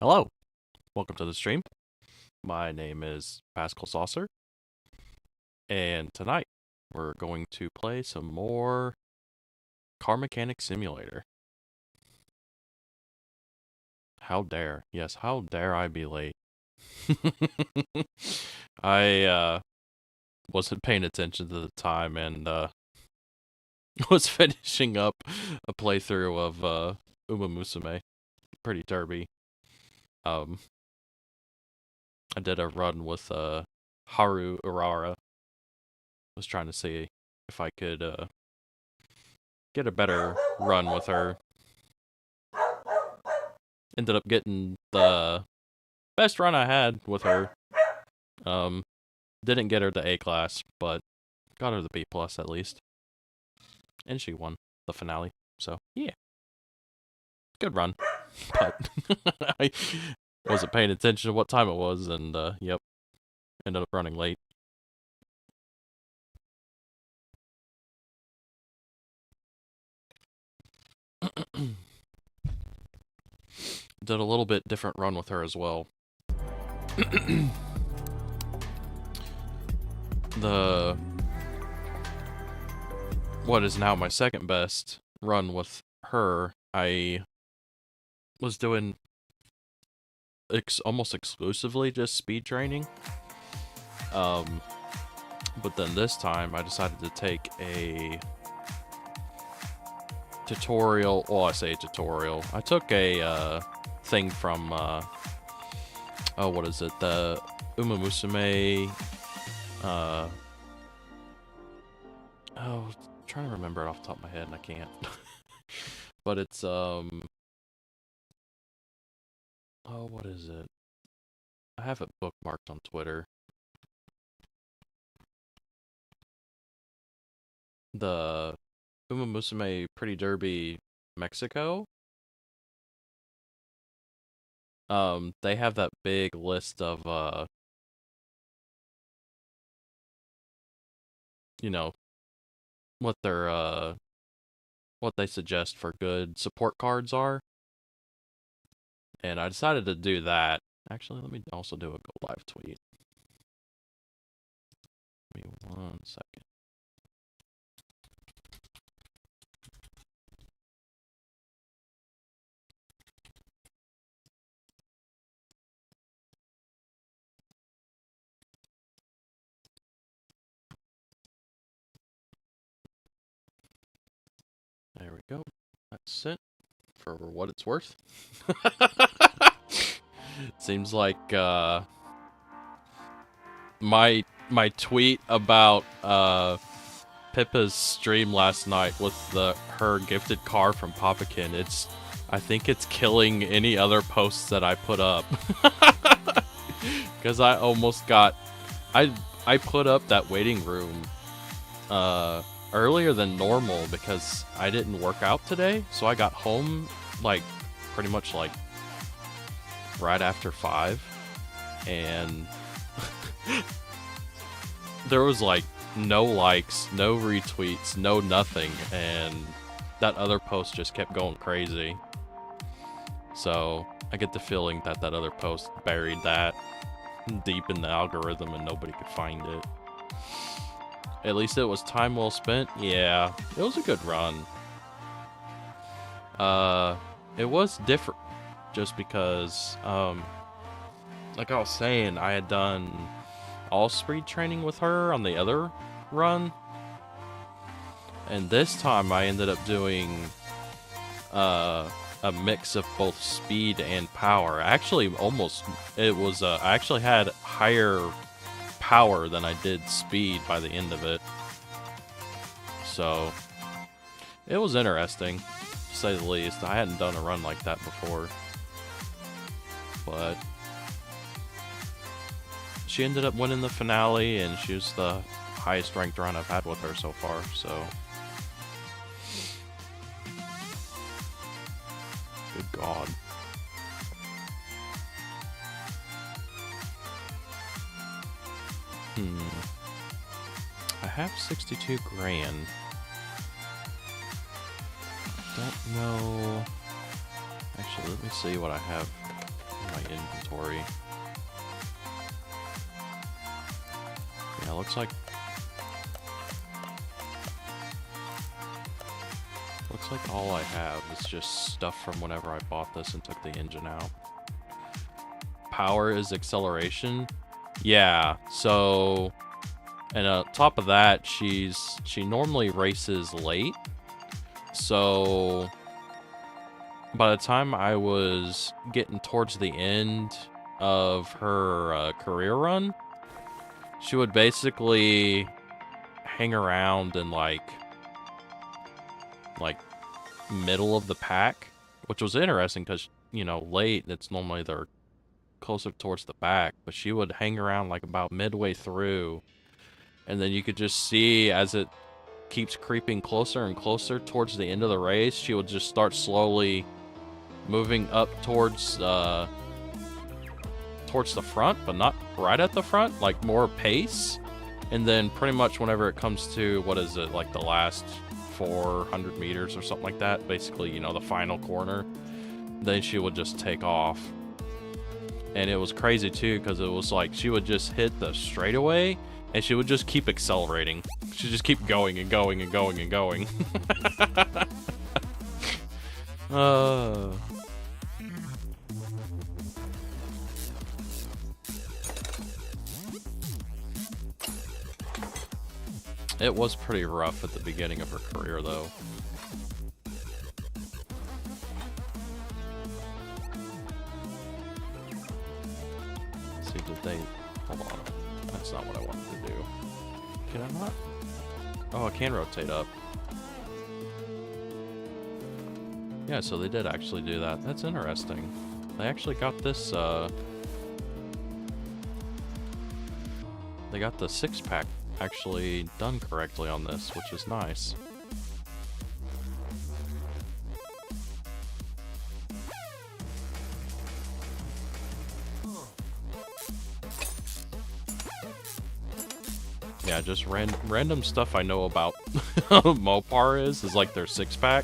Hello, welcome to the stream. My name is Pascal Saucer, and tonight we're going to play some more Car Mechanic Simulator. How dare, yes, how dare I be late? I wasn't paying attention to the time and was finishing up a playthrough of Uma Musume, pretty derby. I did a run with Haru Urara. Was trying to see if I could get a better run with her. Ended up getting the best run I had with her. Didn't get her the A class, but got her the B plus at least. And she won the finale. So yeah, good run. But I wasn't paying attention to what time it was, and yep, ended up running late. Did a little bit different run with her as well. What is now my second best run with her, I was doing almost exclusively just speed training. But then this time I decided to take a tutorial. Well, I say tutorial. I took a thing from oh, what is it? The Uma Musume. Oh, I'm trying to remember it off the top of my head, and I can't. But it's oh, what is it? I have it bookmarked on Twitter. The Uma Musume Pretty Derby Mexico. They have that big list of you know, what their what they suggest for good support cards are. And I decided to do that. Actually, let me also do a go live tweet. Give me 1 second. There we go. That's sent for what it's worth. Seems like my tweet about Pippa's stream last night with her gifted car from Papakin. I think it's killing any other posts that I put up. Because I almost got I put up that waiting room earlier than normal because I didn't work out today, so I got home like pretty much like right after 5, and there was like no likes, no retweets, no nothing, and that other post just kept going crazy. So I get the feeling that other post buried that deep in the algorithm and nobody could find it. At least it was time well spent. Yeah, it was a good run. It was different just because, like I was saying, I had done all speed training with her on the other run. And this time I ended up doing, a mix of both speed and power. Actually, I actually had higher power than I did speed by the end of it. So it was interesting, to say the least. I hadn't done a run like that before. But she ended up winning the finale, and she was the highest ranked run I've had with her so far, so good God. I have 62 grand. Don't know. Actually, let me see what I have my inventory. Yeah, looks like all I have is just stuff from whenever I bought this and took the engine out. Power is acceleration. Yeah, so, and on top of that, she normally races late. So by the time I was getting towards the end of her career run, she would basically hang around in like middle of the pack, which was interesting because, you know, late, it's normally they're closer towards the back, but she would hang around like about midway through, and then you could just see as it keeps creeping closer and closer towards the end of the race, she would just start slowly moving up towards the front, but not right at the front, like more pace. And then pretty much whenever it comes to, what is it, like the last 400 meters or something like that, basically, you know, the final corner, then she would just take off. And it was crazy too, because it was like she would just hit the straightaway and she would just keep accelerating. She'd just keep going and going and going and going. It was pretty rough at the beginning of her career, though. Let's see, did they... Hold on. That's not what I wanted to do. Can I not? Oh, I can rotate up. Yeah, so they did actually do that. That's interesting. They actually got this, they got the 6-pack actually done correctly on this, which is nice. Yeah, just random stuff I know about Mopar is like their 6-pack.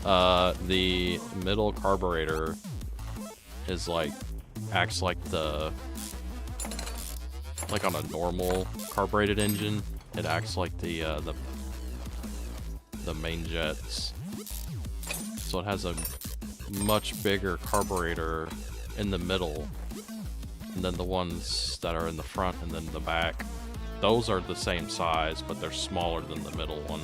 The middle carburetor is like, acts like the, like on a normal carbureted engine, it acts like the main jets. So it has a much bigger carburetor in the middle, and then the ones that are in the front and then the back, those are the same size, but they're smaller than the middle one.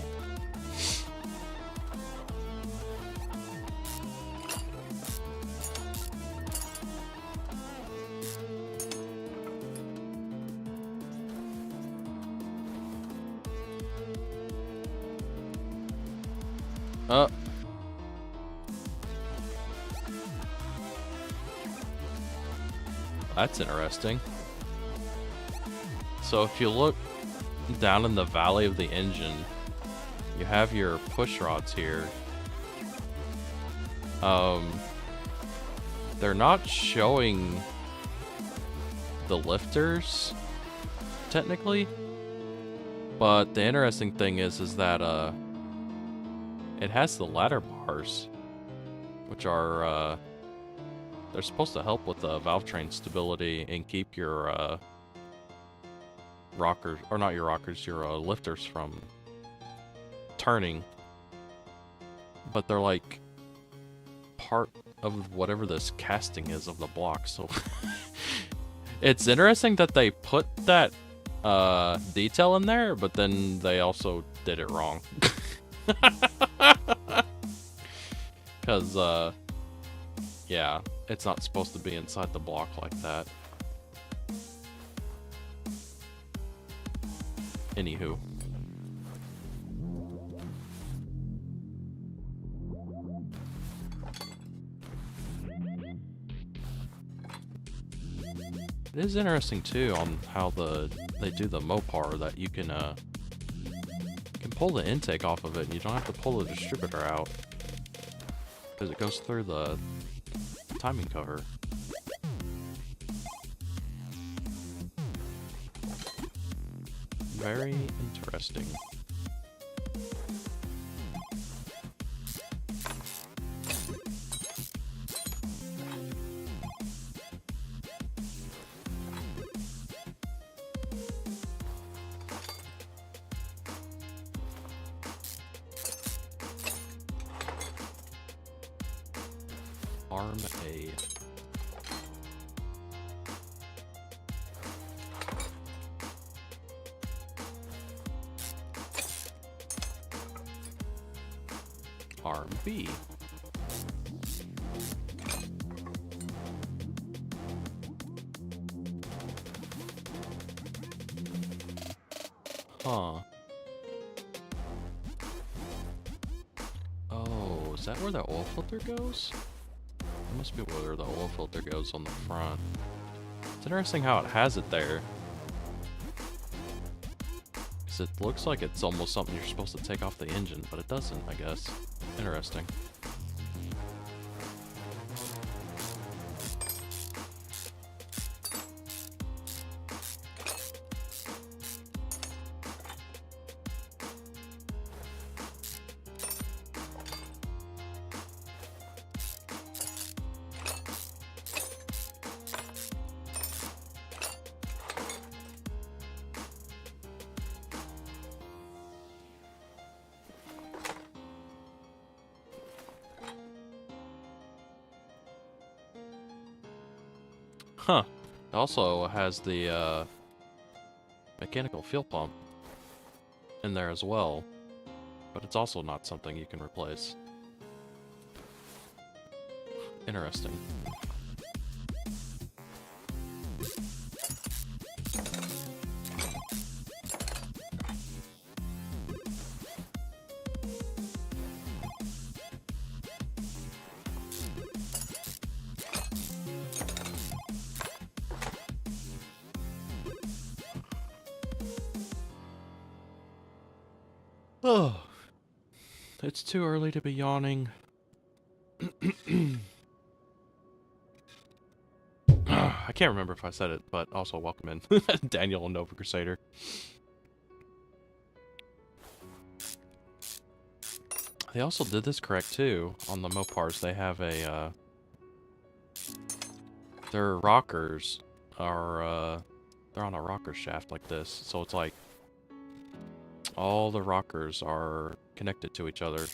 That's interesting. So if you look down in the valley of the engine, you have your push rods here. They're not showing the lifters, technically. But the interesting thing is that it has the ladder bars, which are they're supposed to help with the valve train stability and keep your rockers, or not your rockers, your lifters from turning. But they're like part of whatever this casting is of the block, so it's interesting that they put that detail in there, but then they also did it wrong. Because yeah, it's not supposed to be inside the block like that. Anywho. It is interesting too on how they do the Mopar, that you can pull the intake off of it and you don't have to pull the distributor out, because it goes through the timing cover. Very interesting. Arm A. Arm B. Huh. Oh, is that where the oil filter goes? That must be where the oil filter goes on the front. It's interesting how it has it there. Because it looks like it's almost something you're supposed to take off the engine, but it doesn't, I guess. Interesting. Huh. It also has the mechanical fuel pump in there as well, but it's also not something you can replace. Interesting. Oh, it's too early to be yawning. I can't remember if I said it, but also welcome in, Daniel and Nova Crusader. They also did this correct too on the Mopars. They have a their rockers are they're on a rocker shaft like this, so it's like all the rockers are connected to each other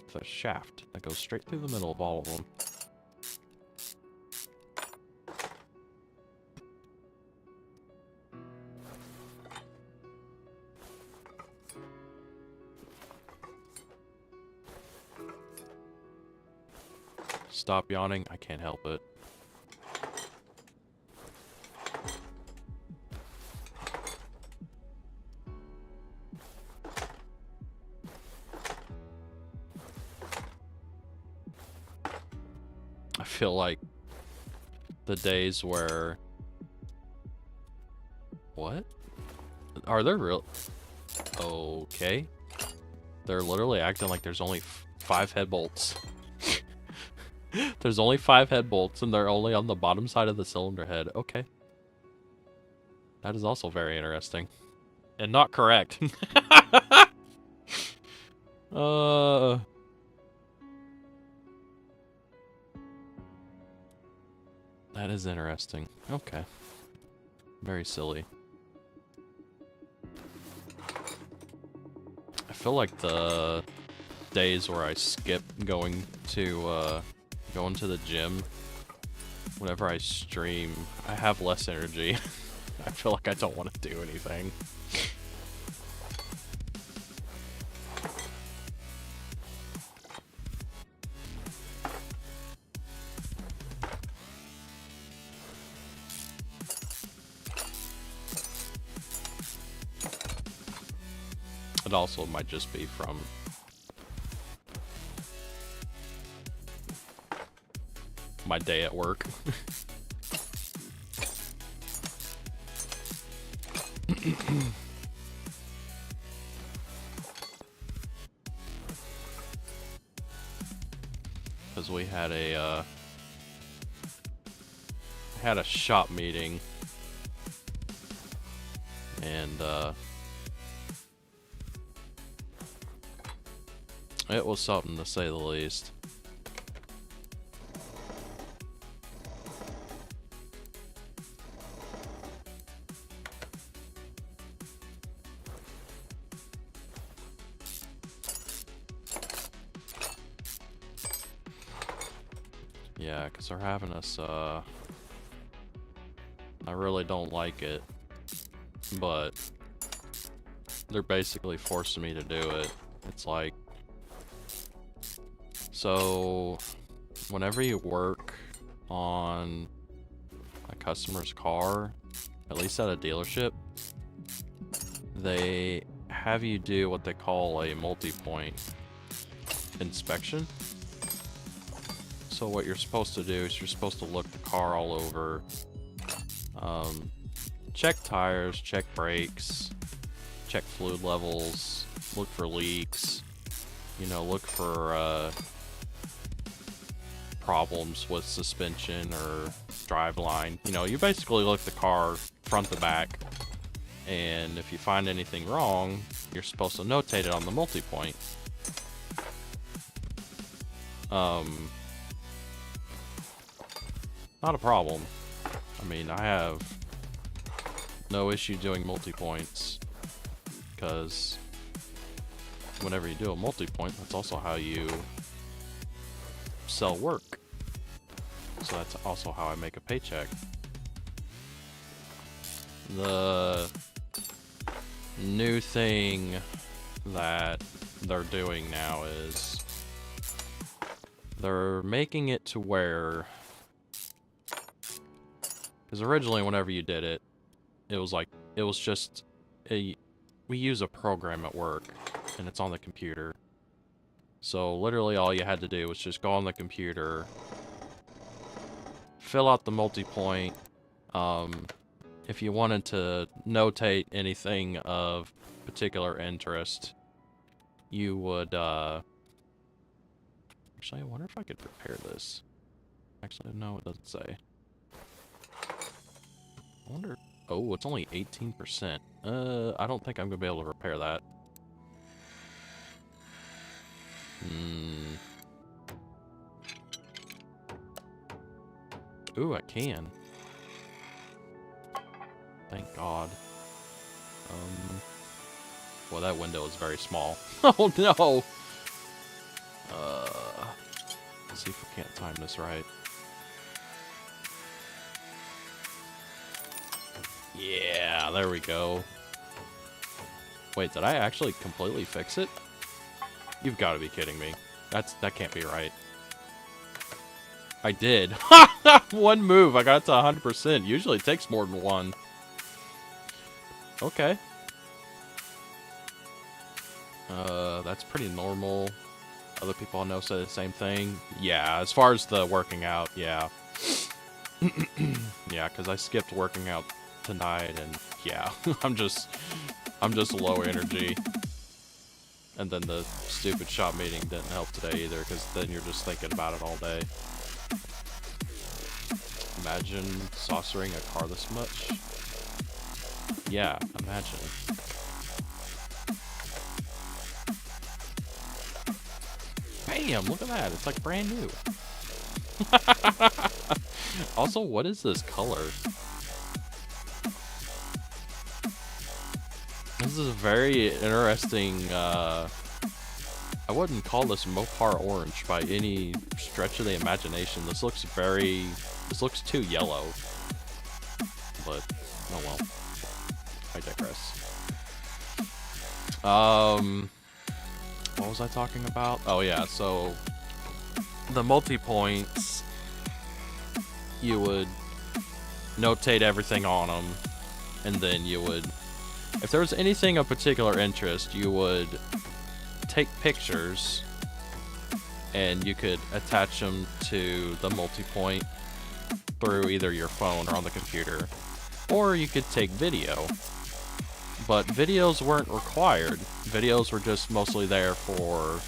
with a shaft that goes straight through the middle of all of them. Stop yawning, I can't help it. I feel like the days where... What? Are there real... Okay. They're literally acting like there's only 5 head bolts. There's only 5 head bolts and they're only on the bottom side of the cylinder head. Okay. That is also very interesting. And not correct. That is interesting. Okay. Very silly. I feel like the days where I skip going to the gym whenever I stream, I have less energy. I feel like I don't want to do anything. It also might just be from my day at work. Because we had a shop meeting, and it was something to say the least. Yeah, because they're having us, I really don't like it, but they're basically forcing me to do it. It's like, so whenever you work on a customer's car, at least at a dealership, they have you do what they call a multi-point inspection. So what you're supposed to do is you're supposed to look the car all over, check tires, check brakes, check fluid levels, look for leaks, you know, look for problems with suspension or driveline. You know, you basically look the car front to back, and if you find anything wrong, you're supposed to notate it on the multi-point. Not a problem. I mean, I have no issue doing multi-points, because whenever you do a multi-point, that's also how you sell work. So that's also how I make a paycheck. The new thing that they're doing now is they're making it to where, because originally whenever you did it, it was just we use a program at work and it's on the computer. So literally all you had to do was just go on the computer, fill out the multi-point. If you wanted to notate anything of particular interest, you would, actually, I wonder if I could repair this. Actually, no, it doesn't say. I wonder, oh, it's only 18%. I don't think I'm gonna be able to repair that. Ooh, I can. Thank God. Well, that window is very small. Oh no! Let's see if we can't time this right. Yeah, there we go. Wait, did I actually completely fix it? You've got to be kidding me. That can't be right. I did. One move, I got it to 100%. Usually it takes more than one. Okay. That's pretty normal. Other people I know say the same thing. Yeah, as far as the working out, yeah. Yeah, because I skipped working out tonight, and yeah, I'm just low energy. And then the stupid shop meeting didn't help today either, because then you're just thinking about it all day. Imagine saucering a car this much. Yeah, imagine. Bam! Look at that. It's like brand new. Also, what is this color? This is a very interesting, I wouldn't call this Mopar orange by any stretch of the imagination. This looks too yellow. But, oh well. I digress. What was I talking about? Oh yeah, so the multi-points, you would notate everything on them, and then you would, if there was anything of particular interest, you would take pictures and you could attach them to the multi-point through either your phone or on the computer, or you could take video. But videos weren't required. Videos were just mostly there for,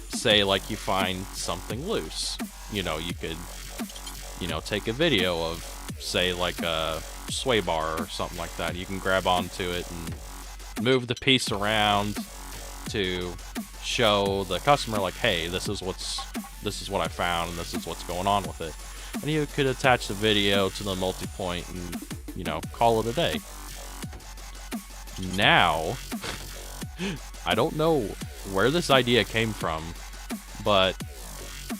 say like you find something loose. You know, you could, you know, take a video of, say like a sway bar or something like that. You can grab onto it and move the piece around to show the customer like, hey, this is what I found and this is what's going on with it. And you could attach the video to the multi-point and, you know, call it a day. Now, I don't know where this idea came from, but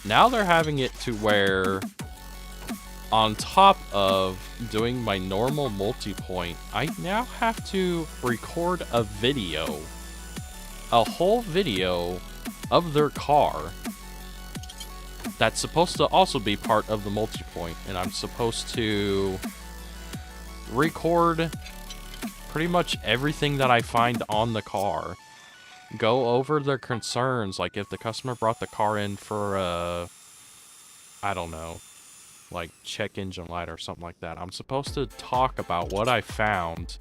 now they're having it to where, on top of doing my normal multi-point, I now have to record a video, a whole video of their car that's supposed to also be part of the multi-point, and I'm supposed to record pretty much everything that I find on the car, go over their concerns, like if the customer brought the car in for I don't know, like check engine light or something like that. I'm supposed to talk about what I found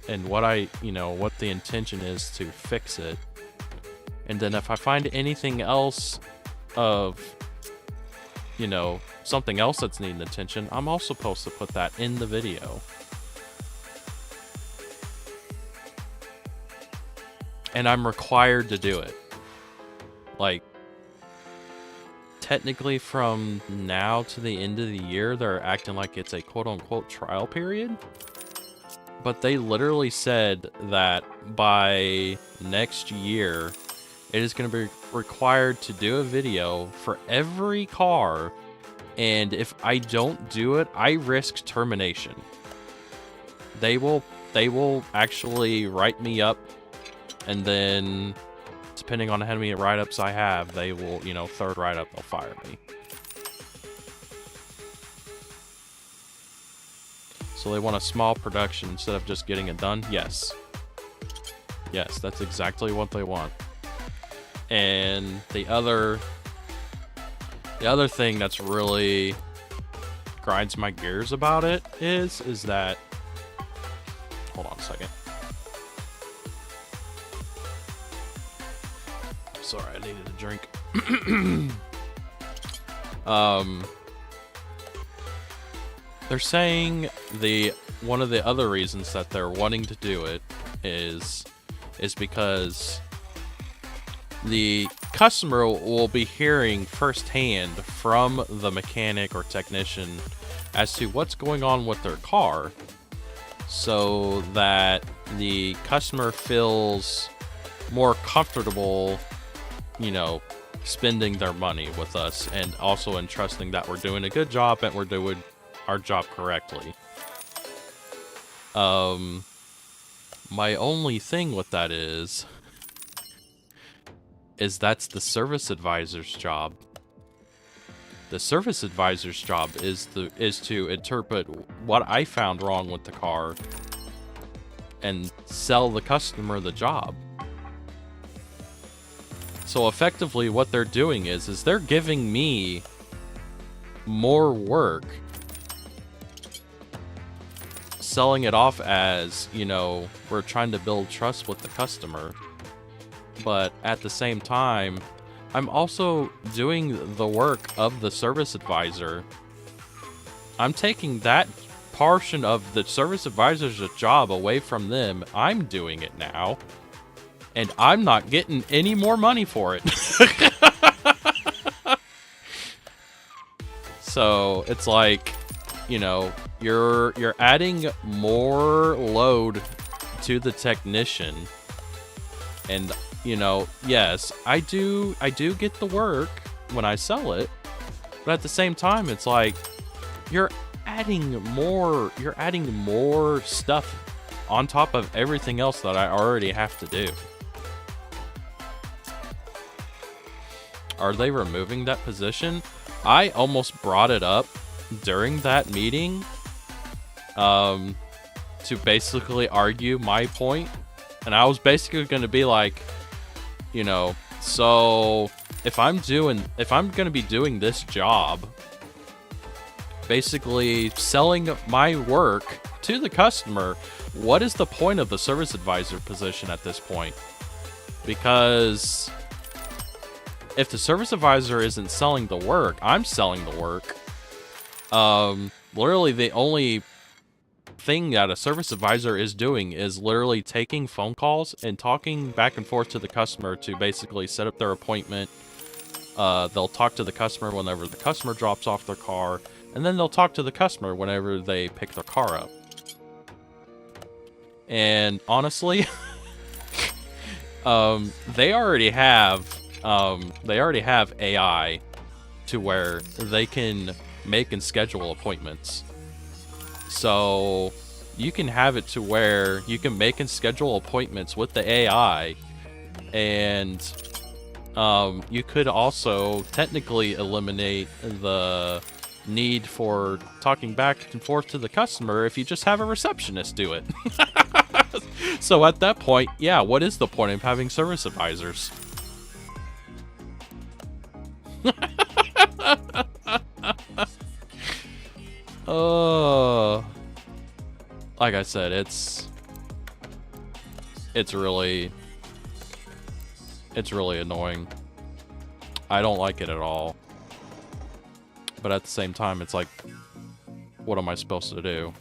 and what what the intention is to fix it. And then if I find anything else of, something else that's needing attention, I'm also supposed to put that in the video. And I'm required to do it. Like, technically from now to the end of the year, they're acting like it's a quote-unquote trial period. But they literally said that by next year, it is going to be required to do a video for every car, and if I don't do it, I risk termination. They will actually write me up, and then, depending on how many write-ups I have, they will, third write-up, they'll fire me. So they want a small production instead of just getting it done? Yes. Yes, that's exactly what they want. And the other thing that's really grinds my gears about it is that, hold on a second. Sorry, I needed a drink. They're saying one of the other reasons that they're wanting to do it is because the customer will be hearing firsthand from the mechanic or technician as to what's going on with their car, so that the customer feels more comfortable, spending their money with us, and also entrusting that we're doing a good job and we're doing our job correctly. My only thing with that is that's the service advisor's job. The service advisor's job is to interpret what I found wrong with the car and sell the customer the job. So effectively what they're doing is they're giving me more work, selling it off as, we're trying to build trust with the customer. But at the same time, I'm also doing the work of the service advisor. I'm taking that portion of the service advisor's job away from them. I'm doing it now, and I'm not getting any more money for it. So it's like, you're adding more load to the technician, and yes, I do get the work when I sell it, but at the same time, it's like you're adding more stuff on top of everything else that I already have to do. Are they removing that position? I almost brought it up during that meeting, to basically argue my point, and I was basically going to be like, so if I'm going to be doing this job, basically selling my work to the customer, what is the point of the service advisor position at this point? Because if the service advisor isn't selling the work, I'm selling the work. Literally the only thing that a service advisor is doing is literally taking phone calls and talking back and forth to the customer to basically set up their appointment. They'll talk to the customer whenever the customer drops off their car, and then they'll talk to the customer whenever they pick their car up. And honestly, they already have they already have AI to where they can make and schedule appointments. So you can have it to where you can make and schedule appointments with the AI, and you could also technically eliminate the need for talking back and forth to the customer if you just have a receptionist do it. So at that point, yeah, what is the point of having service advisors? Like I said, it's really annoying. I don't like it at all. But at the same time, it's like, what am I supposed to do?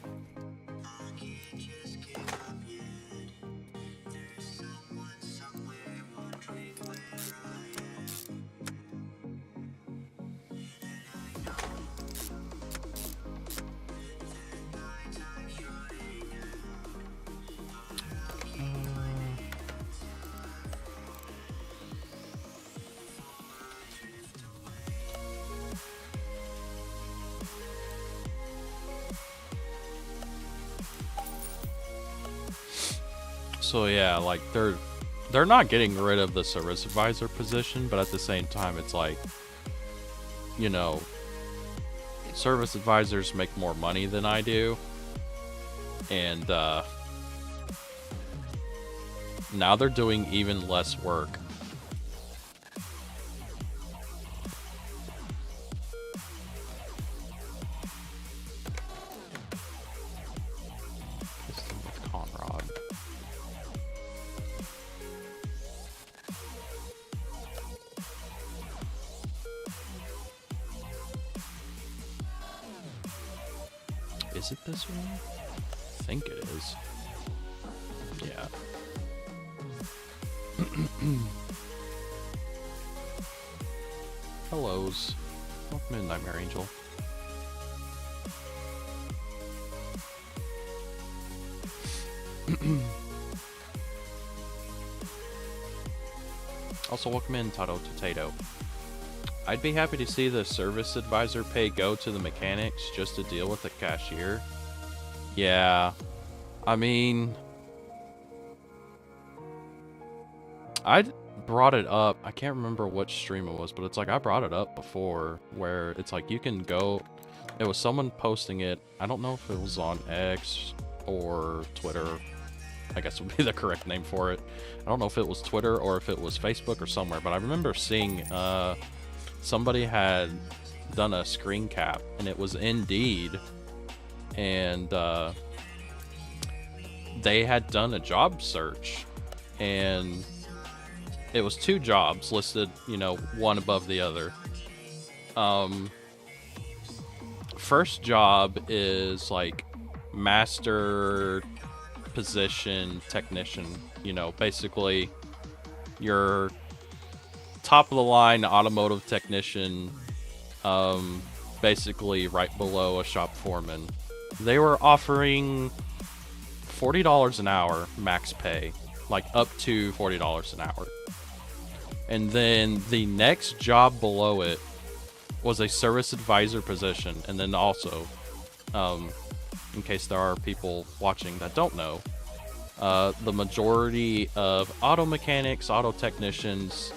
So yeah, like they're not getting rid of the service advisor position, but at the same time, it's like, you know, service advisors make more money than I do, and now they're doing even less work. Is it this one? I think it is. Yeah. Hellos. Welcome in, Nightmare Angel. Also, welcome in, Tato Tato. I'd be happy to see the service advisor pay go to the mechanics just to deal with the cashier. Yeah. I mean, I brought it up. I can't remember which stream it was, but it's like I brought it up before where it's like you can go. It was someone posting it. I don't know if it was on X or Twitter. I guess would be the correct name for it. I don't know if it was Twitter or if it was Facebook or somewhere, but I remember seeing somebody had done a screen cap, and it was Indeed, and they had done a job search, and it was 2 jobs listed, you know, one above the other. First job is like master position technician, you know, basically your top of the line automotive technician, basically right below a shop foreman. They were offering $40 an hour max pay, like up to $40 an hour. And then the next job below it was a service advisor position. And then also, in case there are people watching that don't know, the majority of auto mechanics, auto technicians,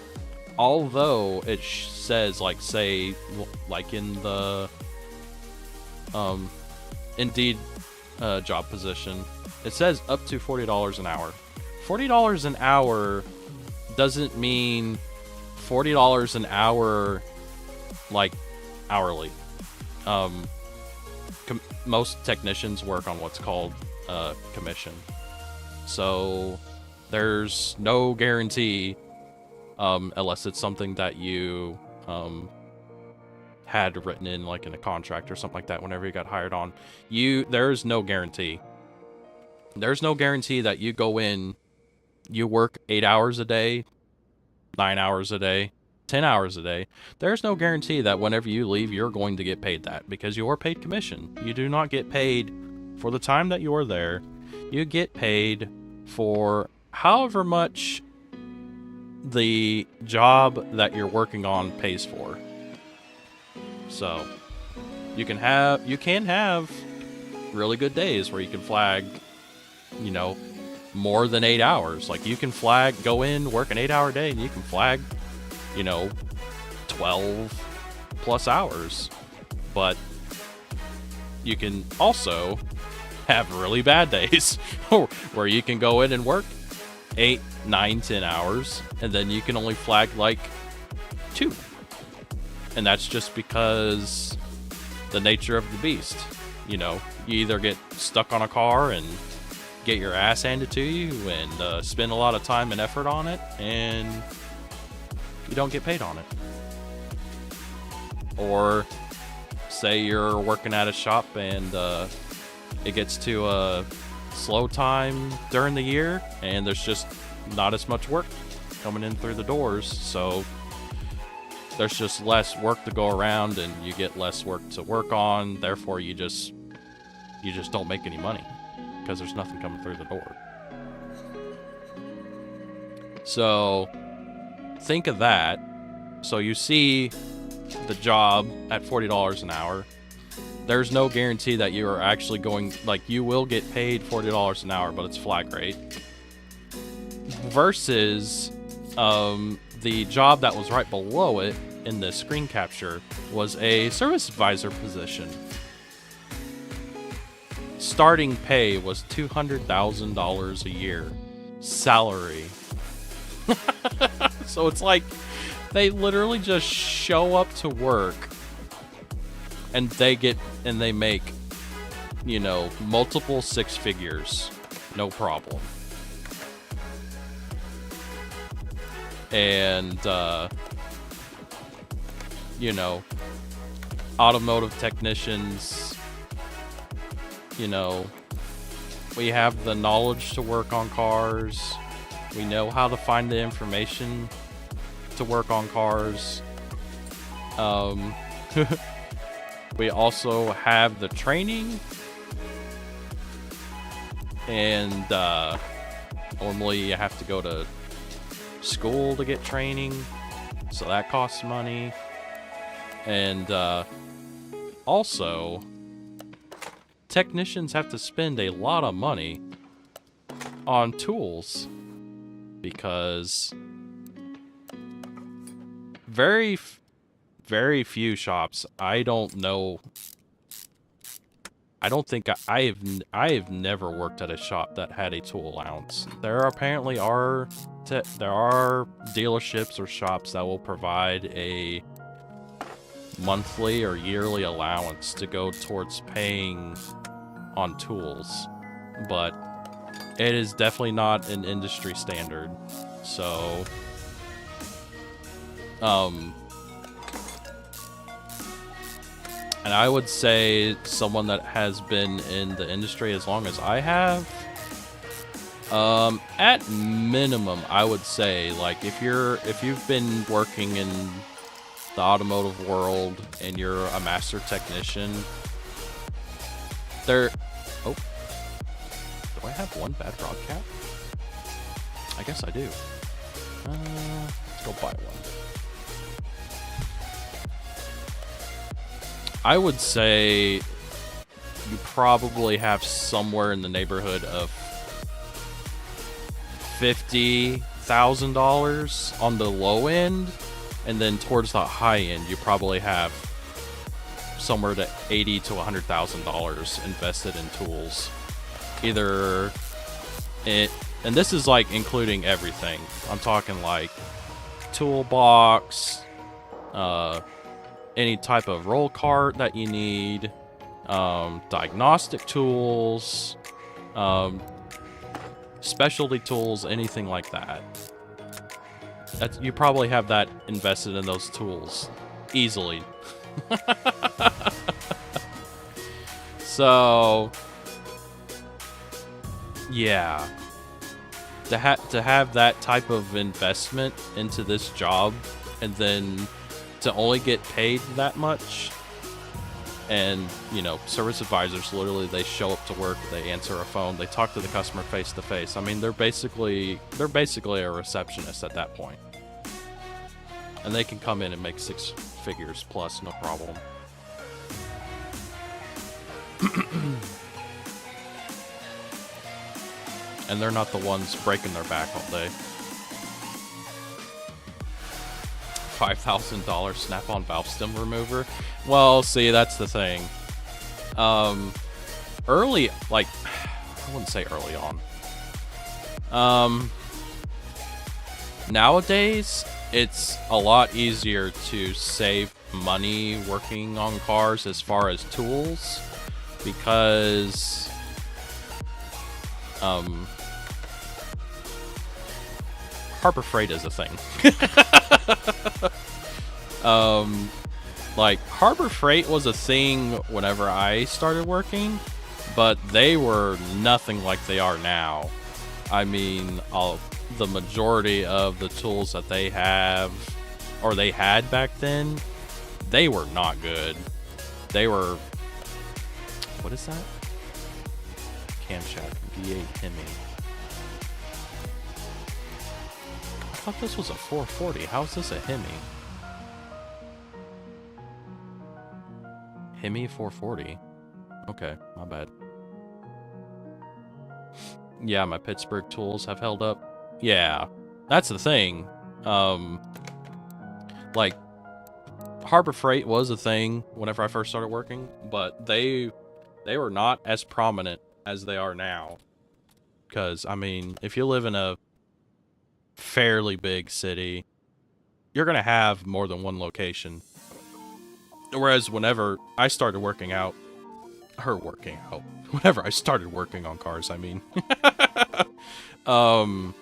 although it says, like, say, like in the Indeed job position, it says up to $40 an hour. $40 an hour doesn't mean $40 an hour, like, hourly. Most technicians work on what's called commission. So there's no guarantee, unless it's something that you had written in, like in a contract or something like that whenever you got hired on. There's no guarantee. There's no guarantee that you go in, you work 8 hours a day, 9 hours a day, 10 hours a day. There's no guarantee that whenever you leave, you're going to get paid that, because you are paid commission. You do not get paid for the time that you are there. You get paid for however much the job that you're working on pays for. So you can have really good days where you can flag, you know, more than 8 hours. Like you can flag, go in, work an 8-hour day, and you can flag, you know, 12 plus hours. But you can also have really bad days where you can go in and work 8, 9, 10 hours, and then you can only flag like 2. And that's just because the nature of the beast. You know, you either get stuck on a car and get your ass handed to you and spend a lot of time and effort on it, and you don't get paid on it. Or say you're working at a shop and it gets to a slow time during the year and there's just not as much work coming in through the doors, so there's just less work to go around and you get less work to work on, therefore you just don't make any money because there's nothing coming through the door. So think of that. So you see the job at $40 an hour. There's no guarantee that you are actually going, like, you will get paid $40 an hour, but it's flag rate. Versus the job that was right below it in the screen capture was a service advisor position. Starting pay was $200,000 a year. Salary. So it's like they literally just show up to work and they make, you know, multiple 6 figures. No problem. And, you know, automotive technicians, you know, we have the knowledge to work on cars. We know how to find the information to work on cars. We also have the training. And normally you have to go to school to get training, so that costs money. And also technicians have to spend a lot of money on tools because very few shops, I don't think I have never worked at a shop that had a tool allowance. There apparently are dealerships or shops that will provide a monthly or yearly allowance to go towards paying on tools, but it is definitely not an industry standard. So and I would say someone that has been in the industry as long as I have, at minimum, I would say, like, if you've been working in the automotive world and you're a master technician, do I have one bad broadcast? I guess I do. Let's go buy one. I would say you probably have somewhere in the neighborhood of $50,000 on the low end, and then towards the high end, you probably have somewhere to $80,000 to $100,000 invested in tools. And this is like including everything. I'm talking like toolbox, any type of roll cart that you need, diagnostic tools, specialty tools, anything like that. You probably have that invested in those tools easily. So, yeah, to have that type of investment into this job, and then to only get paid that much. And, you know, service advisors, literally, they show up to work, they answer a phone, they talk to the customer face to face. I mean, they're basically a receptionist at that point. And they can come in and make 6 figures plus, no problem. And they're not the ones breaking their back all day. $5,000 snap-on valve stem remover. Well, see, that's the thing. Early, like, I wouldn't say early on. Nowadays, it's a lot easier to save money working on cars as far as tools, because Harbor Freight is a thing. Like, Harbor Freight was a thing whenever I started working, but they were nothing like they are now. I mean, the majority of the tools that they have, or they had back then, they were not good. They were... What is that? Camshaft V8 Hemi. I thought this was a 440. How is this a Hemi? Hemi 440. Okay, my bad. Yeah, my Pittsburgh tools have held up. Yeah, that's the thing. Like, Harbor Freight was a thing whenever I first started working, but they were not as prominent as they are now. Because, I mean, if you live in a fairly big city, you're going to have more than one location. Whereas whenever I started whenever I started working on cars, I mean, I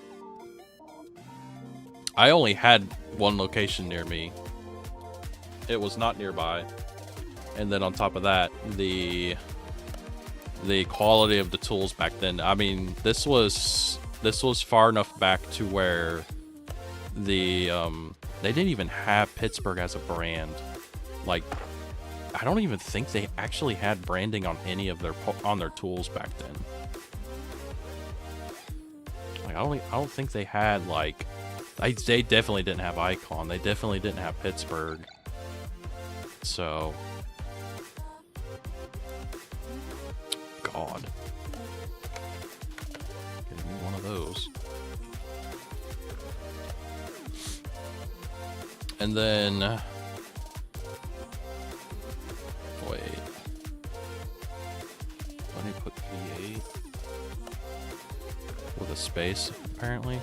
only had one location near me. It was not nearby. And then on top of that, the quality of the tools back then, I mean, this was far enough back to where they didn't even have Pittsburgh as a brand. Like, I don't even think they actually had branding on any of their tools back then. Like, I don't think they had, like, they definitely didn't have Icon. They definitely didn't have Pittsburgh. So, God, give me one of those. And then, wait, let me put V8 with a space, apparently.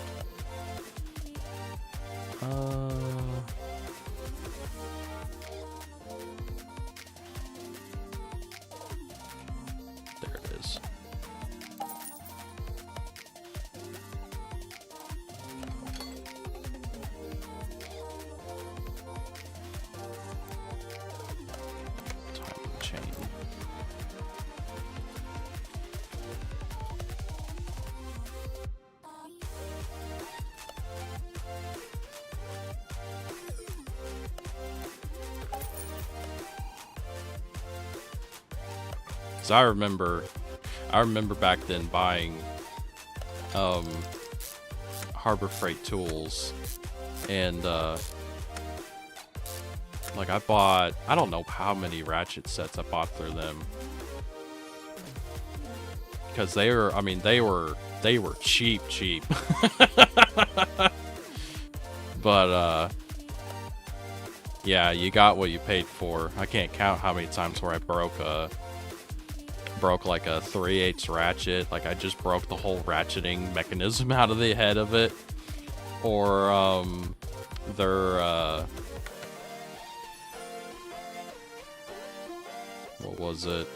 There it is. Time chain. So I remember back then buying Harbor Freight tools, and like I don't know how many ratchet sets I bought through them, because they were cheap. But yeah, you got what you paid for. I can't count how many times where I broke like a 3/8 ratchet. Like, I just broke the whole ratcheting mechanism out of the head of it. Or what was it?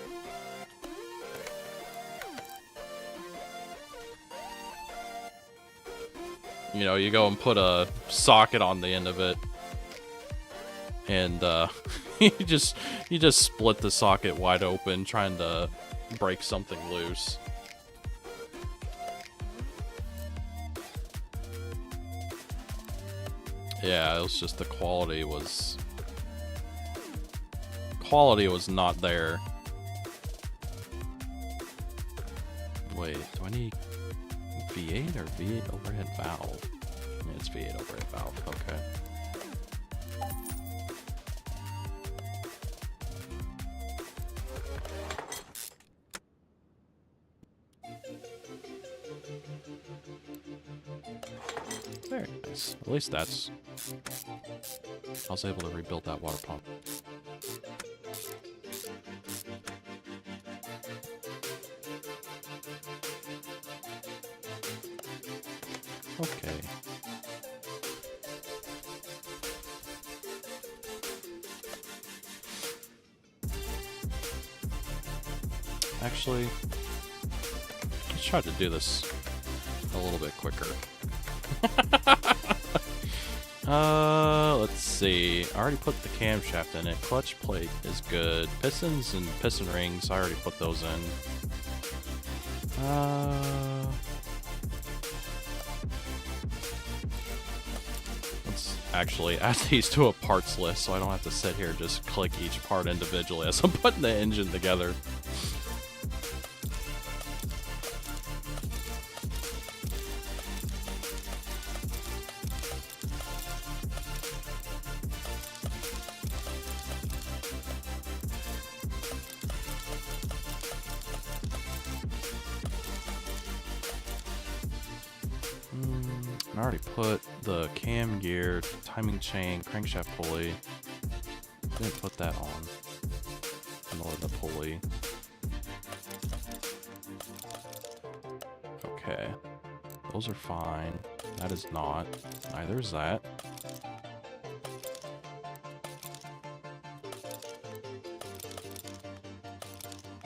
You know, you go and put a socket on the end of it, and you just split the socket wide open trying to break something loose. Yeah, it was just the quality was not there. Wait, do I need V8 or V8 overhead valve? I mean, it's V8 overhead valve, okay. Very nice. At least that's... I was able to rebuild that water pump. Okay. Actually, let's try to do this a little bit quicker. Let's see. I already put the camshaft in it. Clutch plate is good. Pistons and piston rings, I already put those in. Let's actually add these to a parts list so I don't have to sit here and just click each part individually as I'm putting the engine together. I already put the cam gear, timing chain, crankshaft pulley. Didn't put that on. Nor the pulley. Okay. Those are fine. That is not. Neither is that.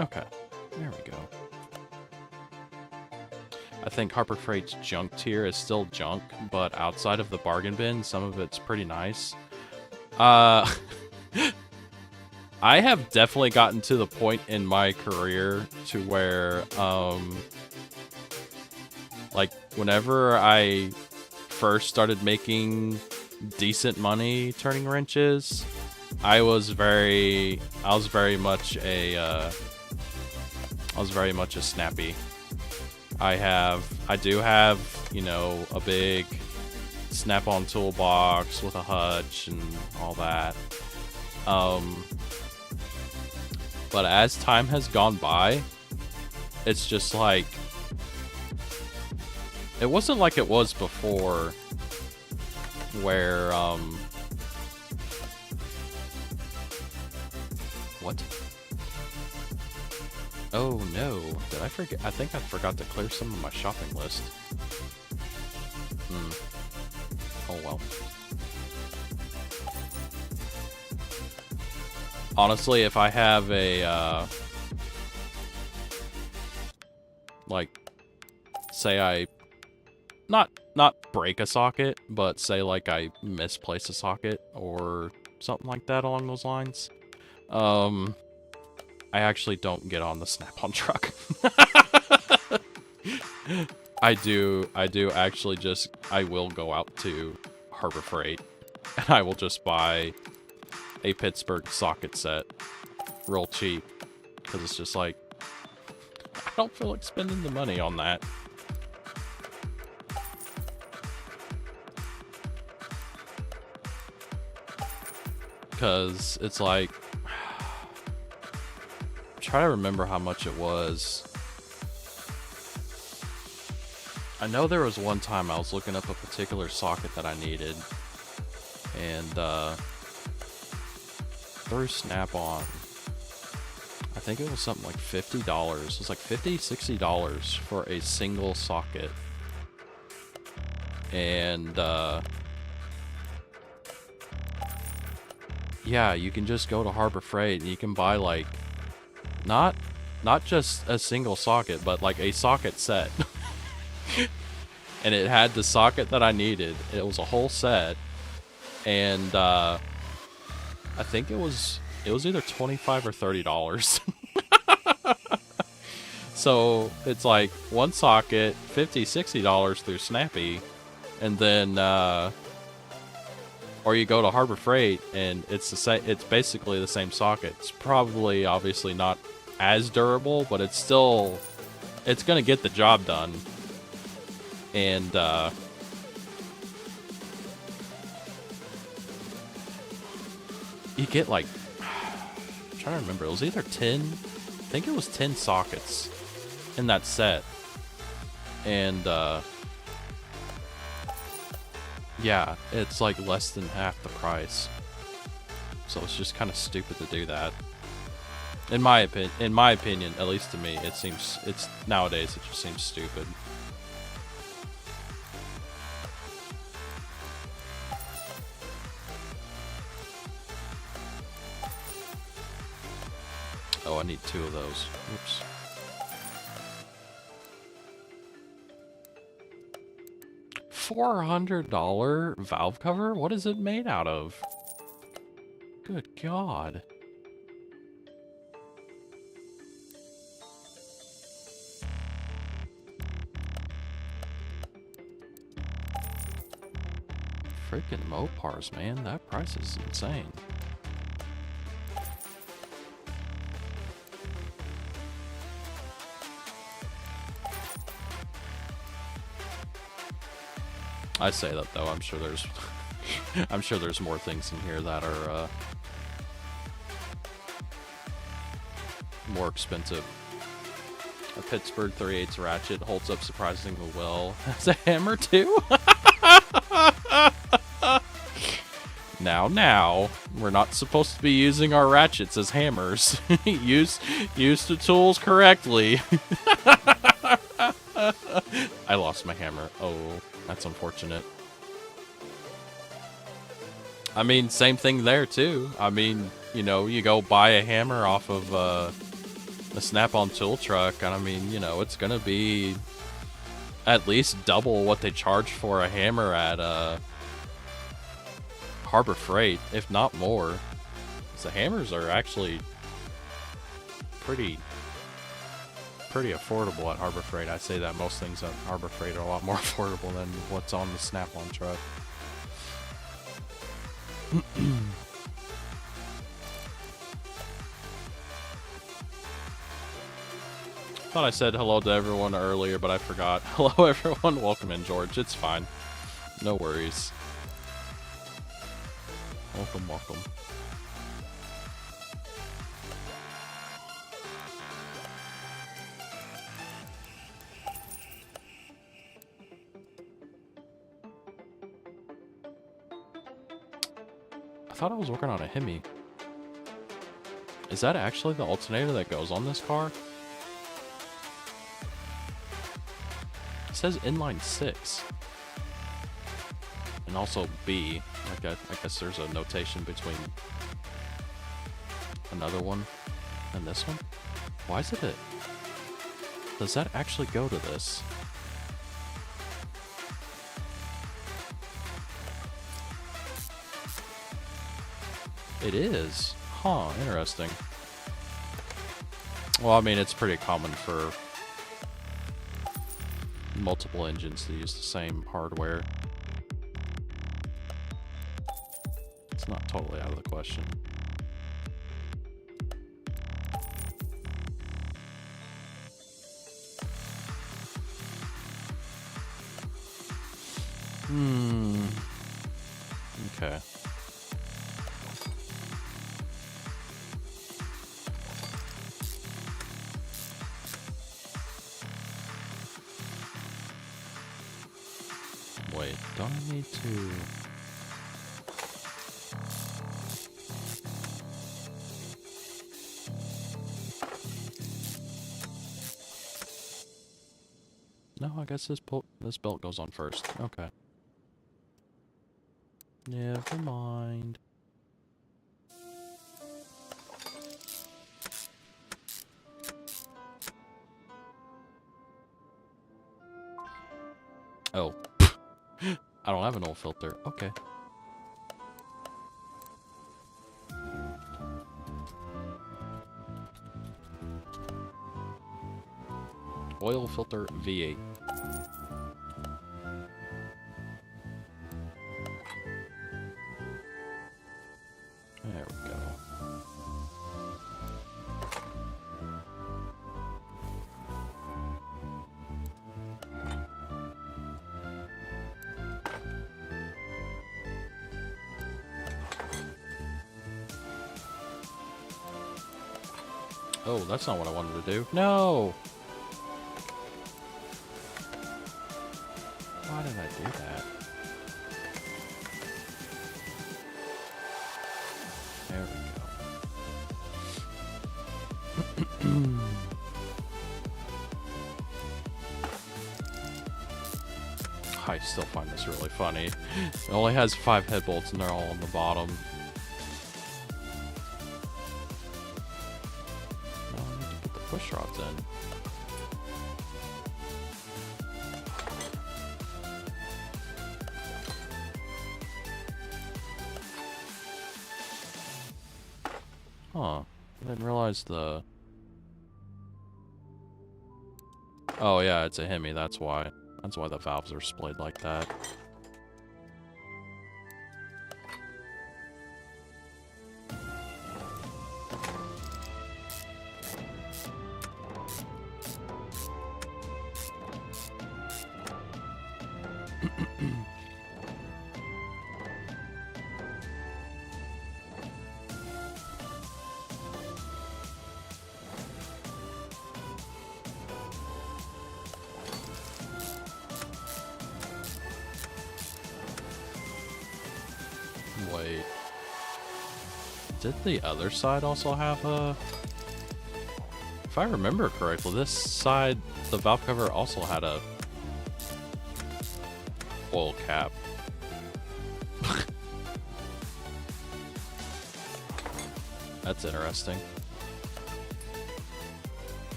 Okay. There we go. I think Harbor Freight's junk tier is still junk, but outside of the bargain bin, some of it's pretty nice. I have definitely gotten to the point in my career to where, like, whenever I first started making decent money turning wrenches, I was very much a snappy. I do have, you know, a big snap-on toolbox with a hutch and all that. But as time has gone by, it's just like, it wasn't like it was before, where, what? Oh no, did I forget? I think I forgot to clear some of my shopping list. Oh well. Honestly, if I have a, like, say I, not break a socket, but say like I misplace a socket or something like that along those lines, I actually don't get on the Snap-on truck. I do actually just, I will go out to Harbor Freight and I will just buy a Pittsburgh socket set real cheap, because it's just like, I don't feel like spending the money on that. Because it's like, try to remember how much it was. I know there was one time I was looking up a particular socket that I needed, and through Snap-on, I think it was something like $50. It was like $50, $60 for a single socket. And yeah, you can just go to Harbor Freight and you can buy like, not just a single socket, but like a socket set. And it had the socket that I needed. It was a whole set. And I think it was either $25 or $30. So it's like one socket, $50, $60 through Snappy, and then or you go to Harbor Freight and it's the same. It's basically the same socket. It's probably obviously not as durable, but it's still, it's gonna get the job done. And you get like, I'm trying to remember, it was either 10, I think it was 10 sockets in that set. And, yeah, it's like less than half the price. So it's just kind of stupid to do that. In my opinion, at least to me, it's nowadays it just seems stupid. Oh, I need 2 of those. Oops. $400 valve cover? What is it made out of? Good God. Freaking Mopars, man. That price is insane. I say that though, I'm sure there's I'm sure there's more things in here that are more expensive. A Pittsburgh 3/8 ratchet holds up surprisingly well. Has a hammer too? Now, we're not supposed to be using our ratchets as hammers. use the tools correctly. I lost my hammer. Oh, that's unfortunate. I mean, same thing there too. I mean, you know, you go buy a hammer off of a Snap-on tool truck, and I mean, you know, it's gonna be at least double what they charge for a hammer at Harbor Freight, if not more. So hammers are actually pretty affordable at Harbor Freight. I say that most things at Harbor Freight are a lot more affordable than what's on the Snap-on truck. Thought I said hello to everyone earlier, but I forgot. Hello everyone, welcome in, George. It's fine. No worries. Welcome, welcome. I thought I was working on a Hemi. Is that actually the alternator that goes on this car? It says inline 6. And also B. I guess there's a notation between another one and this one. Why is it a... Does that actually go to this? It is. Huh, interesting. Well, I mean, it's pretty common for multiple engines to use the same hardware. It's not totally out of the question. Okay. Wait, don't I need to... No, I guess this belt goes on first. Okay. Never mind. Oh. I don't have an oil filter. Okay. Oil filter V8. There we go. Oh, that's not what I wanted to do. No! Why did I do that? There we go. I still find this really funny. It only has 5 head bolts and they're all on the bottom. Now I need to put the push rods in. Huh. I didn't realize the... Oh yeah, it's a Hemi, that's why. That's why the valves are splayed like that. Wait. Did the other side also have a... If I remember correctly, this side, the valve cover also had a oil cap. That's interesting.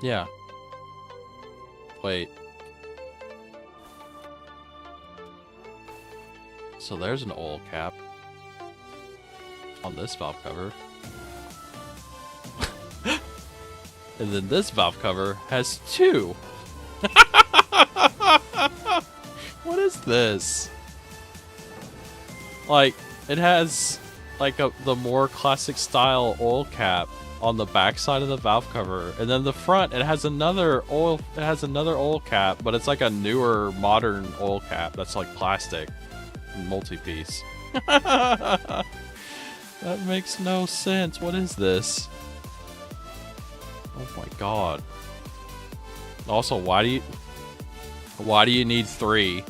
Yeah. Wait. So there's an oil cap on this valve cover. And then this valve cover has 2. What is this? Like, it has like the more classic style oil cap on the back side of the valve cover, and then the front it has another oil cap, but it's like a newer modern oil cap that's like plastic multi-piece. That makes no sense. What is this? Oh my god. Also, why do you need 3?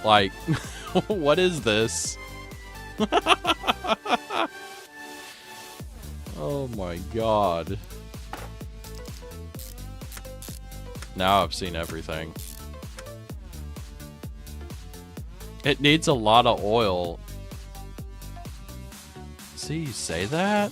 Like, what is this? Oh my god. Now I've seen everything. It needs a lot of oil. See, you say that?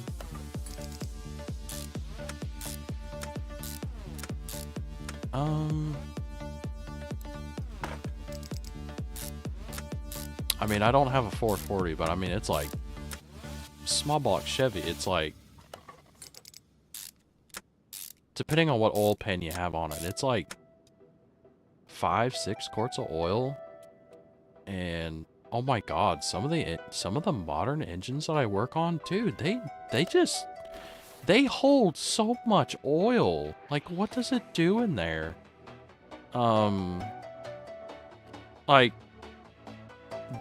I mean, I don't have a 440, but I mean, it's like small block Chevy. It's like, depending on what oil pan you have on it, it's like 5-6 quarts of oil. And oh my god, some of the modern engines that I work on, dude, they hold so much oil. Like, what does it do in there? Like,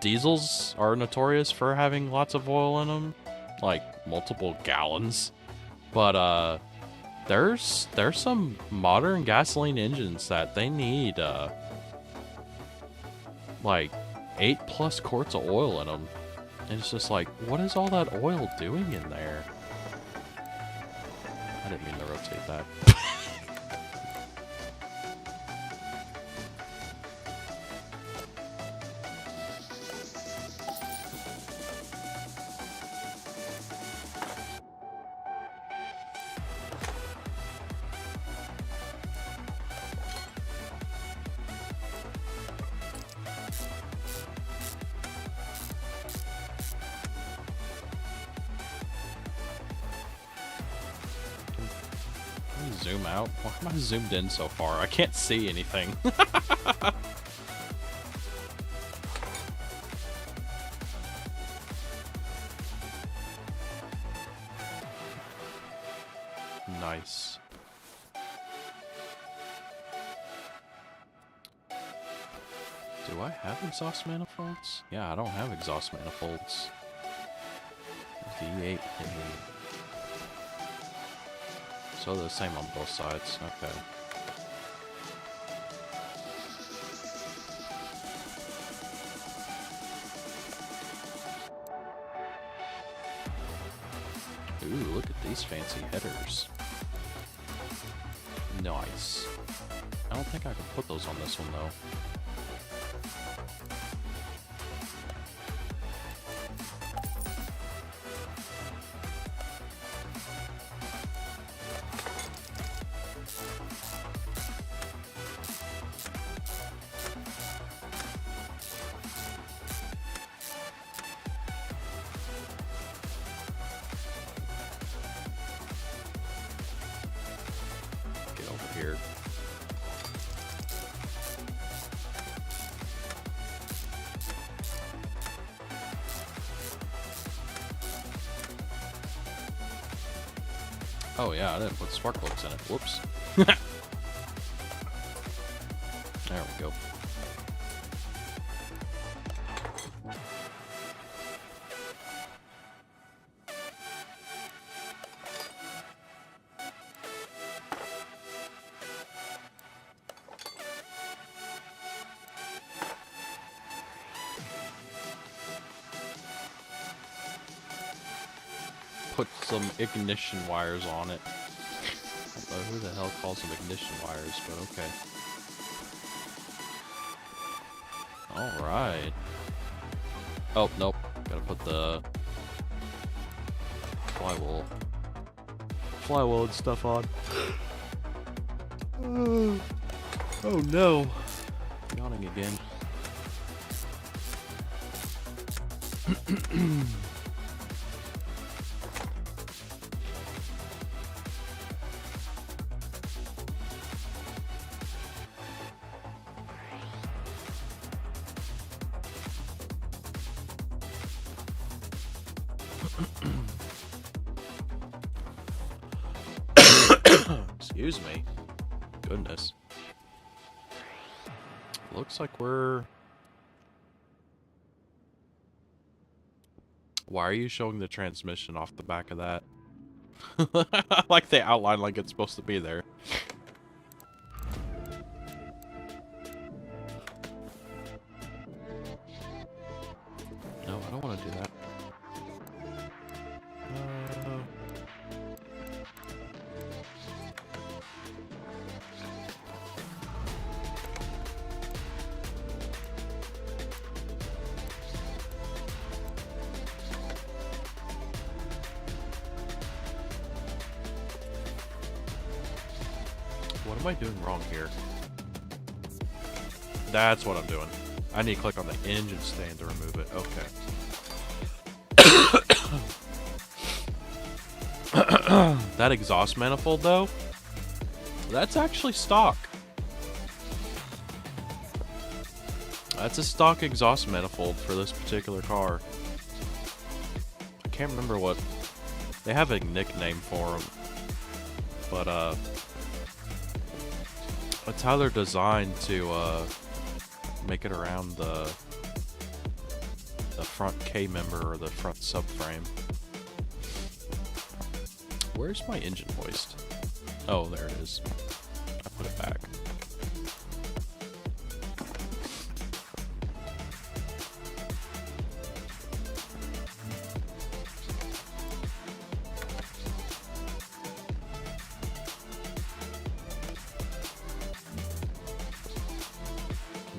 diesels are notorious for having lots of oil in them, like multiple gallons. But there's some modern gasoline engines that they need like 8+ quarts of oil in them. And it's just like, what is all that oil doing in there? I didn't mean to rotate that. zoom out? Why am I zoomed in so far? I can't see anything. Nice. Do I have exhaust manifolds? Yeah, I don't have exhaust manifolds. V8. So they're the same on both sides. Okay. Ooh, look at these fancy headers. Nice. I don't think I can put those on this one, though. Get over here. Oh yeah, I didn't put spark plugs in it. Whoops. There we go. Put some ignition wires on it. I don't know who the hell calls them ignition wires, but okay. Alright. Oh, nope. Gotta put the flywheel and stuff on. Oh no. Yawning again. Excuse me. Goodness. Looks like we're... Why are you showing the transmission off the back of that? Like they outline like it's supposed to be there. No, I don't want to do that. What am I doing wrong here? That's what I'm doing. I need to click on the engine stand to remove it. Okay. That exhaust manifold, though, that's actually stock. That's a stock exhaust manifold for this particular car. I can't remember what... They have a nickname for them. But, that's how they're designed to, make it around the front K-member or the front subframe. Where's my engine hoist? Oh, there it is. I put it back.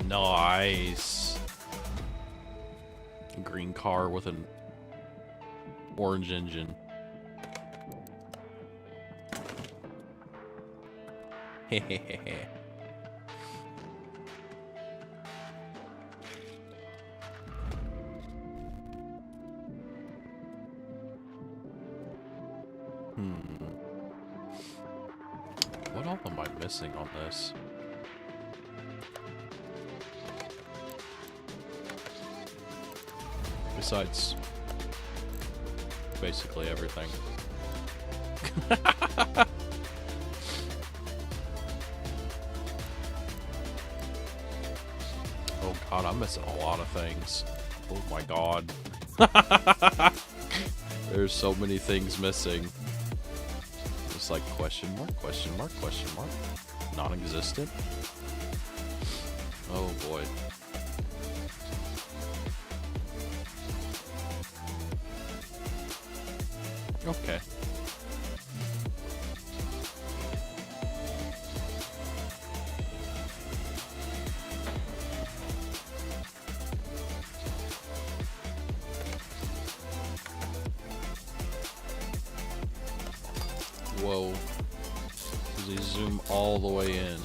Nice. Green car with an orange engine. Hehehe. hell am I missing on this? Besides basically everything. Oh god, I'm missing a lot of things. Oh my god. There's so many things missing. It's like question mark, question mark, question mark. Non-existent. Oh boy. Okay. Whoa. Does he zoom all the way in?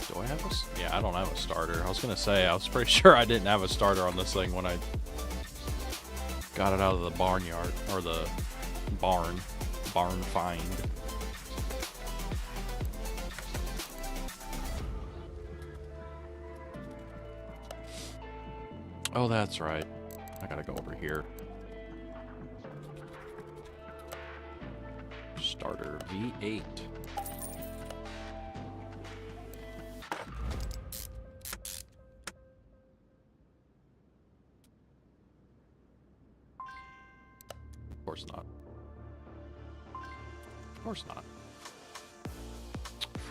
Do I have a... Yeah, I don't have a starter. I was gonna say, I was pretty sure I didn't have a starter on this thing when I got it out of the barnyard, or the barn find. Oh, that's right. I gotta go over here. Starter V8. Of course not. Of course not.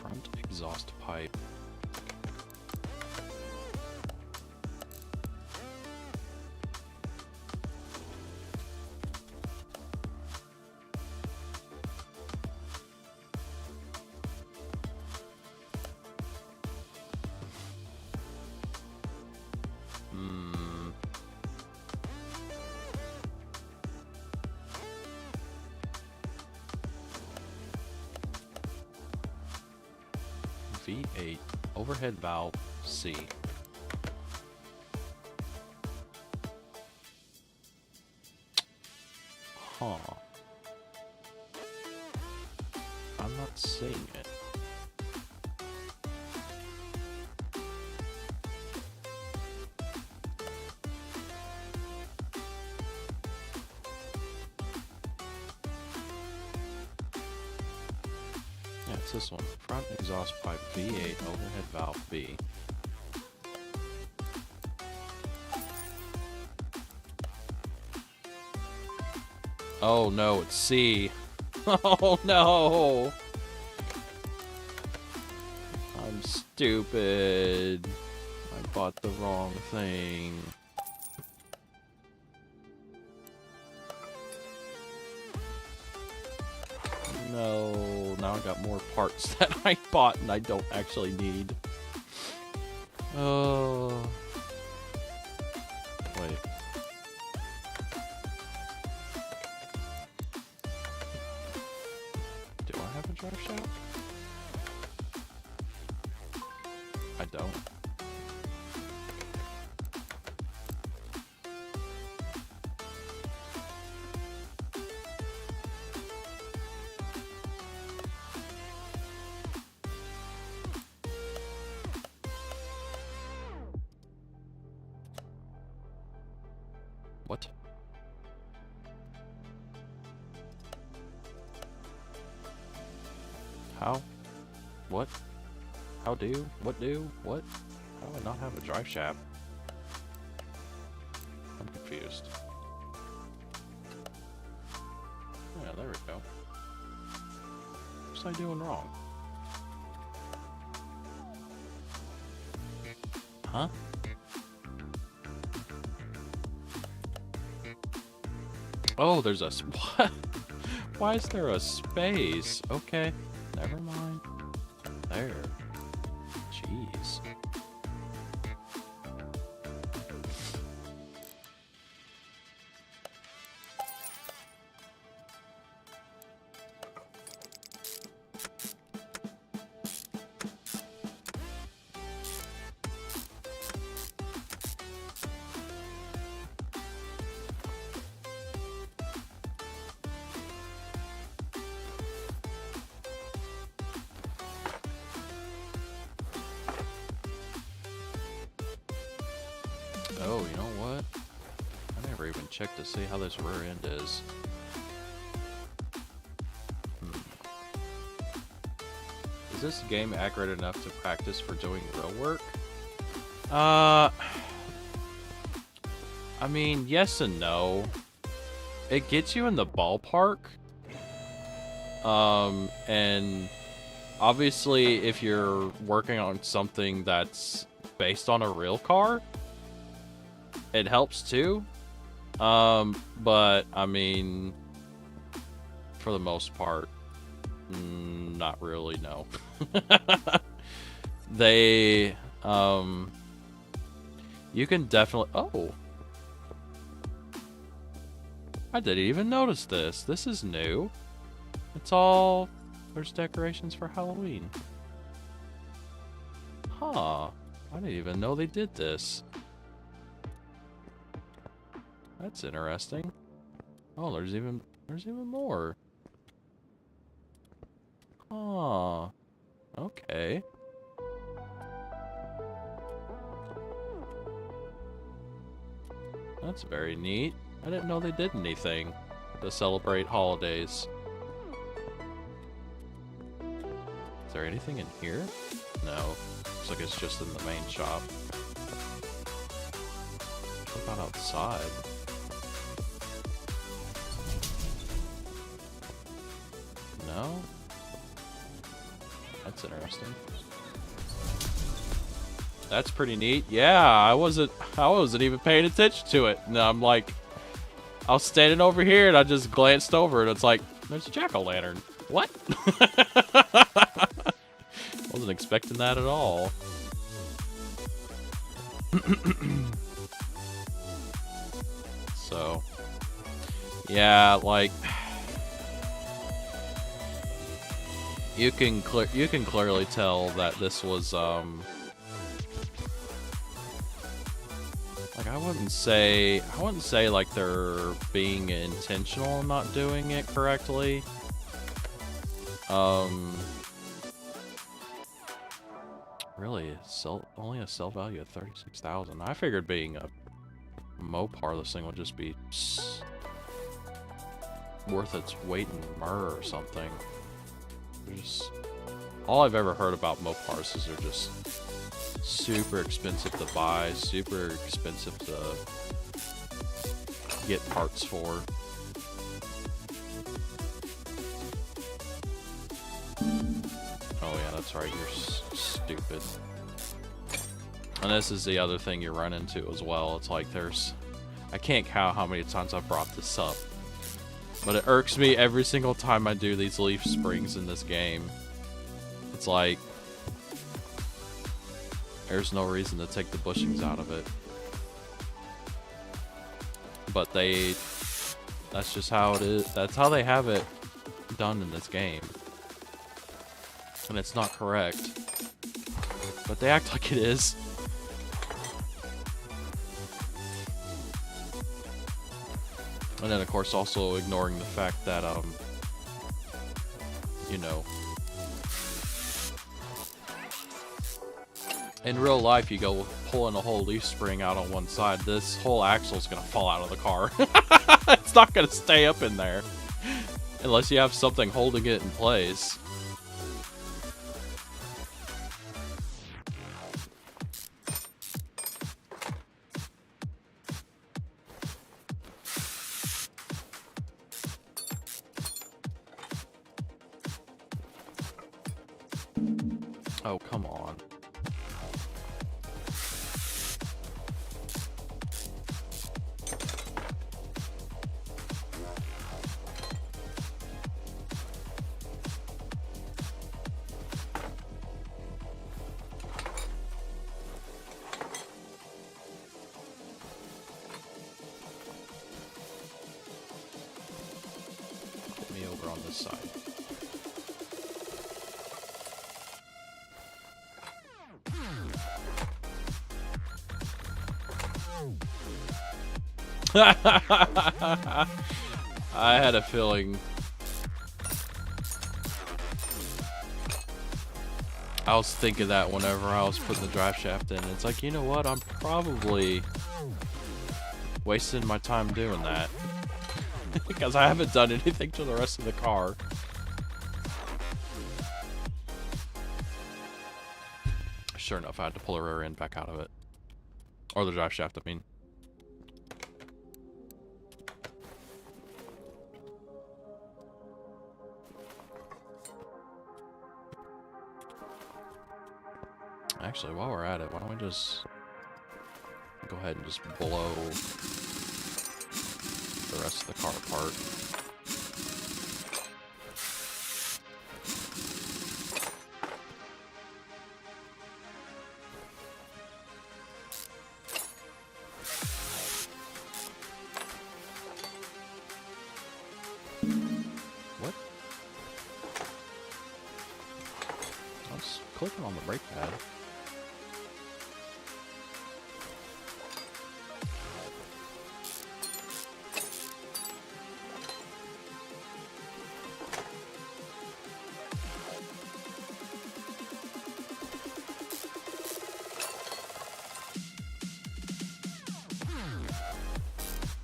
Front exhaust pipe. V8 overhead valve C. Huh. I'm not seeing it. Yeah, it's this one. Front exhaust pipe V8 overhead valve B. Oh no, it's C. Oh no! I'm stupid. I bought the wrong thing. No, now I got more parts that I bought and I don't actually need. Oh. Wait. Do I have a drive shaft? I don't. What? How? What? How do? What do? What? How do I not have a drive shaft? I'm confused. Yeah, there we go. What's I doing wrong? Huh? Oh, there's a... What? Why is there a space? Okay, never mind. There. Jeez. Oh, you know what? I never even checked to see how this rear end is. Is this game accurate enough to practice for doing real work? I mean, yes and no. It gets you in the ballpark. And obviously if you're working on something that's based on a real car, it helps too. But I mean, for the most part, not really, no. They, you can definitely, oh. I didn't even notice this. This is new. It's all, there's decorations for Halloween. Huh. I didn't even know they did this. That's interesting. Oh, there's even more. Huh. Okay. That's very neat. I didn't know they did anything to celebrate holidays. Is there anything in here? No. Looks like it's just in the main shop. What about outside? No? That's interesting. That's pretty neat. Yeah, I wasn't even paying attention to it. No, I'm like, I was standing over here and I just glanced over and it's like, there's a jack-o'-lantern. What? Wasn't expecting that at all. So, yeah, like, you can clearly tell that this was like, I wouldn't say like they're being intentional in not doing it correctly. Really, only a sell value of 36,000. I figured being a Mopar, this thing would just be worth its weight in myrrh or something. All I've ever heard about Mopars is they're just super expensive to buy, super expensive to get parts for. Oh yeah, that's right, you're stupid. And this is the other thing you run into as well. It's like I can't count how many times I've brought this up, but it irks me every single time I do these leaf springs in this game. It's like, there's no reason to take the bushings out of it. But that's just how it is. That's how they have it done in this game. And it's not correct. But they act like it is. And then of course also ignoring the fact that, you know, in real life, you go pulling a whole leaf spring out on one side, this whole axle is going to fall out of the car. It's not going to stay up in there. Unless you have something holding it in place. Oh, come on. Get me over on this side. I had a feeling. I was thinking that whenever I was putting the drive shaft in. It's like, you know what? I'm probably wasting my time doing that. Because I haven't done anything to the rest of the car. Sure enough, I had to pull the rear end back out of it. Or the drive shaft, I mean. Actually, while we're at it, why don't we just go ahead and just blow the rest of the car apart. What? I was clicking on the brake pad.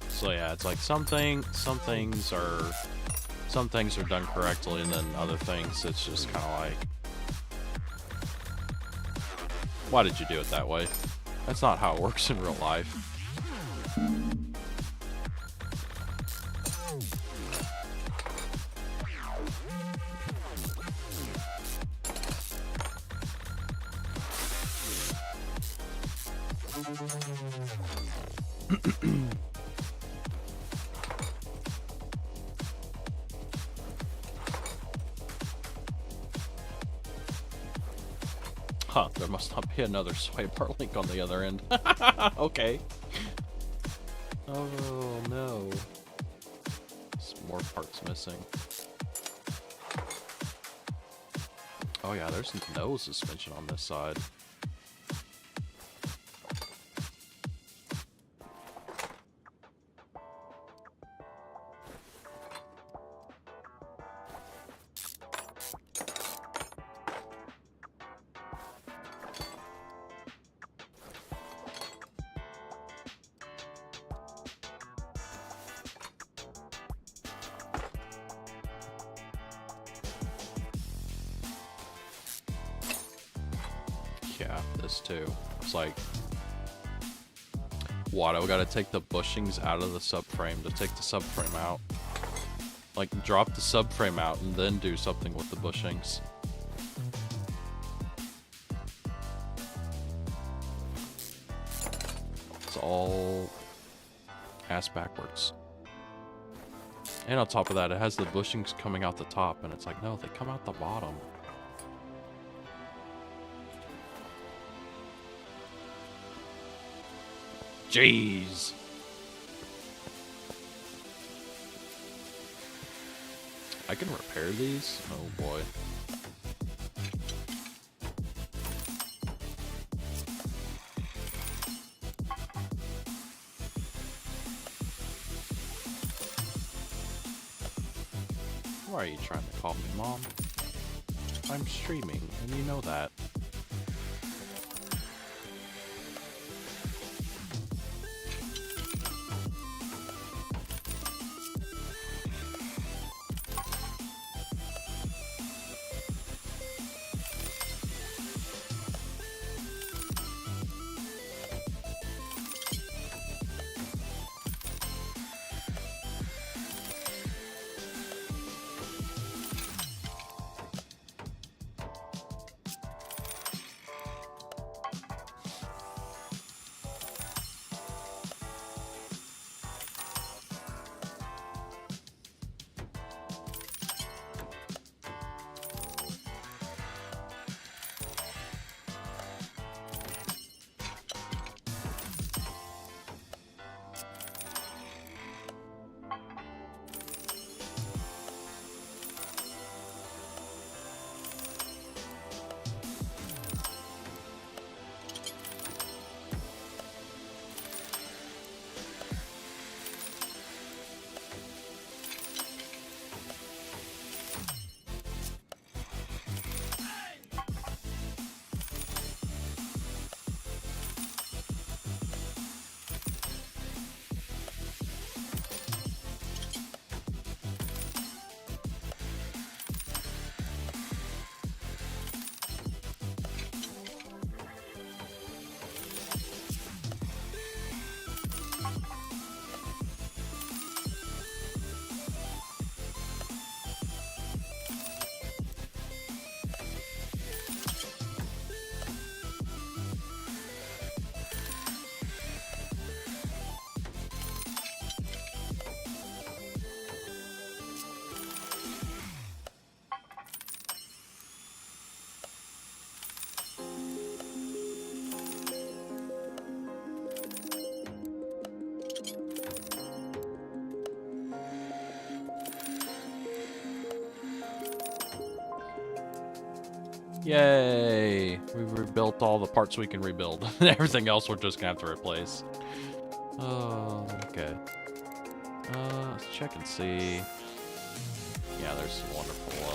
So yeah, it's like some things are done correctly, and then other things it's just kind of like, why did you do it that way? That's not how it works in real life. Huh, there must not be another swipe bar link on the other end. Okay. Oh no. There's more parts missing. Oh yeah, there's no suspension on this side. Yeah, this too. It's like, what? I gotta take the bushings out of the subframe to take the subframe out. Like, drop the subframe out and then do something with the bushings. It's all ass backwards. And on top of that, it has the bushings coming out the top, and it's like, no, they come out the bottom. Jeez. I can repair these? Oh boy. Why are you trying to call me, Mom? I'm streaming, and you know that. Yay! We've rebuilt all the parts we can rebuild. Everything else we're just gonna have to replace. Oh, okay. Let's check and see. Yeah, there's some wonderful,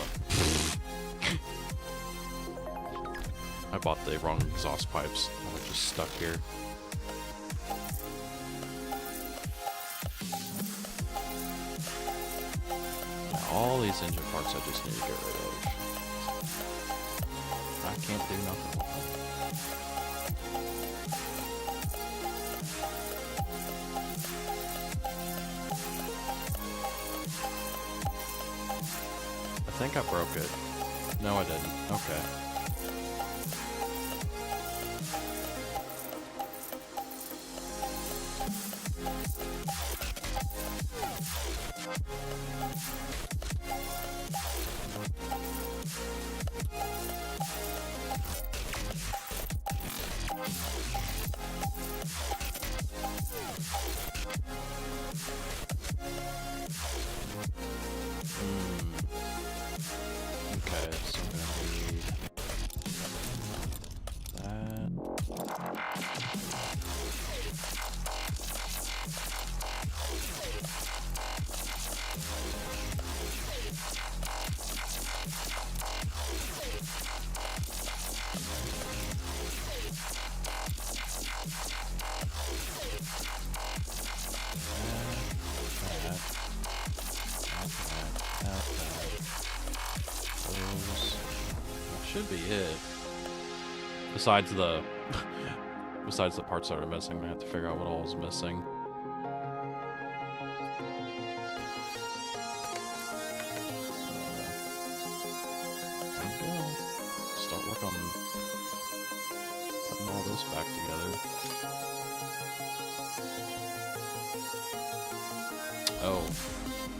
I bought the wrong exhaust pipes. They're just stuck here. Yeah, all these engine parts I just need to get rid of. I can't do nothing with them. I think I broke it. No, I didn't. Okay. Okay, so I'm gonna need that. Should be it. Besides the parts that are missing, I have to figure out what all is missing. There we go. Start work on putting all this back together. Oh,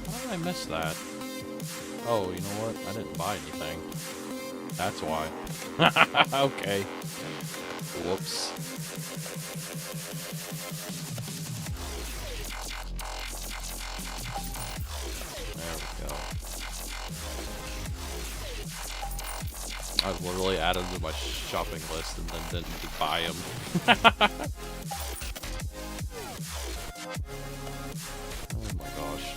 how did I miss that? Oh, you know what? I didn't buy anything. That's why. Okay. Whoops. There we go. I literally added to my shopping list and then didn't buy them. Oh my gosh.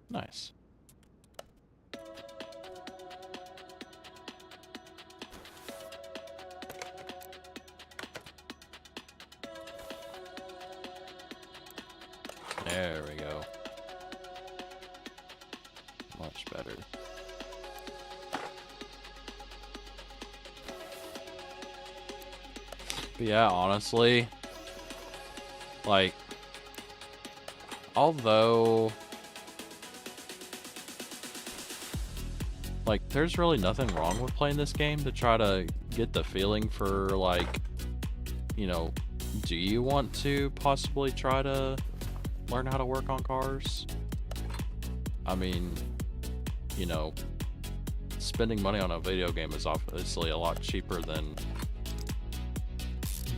Nice. There we go. Much better. But yeah, honestly, like, although, like, there's really nothing wrong with playing this game to try to get the feeling for, like, you know, do you want to possibly try to learn how to work on cars? I mean, you know, spending money on a video game is obviously a lot cheaper than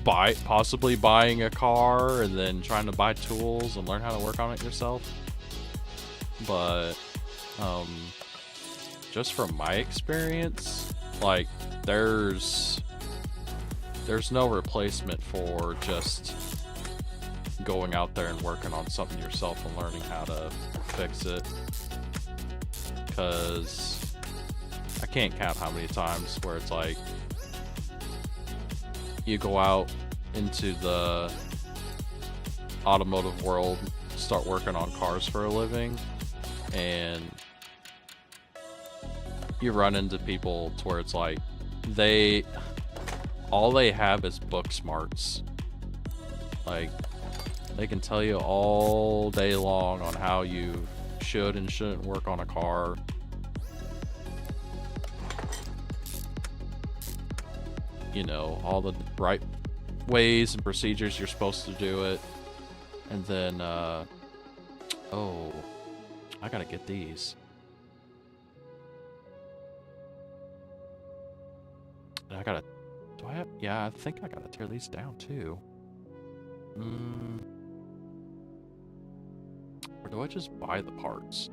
possibly buying a car and then trying to buy tools and learn how to work on it yourself. But just from my experience, like, there's no replacement for just going out there and working on something yourself and learning how to fix it. Because I can't count how many times where it's like you go out into the automotive world, start working on cars for a living, and you run into people to where it's like all they have is book smarts. Like, they can tell you all day long on how you should and shouldn't work on a car. You know, all the right ways and procedures you're supposed to do it. And then, oh, I gotta get these. And I gotta, do I have, yeah, I think I gotta tear these down too. Or do I just buy the parts?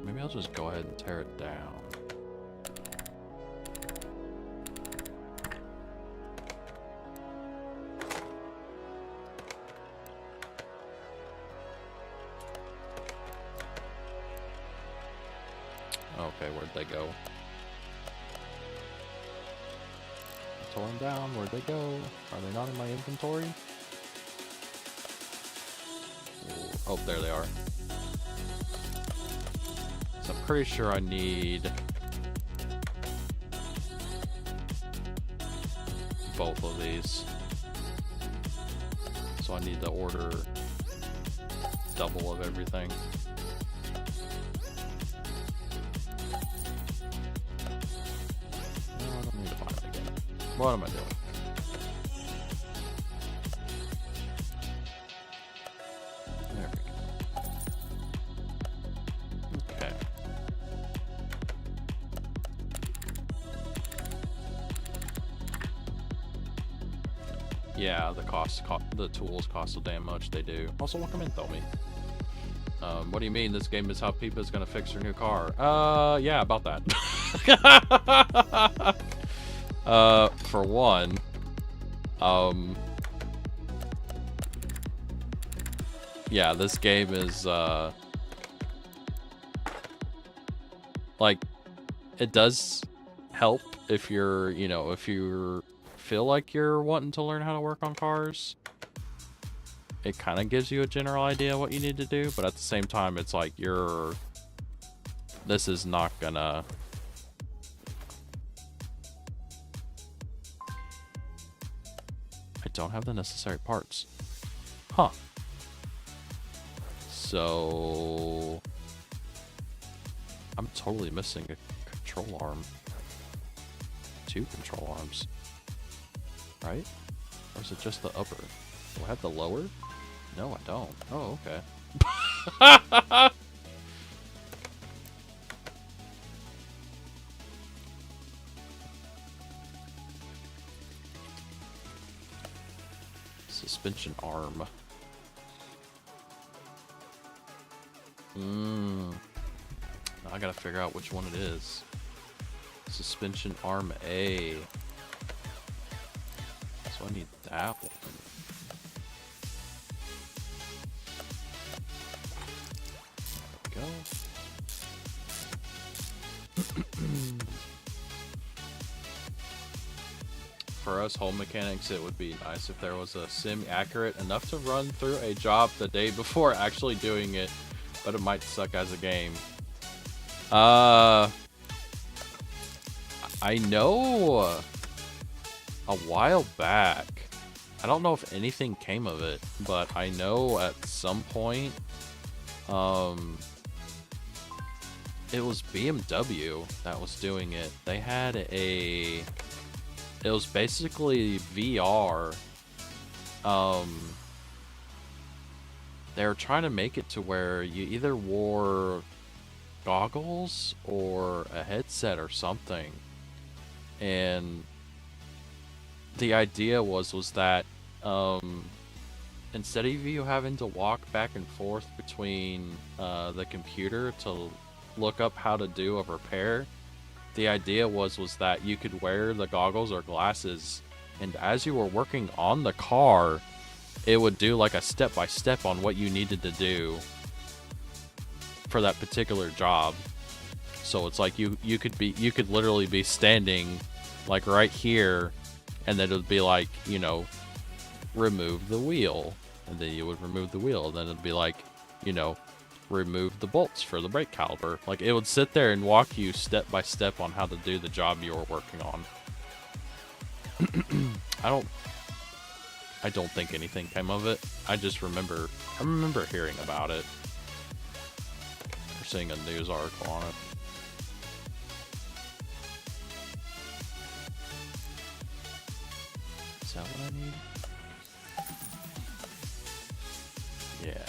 Maybe I'll just go ahead and tear it down. Okay, where'd they go? I tore them down. Where'd they go? Are they not in my inventory? Oh, there they are. So I'm pretty sure I need both of these. So I need to order double of everything. No, I don't need to find it again. What am I doing? There we go. Okay. Yeah, the tools cost so damn much. They do. Also, welcome in, Thomi. What do you mean this game is how Peepa's gonna fix her new car? Yeah, about that. For one, yeah, this game is, like, it does help if you're, you know, if you feel like you're wanting to learn how to work on cars. It kind of gives you a general idea of what you need to do, but at the same time, it's like this is not gonna... I don't have the necessary parts. Huh. So... I'm totally missing a control arm. 2 control arms. Right? Or is it just the upper? Do I have the lower? No, I don't. Oh, okay. Suspension arm. Now I gotta figure out which one it is. Suspension arm A. So I need that one. There we go. For us home mechanics, it would be nice if there was a sim accurate enough to run through a job the day before actually doing it, but it might suck as a game. I know a while back, I don't know if anything came of it, but I know at some point, it was BMW that was doing it. They had it was basically VR. They were trying to make it to where you either wore goggles or a headset or something. And the idea was that instead of you having to walk back and forth between the computer to look up how to do a repair, the idea was that you could wear the goggles or glasses, and as you were working on the car, it would do like a step-by-step on what you needed to do for that particular job. So it's like you could literally be standing like right here, and then it would be like, you know, remove the wheel, and then you would remove the wheel, and then it'd be like, you know, remove the bolts for the brake caliper. Like, it would sit there and walk you step by step on how to do the job you were working on. I don't think anything came of it. I remember hearing about it. Or seeing a news article on it. Is that what I need? Yeah.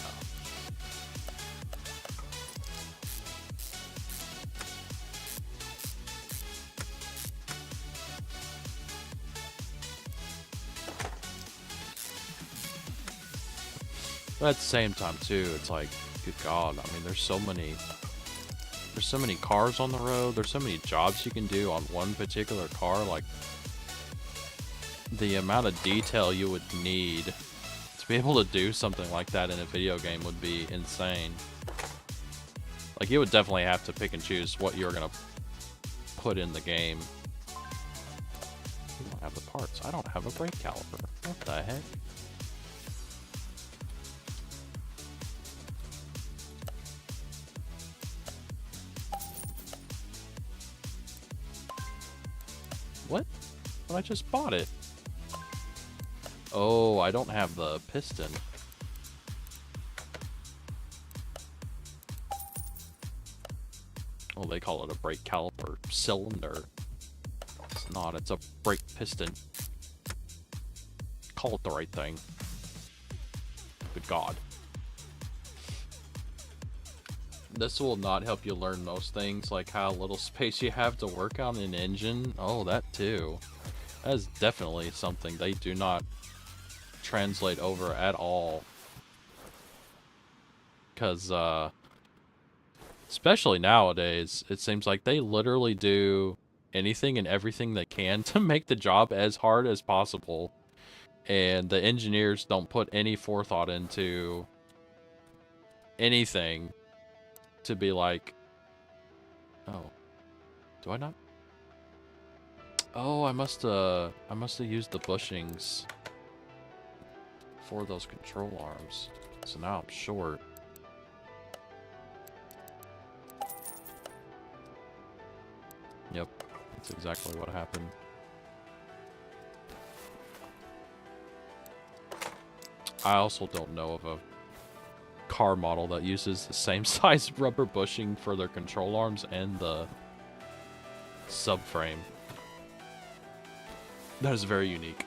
But at the same time too, it's like, good God, I mean, there's so many cars on the road, there's so many jobs you can do on one particular car, like, the amount of detail you would need to be able to do something like that in a video game would be insane. Like, you would definitely have to pick and choose what you're gonna put in the game. You don't have the parts. I don't have a brake caliper. What the heck? What? But I just bought it. Oh, I don't have the piston. Oh, they call it a brake caliper cylinder. It's not, it's a brake piston. Call it the right thing. Good God. This will not help you learn most things, like how little space you have to work on an engine. Oh, that too. That is definitely something they do not translate over at all. Because, especially nowadays, it seems like they literally do anything and everything they can to make the job as hard as possible. And the engineers don't put any forethought into anything to be like, oh, do I not? Oh, I must have used the bushings for those control arms. So now I'm short. Yep, that's exactly what happened. I also don't know of a car model that uses the same size rubber bushing for their control arms and the subframe. That is very unique.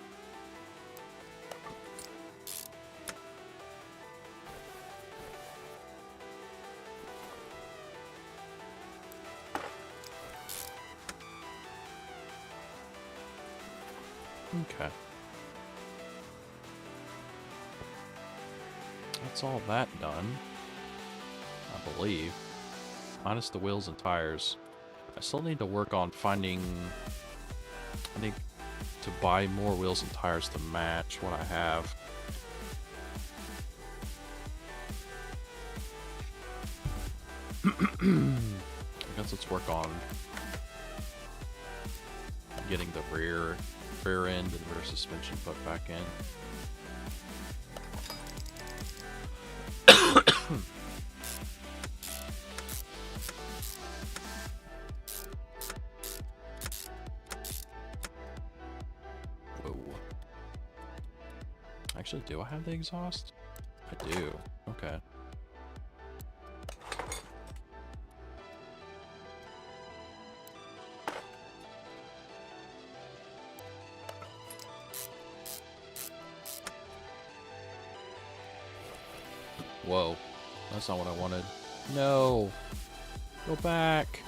Okay. That's all that done, I believe. Minus the wheels and tires. I still need to work on finding... I need to buy more wheels and tires to match what I have. I guess let's work on getting the rear end and rear suspension put back in. Whoa. Actually, do I have the exhaust? I do. Okay. Whoa. That's not what I wanted. No! Go back!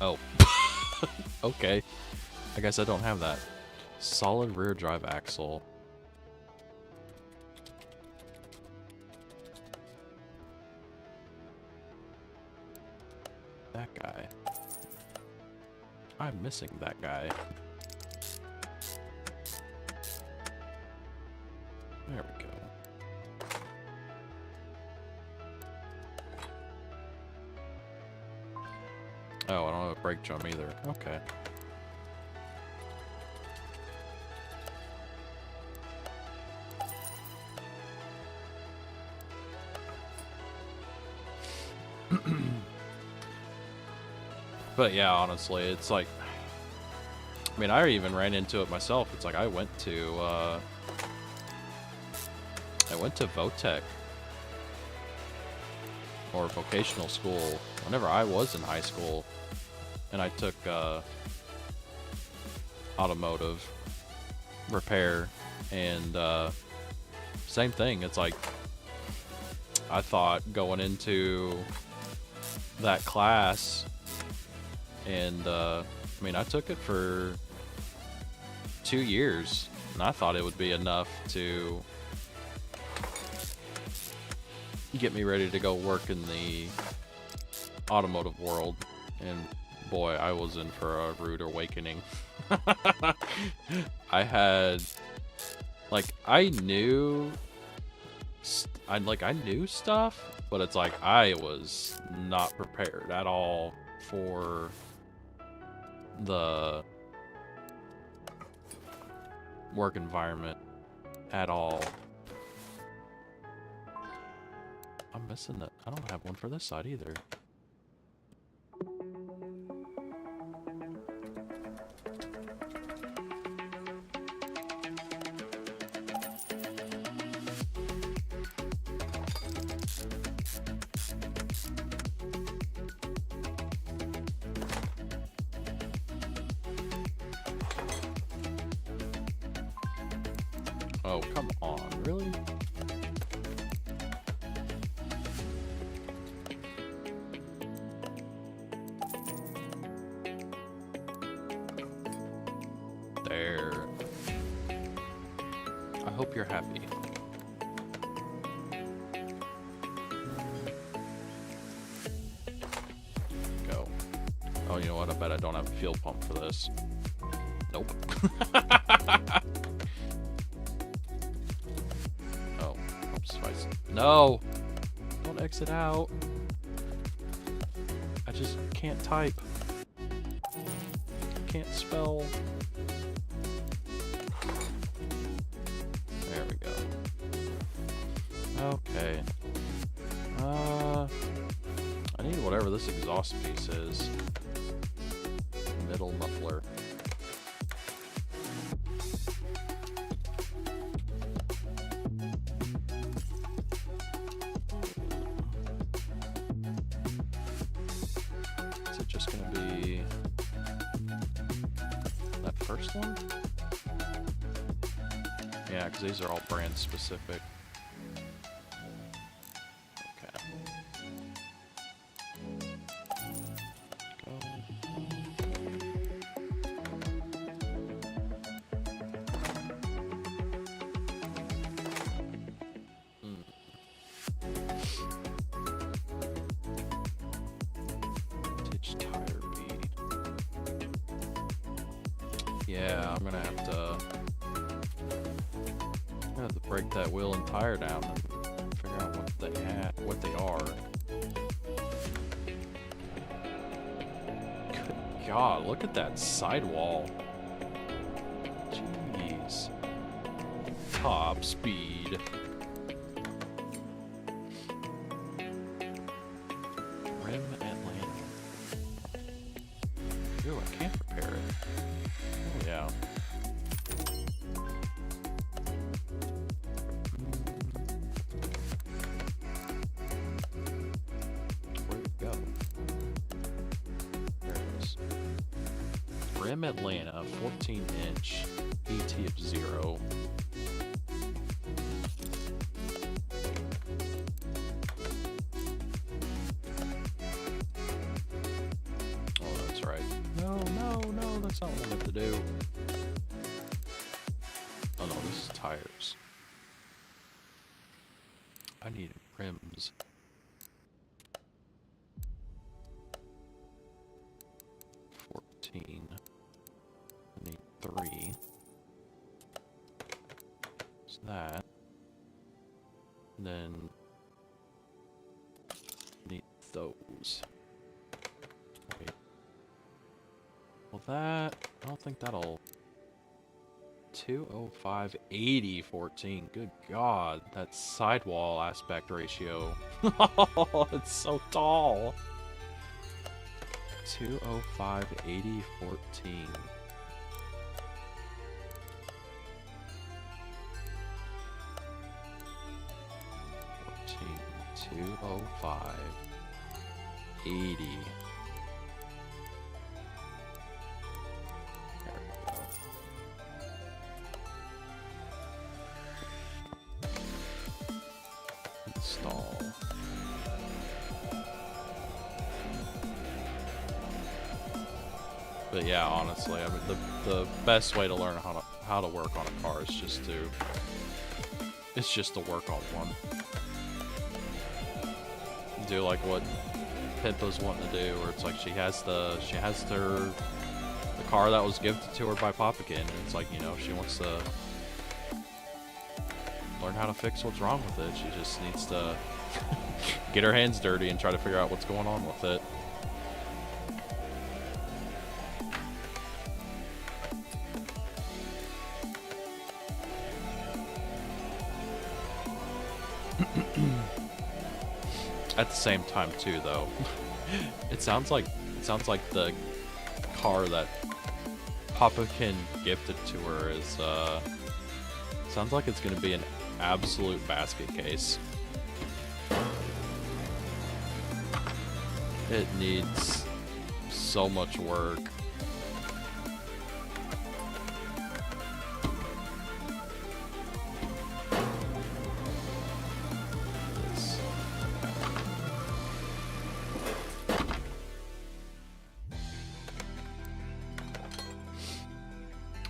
Oh. Okay. I guess I don't have that. Solid rear drive axle. That guy. I'm missing that guy. There we go. Oh, I don't have a brake drum either. Okay. But yeah, honestly, it's like, I mean, I even ran into it myself. It's like I went to VOTech or vocational school whenever I was in high school, and I took automotive repair, and same thing. It's like I thought going into that class, and I mean, I took it for 2 years, and I thought it would be enough to get me ready to go work in the automotive world, and boy, I was in for a rude awakening. I had, like, I knew stuff, but it's like I was not prepared at all for the work environment at all. I'm missing that. I don't have one for this side either. Oh, come on, really? There. I hope you're happy. Go. Oh, you know what? I bet I don't have a fuel pump for this. Nope. Oh, oops, no! Don't exit out. I just can't type. Can't spell. There we go. Okay. I need whatever this exhaust piece is. Middle muffler. Is it just gonna be that first one? Yeah, because these are all brand specific. Okay. Go. Vintage tire bead. Yeah, I'm gonna have to break that wheel and tire down and figure out what they are. Good God, look at that sidewall. Jeez. Top speed. Rim Atlanta. Ooh, I can't repair it. Oh yeah. Rim Atlanta, 14-inch, ET of 0. Oh, that's right. No, that's not what I meant to do. Oh no, this is tires. I need rims. I need 3. What's that? And then need those. Wait. Well, that I don't think that'll. 205 80 14. Good God, that sidewall aspect ratio. Oh, it's so tall. 205 80 14. 205 80. There we go. Install. But yeah, honestly, I mean, the best way to learn how to work on a car is just to work on one. Do like what Pippa's wanting to do, where it's like she has the car that was gifted to her by Papakin, and it's like, you know, she wants to learn how to fix what's wrong with it. She just needs to get her hands dirty and try to figure out what's going on with it. At the same time too, though, it sounds like the car that Papakin gifted to her is sounds like it's gonna be an absolute basket case. It needs so much work.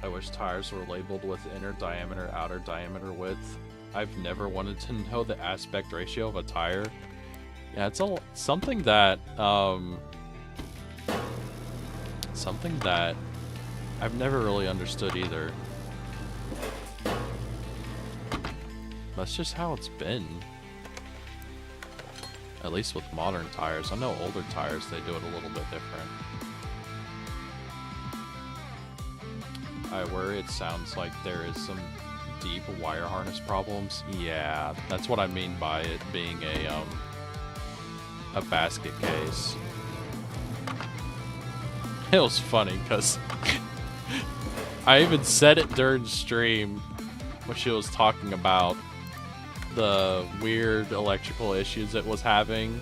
I wish tires were labeled with inner diameter, outer diameter width. I've never wanted to know the aspect ratio of a tire. Yeah, it's something that I've never really understood either. That's just how it's been. At least with modern tires. I know older tires, they do it a little bit different. I worry it sounds like there is some deep wire harness problems. Yeah, that's what I mean by it being a basket case. It was funny because I even said it during stream when she was talking about the weird electrical issues it was having,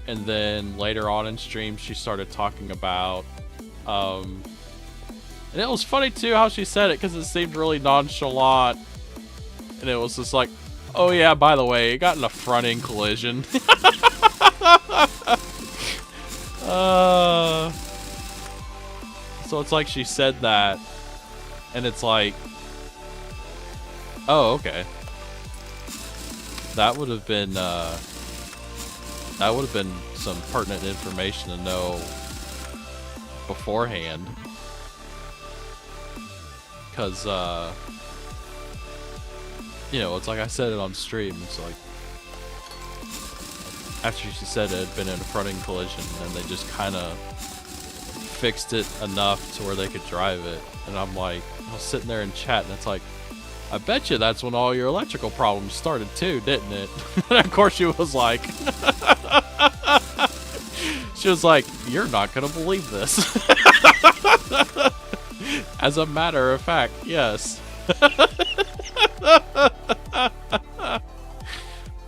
and then later on in stream she started talking about and it was funny too how she said it, because it seemed really nonchalant, and it was just like, oh yeah, by the way, it got in a front-end collision. So it's like she said that, and it's like, oh, okay. That would have been some pertinent information to know beforehand. Because, you know, it's like I said it on stream, it's like, after she said it had been in a front-end collision, and they just kind of fixed it enough to where they could drive it, and I'm like, I was sitting there in chat, and it's like, I bet you that's when all your electrical problems started too, didn't it? And of course she was like, you're not gonna believe this. As a matter of fact, yes.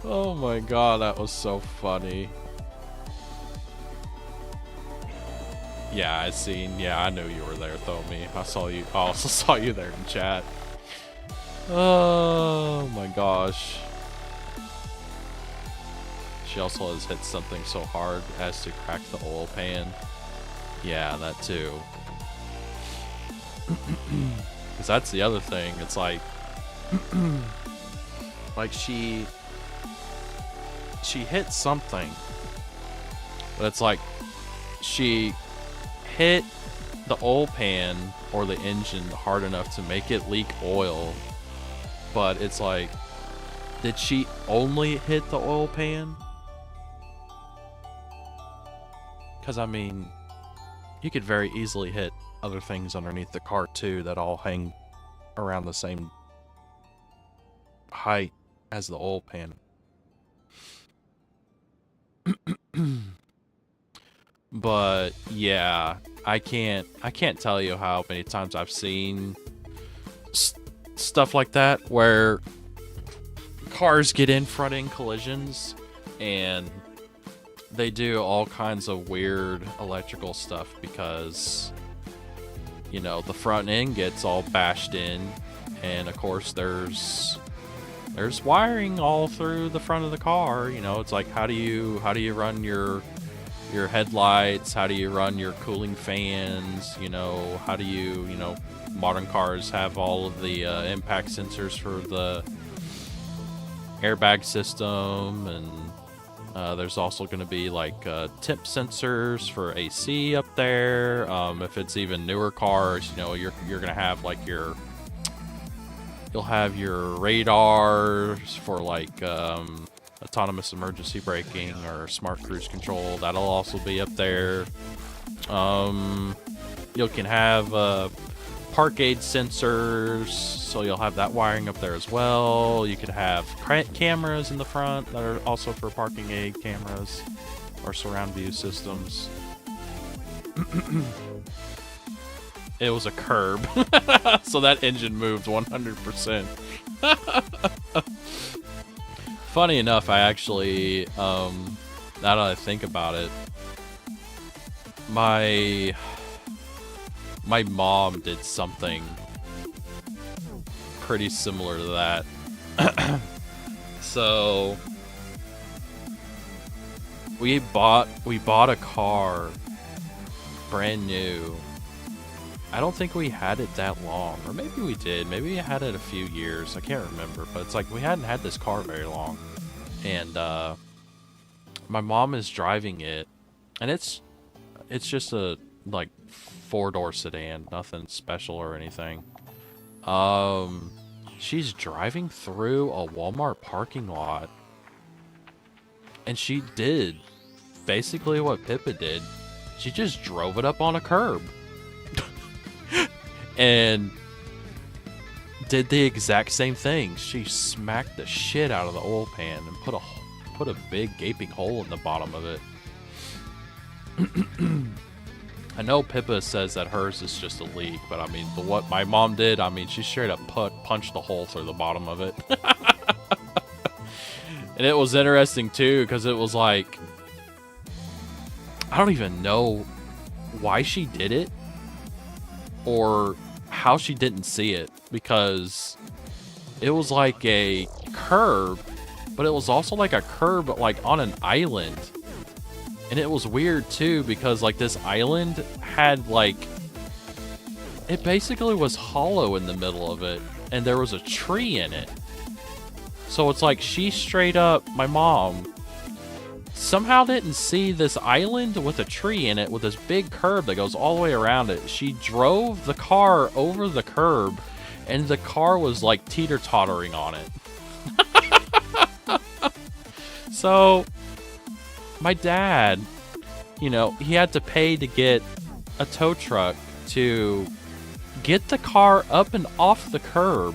Oh my god, that was so funny. Yeah, I knew you were there, Thomi. I also saw you there in chat. Oh my gosh. She also has hit something so hard as to crack the oil pan. Yeah, that too. Because that's the other thing. It's like, like she hit something, but it's like she hit the oil pan or the engine hard enough to make it leak oil, but it's like Did she only hit the oil pan? Because, I mean, you could very easily hit other things underneath the car, too, that all hang around the same height as the oil pan. But, yeah, I can't tell you how many times I've seen stuff like that, where cars get in front-end collisions, and they do all kinds of weird electrical stuff because, you know, the front end gets all bashed in, and of course there's wiring all through the front of the car. You know, it's like, how do you run your headlights? How do you run your cooling fans? You know, how do you know, modern cars have all of the impact sensors for the airbag system, and there's also going to be like temp sensors for AC up there. If it's even newer cars, you know, you're going to have like you'll have your radars for like autonomous emergency braking or smart cruise control. That'll also be up there. You can have park aid sensors, so you'll have that wiring up there as well. You could have cameras in the front that are also for parking aid cameras or surround view systems. It was a curb, so that engine moved 100%. Funny enough, I actually, now that I think about it, my mom did something pretty similar to that. So we bought a car brand new. I don't think we had it that long, or maybe we did. Maybe we had it a few years. I can't remember, but it's like we hadn't had this car very long. And my mom is driving it, and it's just a like 4-door sedan, nothing special or anything. She's driving through a Walmart parking lot, and she did basically what Pippa did. She just drove it up on a curb and did the exact same thing. She smacked the shit out of the oil pan and put a big gaping hole in the bottom of it. I know Pippa says that hers is just a leak, but I mean, what my mom did, I mean, she straight up punched the hole through the bottom of it. And it was interesting too, because it was like, I don't even know why she did it or how she didn't see it, because it was like a curb, but it was also like a curb like on an island. And it was weird too, because like this island had like, it basically was hollow in the middle of it, and there was a tree in it. So it's like she straight up, my mom, somehow didn't see this island with a tree in it with this big curb that goes all the way around it. She drove the car over the curb, and the car was like teeter-tottering on it. So my dad, you know, he had to pay to get a tow truck to get the car up and off the curb,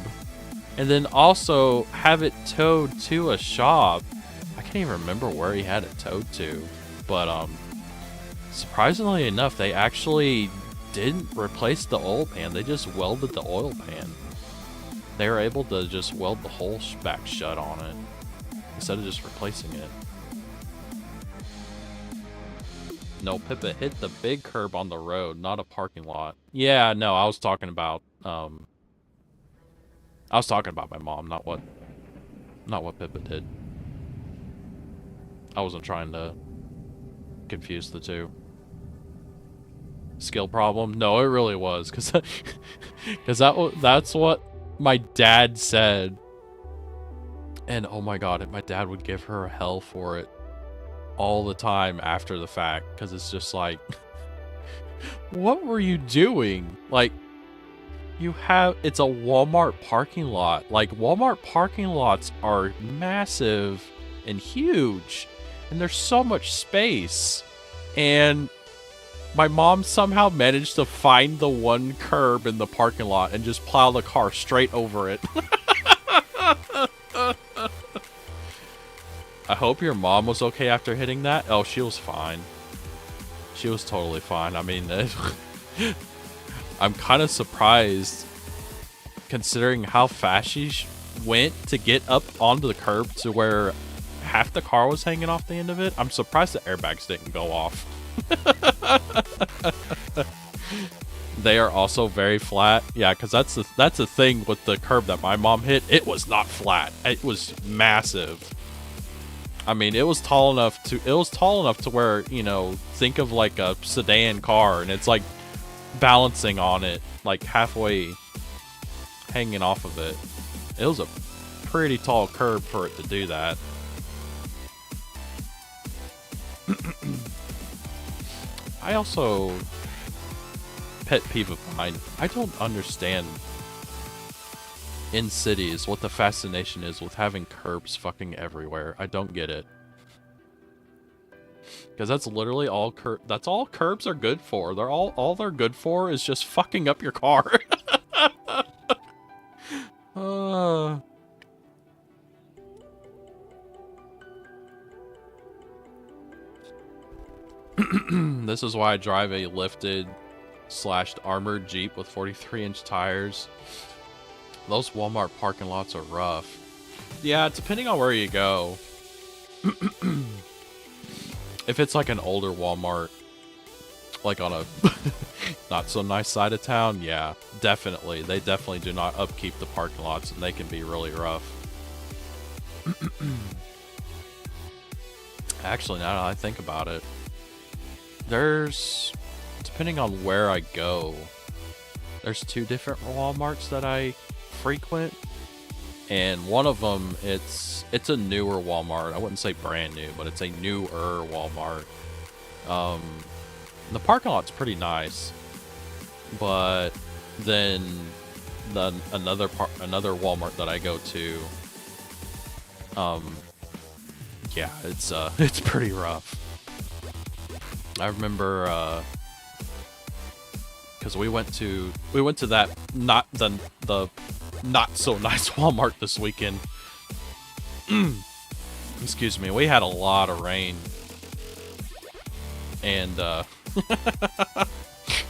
and then also have it towed to a shop. I can't even remember where he had it towed to, but surprisingly enough, they actually didn't replace the oil pan. They just welded the oil pan. They were able to just weld the hole back shut on it instead of just replacing it. No, Pippa hit the big curb on the road, not a parking lot. Yeah, no, I was talking about my mom, not what Pippa did. I wasn't trying to confuse the two. Skill problem? No, it really was, because that's what my dad said. And oh my god, my dad would give her hell for it all the time after the fact, because it's just like, what were you doing? Like, It's a Walmart parking lot. Like, Walmart parking lots are massive and huge, and there's so much space. And my mom somehow managed to find the one curb in the parking lot and just plow the car straight over it. I hope your mom was okay after hitting that. Oh, she was fine. She was totally fine. I mean, I'm kind of surprised considering how fast she went to get up onto the curb to where half the car was hanging off the end of it. I'm surprised the airbags didn't go off. They are also very flat. Yeah, because that's the thing with the curb that my mom hit. It was not flat. It was massive. I mean, it was tall enough to where, you know, think of like a sedan car, and it's like balancing on it, like halfway hanging off of it. It was a pretty tall curb for it to do that. I also, pet peeve of mine, I don't understand in cities what the fascination is with having curbs fucking everywhere. I don't get it. Because that's literally all that's all curbs are good for. All they're good for is just fucking up your car. This is why I drive a lifted / armored Jeep with 43-inch tires. Those Walmart parking lots are rough. Yeah, depending on where you go. If it's like an older Walmart, like on a not so nice side of town, yeah, definitely. They definitely do not upkeep the parking lots, and they can be really rough. Actually, now that I think about it, depending on where I go, there's 2 different Walmarts that I frequent, and one of them, it's a newer Walmart. I wouldn't say brand new, but it's a newer Walmart. The parking lot's pretty nice, but then another Walmart that I go to, yeah, it's pretty rough. I remember because we went to that not so nice Walmart this weekend. Excuse me. We had a lot of rain, and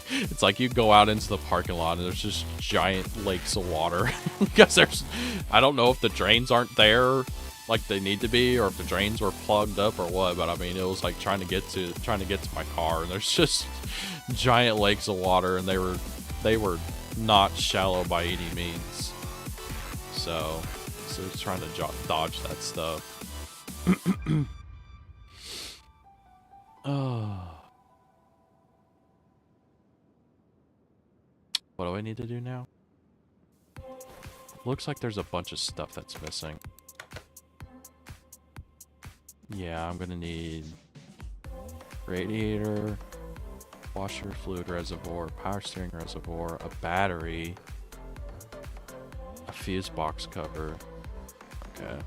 it's like you go out into the parking lot and there's just giant lakes of water. Because I don't know if the drains aren't there like they need to be, or if the drains were plugged up or what, but I mean, it was like trying to get to my car, and there's just giant lakes of water, and they were not shallow by any means. So it's trying to dodge that stuff. Oh. What do I need to do now? Looks like there's a bunch of stuff that's missing. Yeah, I'm gonna need radiator, washer fluid reservoir, power steering reservoir, a battery, a fuse box cover. Okay.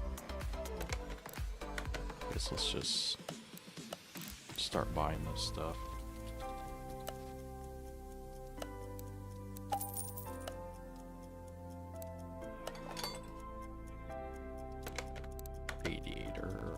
Guess let's just start buying this stuff. Radiator.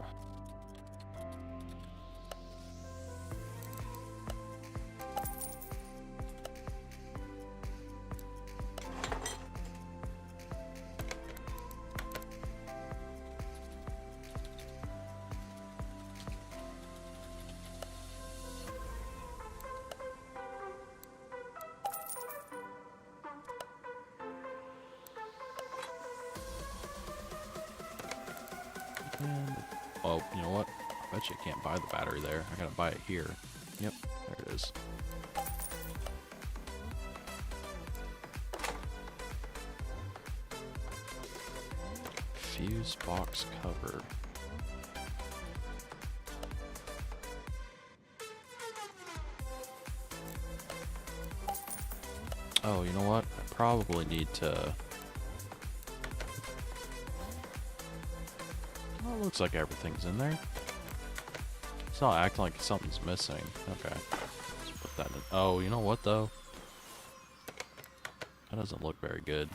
Oh, you know what? I bet you can't buy the battery there. I gotta buy it here. Yep, there it is. Fuse box cover. Oh, you know what? probably need to... Well, it looks like everything's in there. It's not acting like something's missing. Okay. Let's put that in. Oh, you know what, though? That doesn't look very good.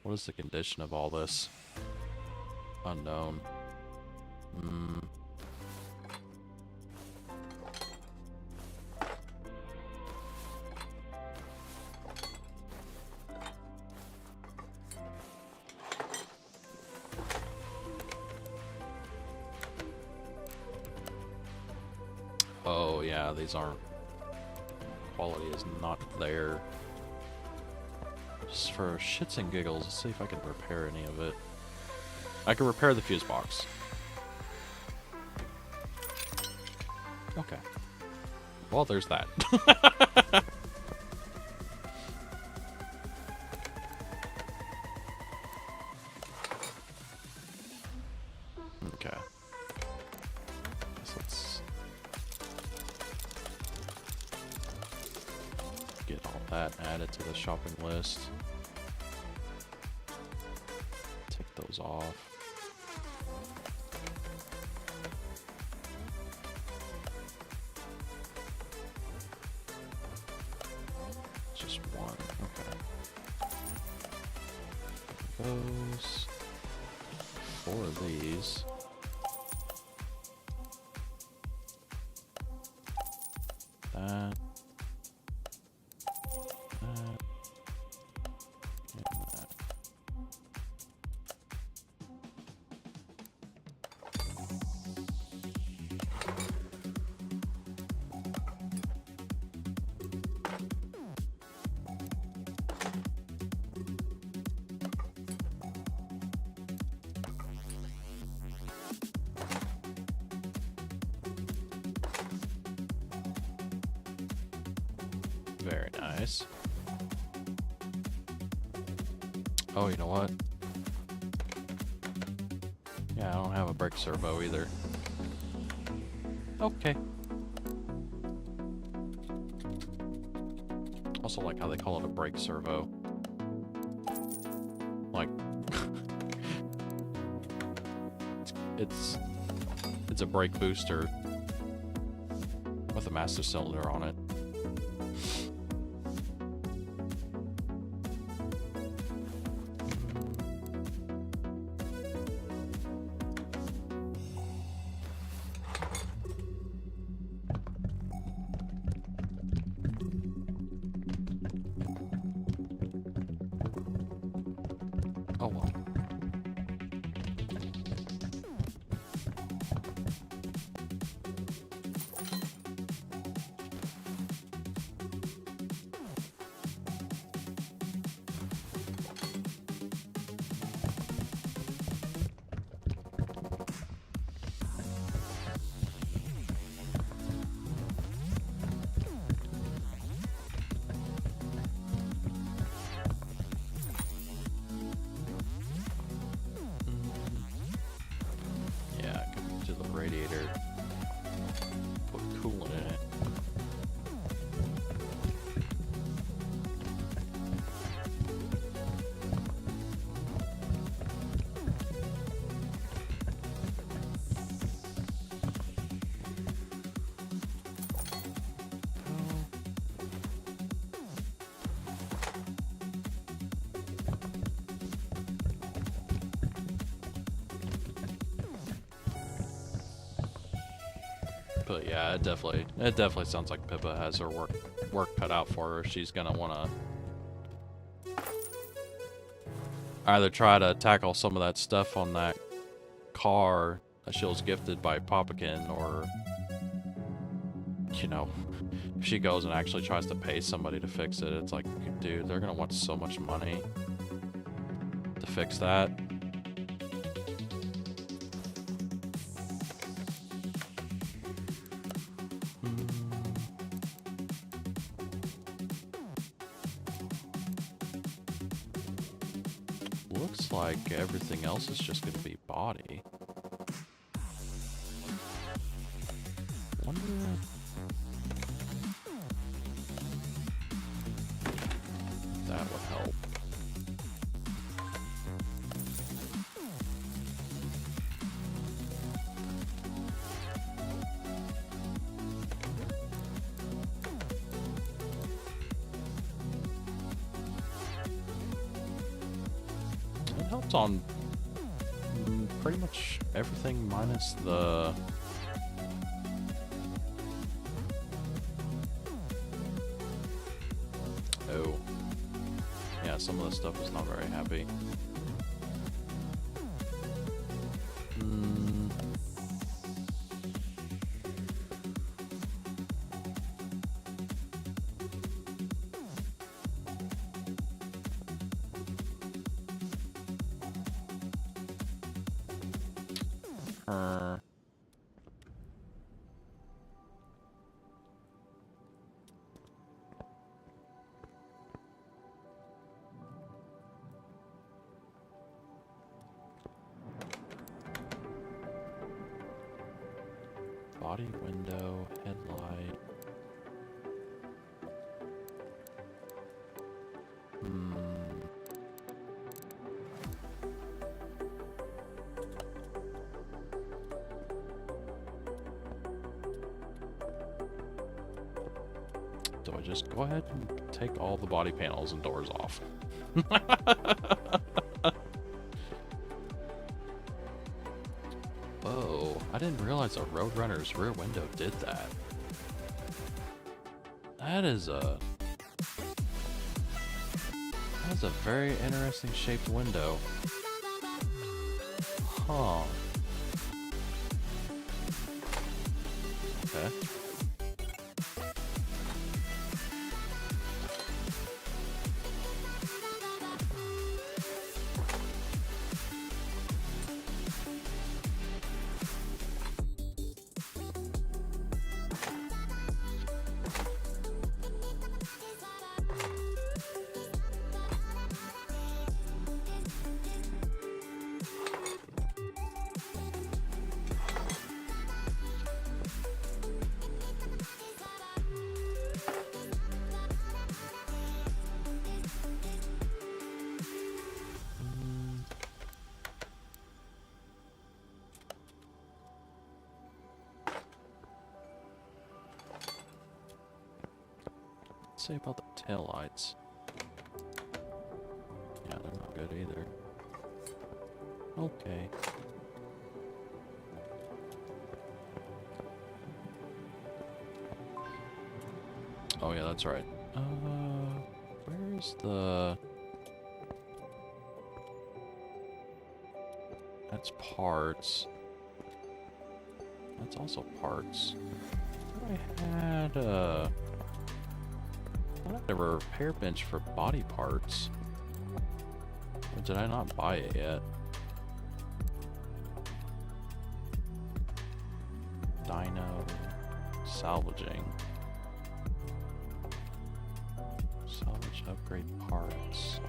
What is the condition of all this? Unknown. Oh, yeah, these aren't... Quality is not there. Just for shits and giggles, let's see if I can repair any of it. I can repair the fuse box. Okay. Well, there's that. Okay. So let's get all that added to the shopping list. Take those off. Just one. Okay. Those. 4 of these. That. That. And that. Very nice. Oh, you know what? Yeah, I don't have a brake servo either. Okay. Also like how they call it a brake servo. Like... it's a brake booster with a master cylinder on it. Oh well. Radiator, put coolant in it. But yeah, it definitely sounds like Pippa has her work cut out for her. She's gonna wanna either try to tackle some of that stuff on that car that she was gifted by Papakin, or, you know, if she goes and actually tries to pay somebody to fix it, it's like, dude, they're gonna want so much money to fix that. Looks like everything else is just going to be body. Wonder... that one. worked on pretty much everything minus the... Oh. Yeah, some of the stuff was not very happy. Body, window, headlight. Do I just go ahead and take all the body panels and doors off? Whoa, I didn't realize a Roadrunner's rear window did that. That's a very interesting shaped window. Huh. Okay. Say about the taillights. Yeah, they're not good either. Okay. Oh yeah, that's right. Where's the... That's parts. That's also parts. I had a repair bench for body parts. Or did I not buy it yet? Dyno salvaging. Salvage upgrade parts.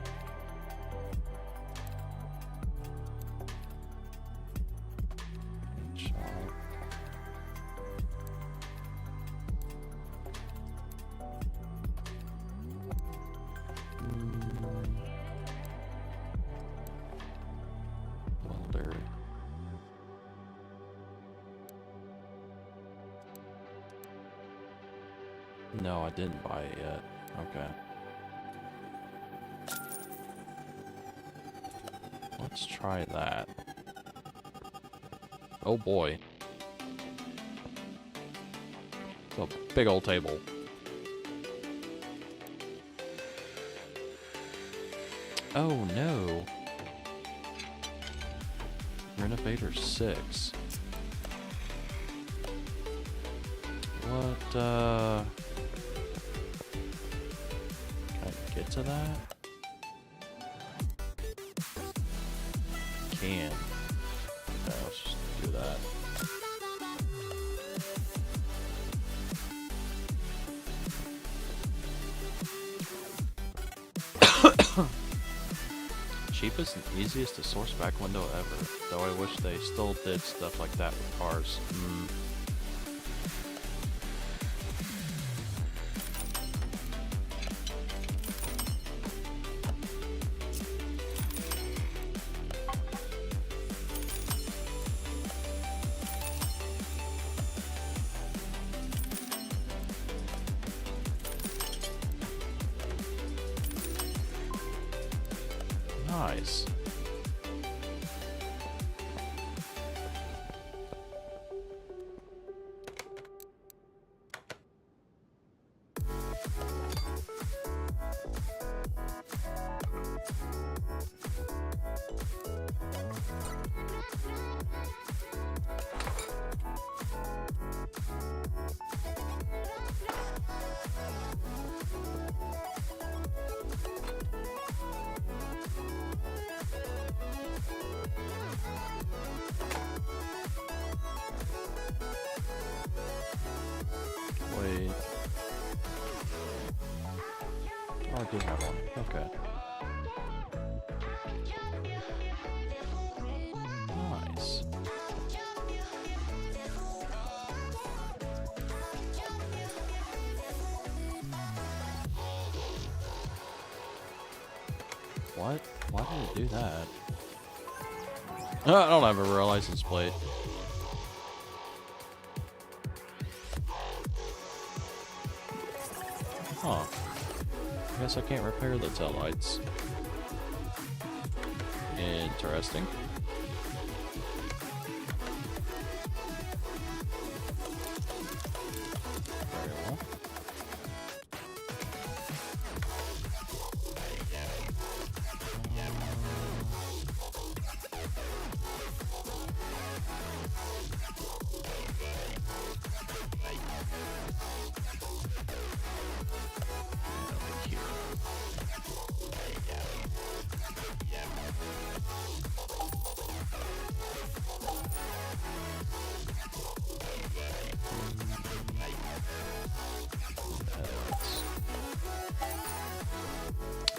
Paint shop. Welder. No, I didn't buy it yet. Okay. Let's try that. Oh boy. It's a big old table. Oh no. Renovator 6. What, can I get to that? Can. Okay, let's just do that. Cheapest and easiest to source back window ever. Though I wish they still did stuff like that with cars. Nice. Oh, I do have one. Okay. Nice. What? Why did it do that? I don't have a real license plate. Huh. I guess I can't repair the tail lights. Interesting. Very well.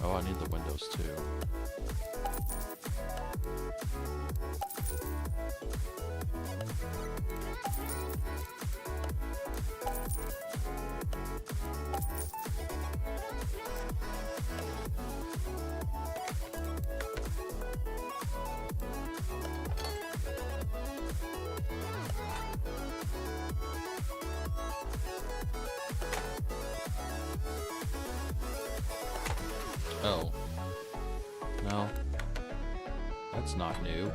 Oh, I need the windows too. Oh. No. That's not new.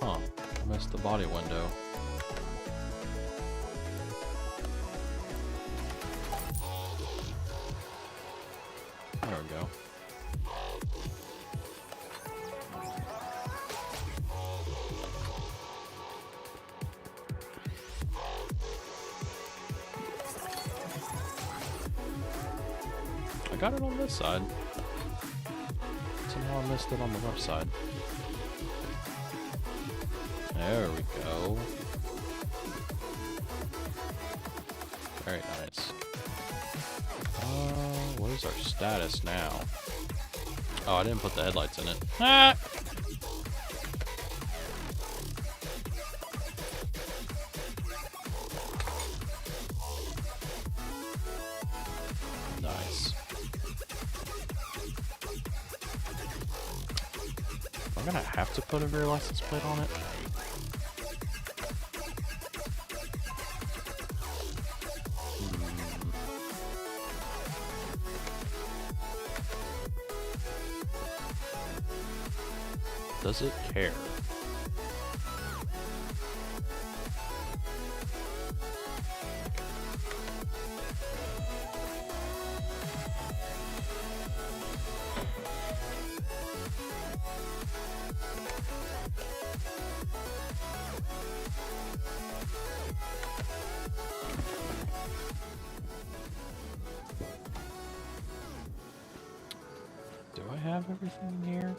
Huh. I missed the body window. There we go. I got it on this side. Somehow I missed it on the left side. There we go. Very nice. What is our status now? Oh, I didn't put the headlights in it. Ah! Nice. I'm gonna have to put a rear license plate on it. Does it care? Do I have everything in here?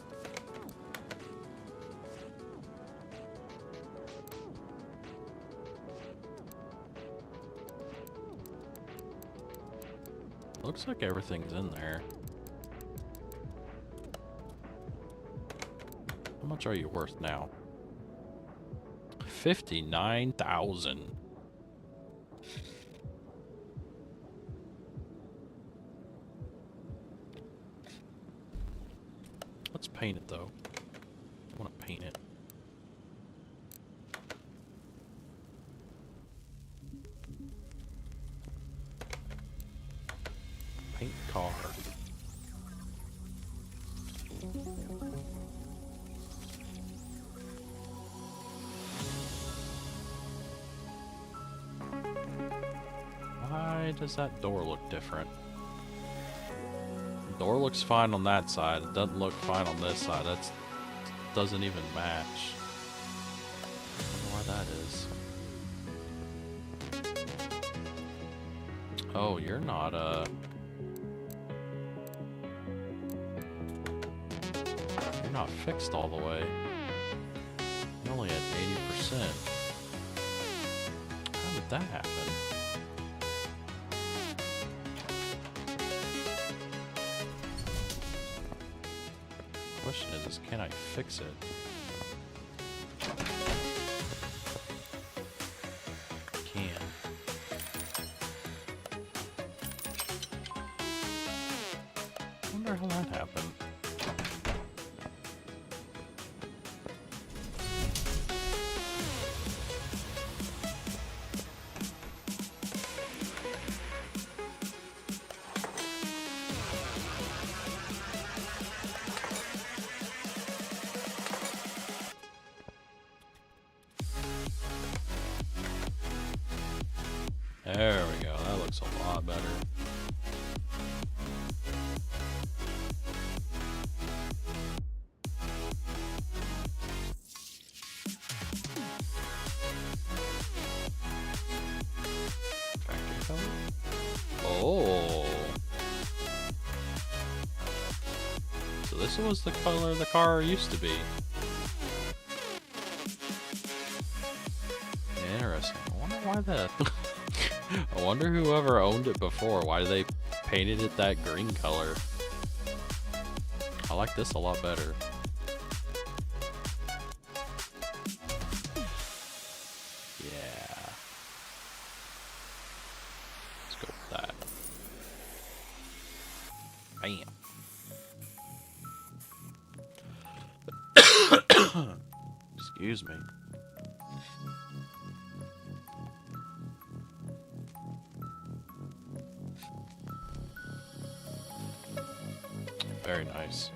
Looks like everything's in there. How much are you worth now? 59,000. Let's paint it though. I want to paint it. Paint car. Why does that door look different? The door looks fine on that side. It doesn't look fine on this side. That doesn't even match. I wonder why that is. Oh, you're not you're not fixed all the way. You're only at 80%. How did that happen? Question is can I fix it? Can. I wonder how that happened. There we go. That looks a lot better. Factory color? Oh. So this was the color the car used to be. Interesting. I wonder why the... I wonder whoever owned it before, why they painted it that green color. I like this a lot better. Yeah. Let's go with that. Bam. Excuse me. Very nice.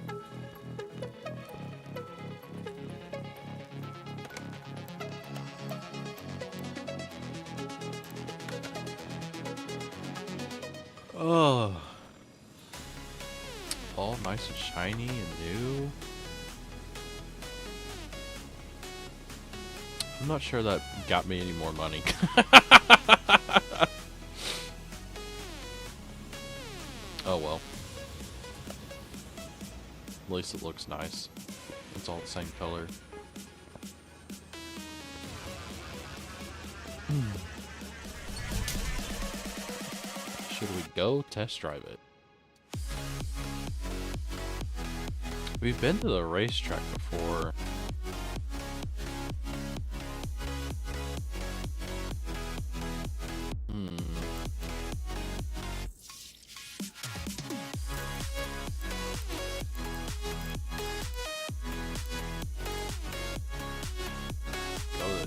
Oh. All nice and shiny and new. I'm not sure that got me any more money. Oh well. At least it looks nice. It's all the same color. Should we go test drive it? We've been to the racetrack before.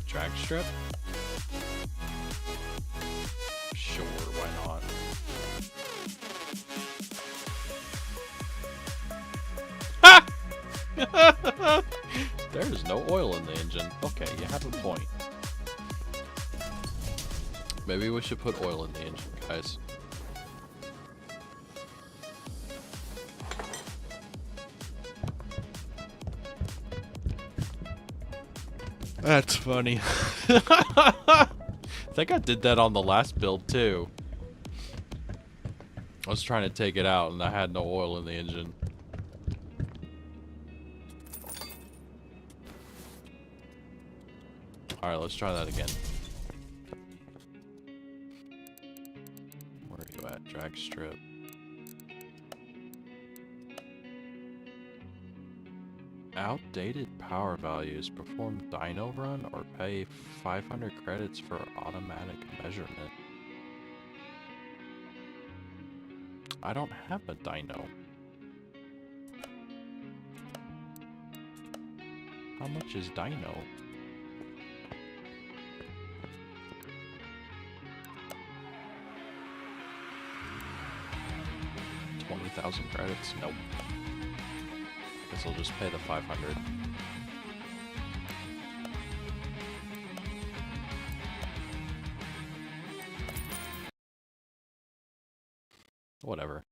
Drag strip? Sure, why not? There's no oil in the engine. Okay, you have a point. Maybe we should put oil in the engine, guys. That's funny. I think I did that on the last build too. I was trying to take it out and I had no oil in the engine. Alright, let's try that again. Where are you at? Drag strip. Outdated power values. Perform dyno run or pay 500 credits for automatic measurement. I don't have a dyno. How much is dyno? $20,000 credits? Nope. Guess I'll just pay the 500. Whatever.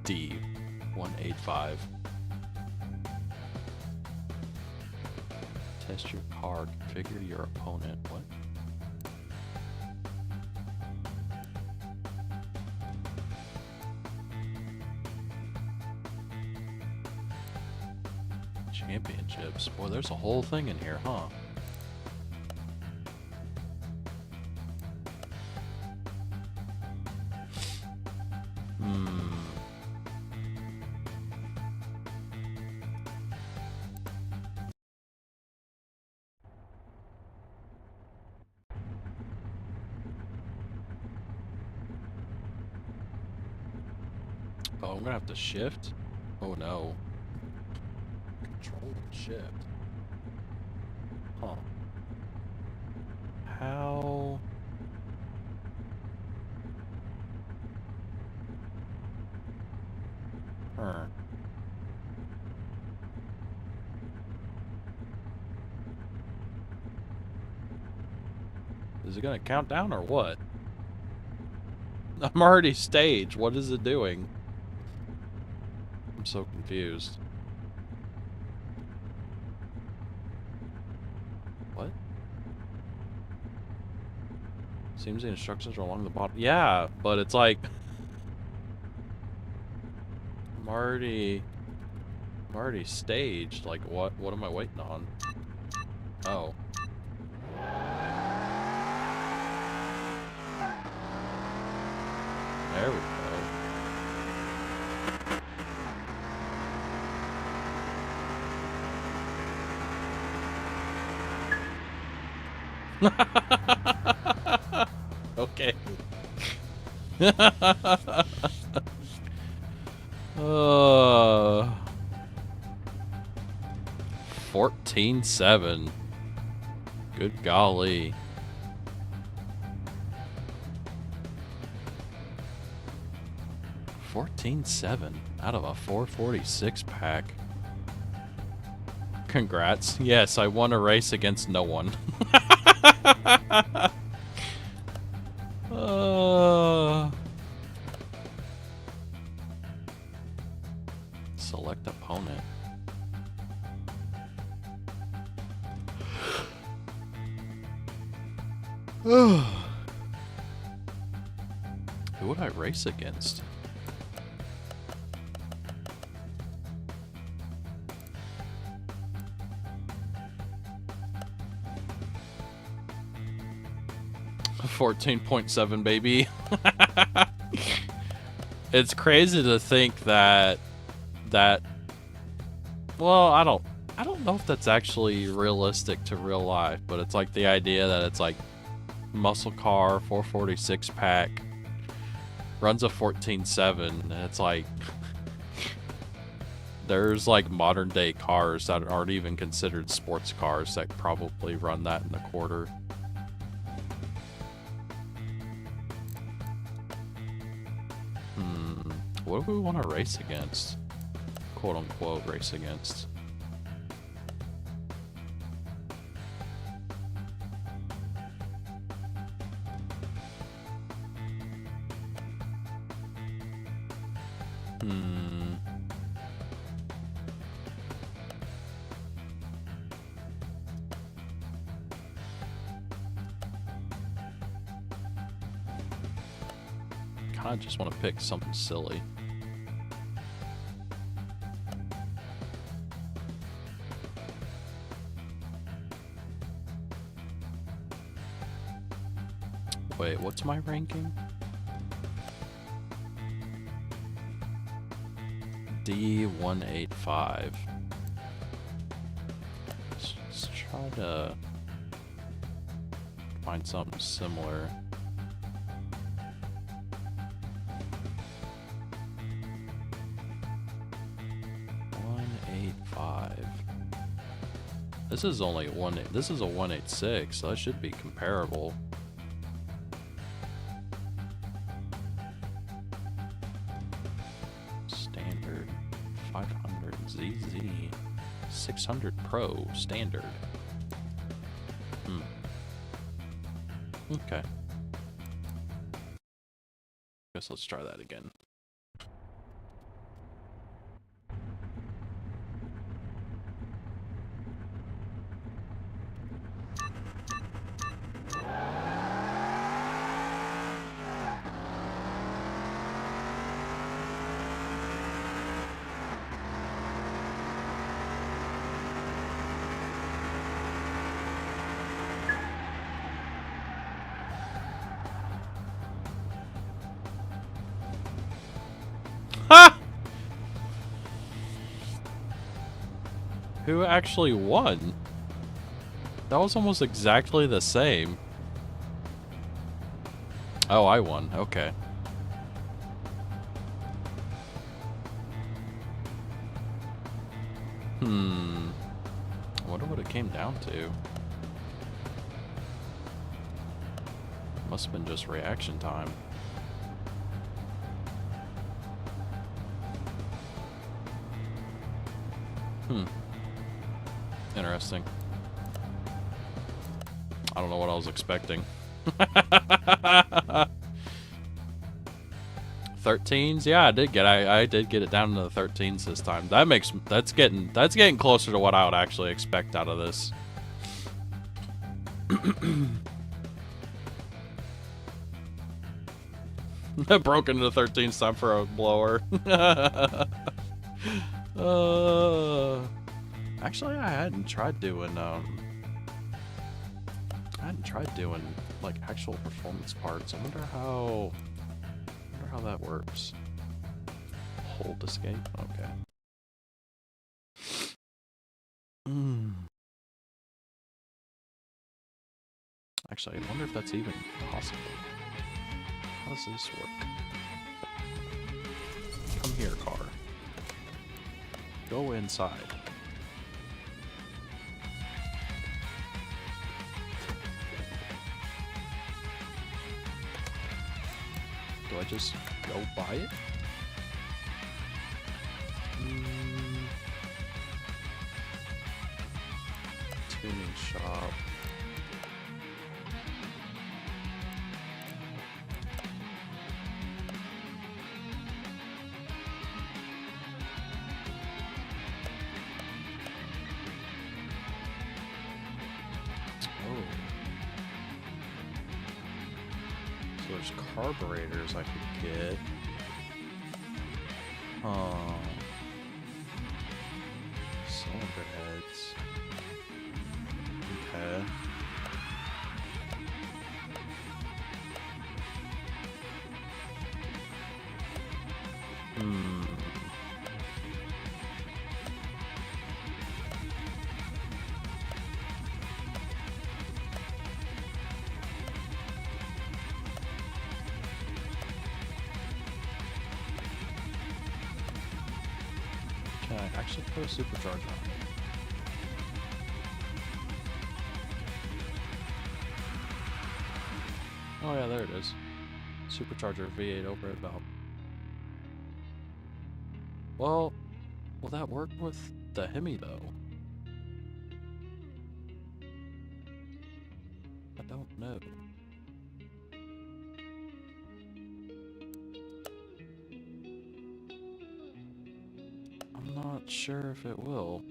D185. Test your car, configure your opponent. What? Championships. Boy, there's a whole thing in here, huh? Oh, I'm gonna have to shift? Oh no. Control and shift. Huh. How? Is it gonna count down or what? I'm already staged. What is it doing? I'm so confused. What? Seems the instructions are along the bottom. Yeah, but it's like... I'm already staged. Like, what am I waiting on? Oh. There we go. Okay. 14-7. Good golly. 14-7 out of a 446 pack. Congrats. Yes, I won a race against no one. Select opponent. Who would I race against? $14.7, baby. It's crazy to think that well, I don't know if that's actually realistic to real life, but it's like the idea that it's like muscle car 446 pack runs a 14.7, and it's like there's like modern day cars that aren't even considered sports cars that probably run that in the quarter. What do we want to race against? Quote unquote race against. I just want to pick something silly. Wait, what's my ranking? D185. Let's try to find something similar. This is only this is a 186, so that should be comparable. Standard 500 ZZ 600 Pro standard. Okay. Guess let's try that again. Ha! Who actually won? That was almost exactly the same. Oh, I won. Okay. I wonder what it came down to. Must have been just reaction time. Interesting. I don't know what I was expecting. 13s? Yeah, I did get it down to the 13s this time. That's getting closer to what I would actually expect out of this. Broke into the 13s, time for a blower. Actually, I hadn't tried doing like actual performance parts. I wonder how that works. Hold escape. Okay. Actually, I wonder if that's even possible. How does this work? Come here, car. Go inside. Do I just go buy it? Tuning shop. There's carburetors I could get. Cylinder heads. Okay. Can I actually put a supercharger on it? Oh yeah, there it is. Supercharger V8 overhead valve. Well, will that work with the Hemi though? I don't know. I'm not sure if it will.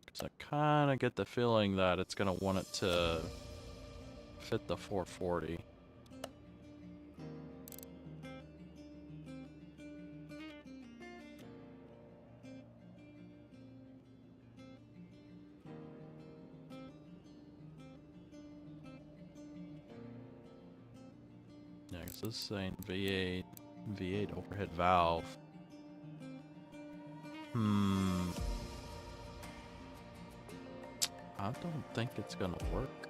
Because I kind of get the feeling that it's going to want it to fit the 440. Yeah, because this is saying V8 overhead valve. I don't think it's gonna work.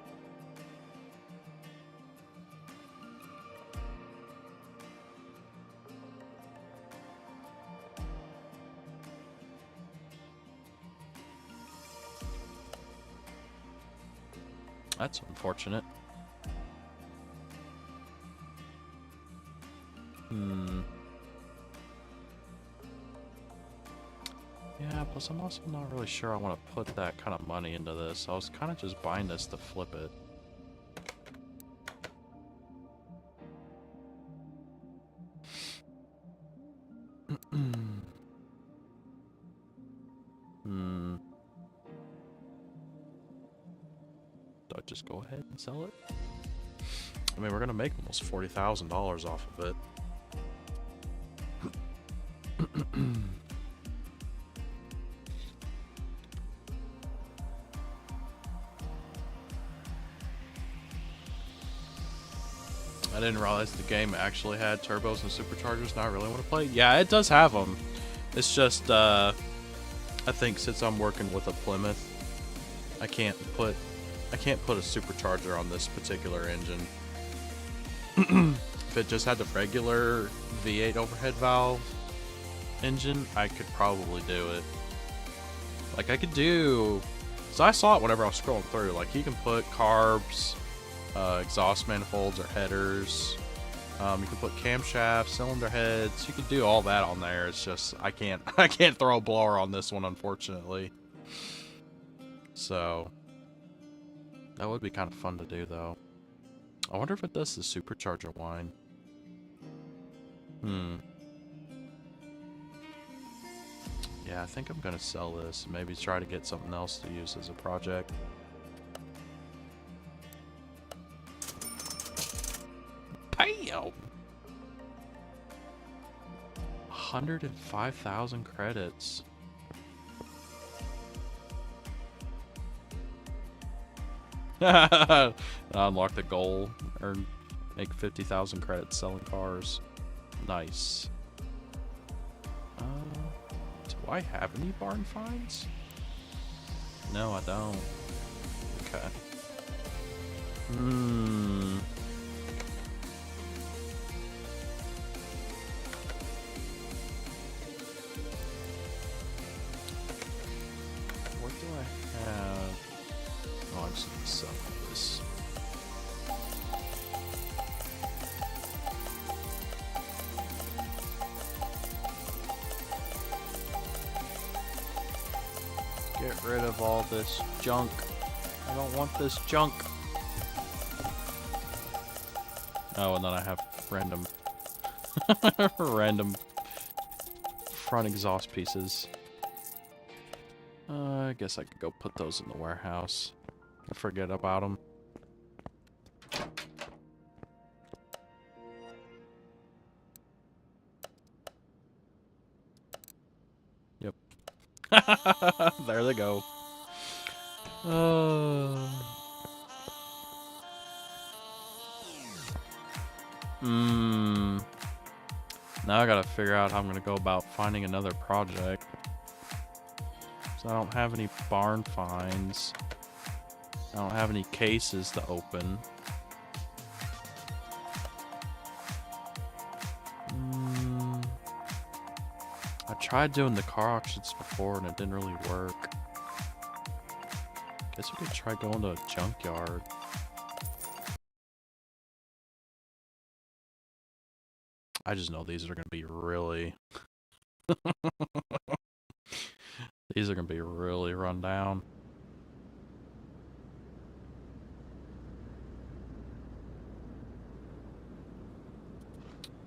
That's unfortunate. Yeah, plus I'm also not really sure I want to put that kind of money into this. I was kind of just buying this to flip it. Do I just go ahead and sell it? I mean, we're gonna make almost $40,000 off of it. I didn't realize the game actually had turbos and superchargers. Now I really want to play. Yeah, it does have them. It's just, I think since I'm working with a Plymouth, I can't put a supercharger on this particular engine. If it just had the regular V8 overhead valve engine, I could probably do it. Like, I could do... So I saw it whenever I was scrolling through. Like, you can put carbs, exhaust manifolds or headers. You can put camshafts, cylinder heads. You can do all that on there. It's just, I can't throw a blower on this one, unfortunately. So, that would be kind of fun to do, though. I wonder if it does the supercharger wine. Yeah, I think I'm gonna sell this and maybe try to get something else to use as a project. Bam! 105,000 credits. Unlock the goal. Earn, make 50,000 credits selling cars. Nice. Do I have any barn finds? No, I don't. Okay. What do I have? Oh, I'm just gonna sell all this. Get rid of all this junk. I don't want this junk. Oh, and then I have random random front exhaust pieces. I guess I could go put those in the warehouse. I forget about them. Yep. There they go. Now I gotta figure out how I'm gonna go about finding another project. So I don't have any barn finds. I don't have any cases to open. I tried doing the car auctions before and it didn't really work. Guess we could try going to a junkyard. I just know these are gonna be really... These are gonna be really run down.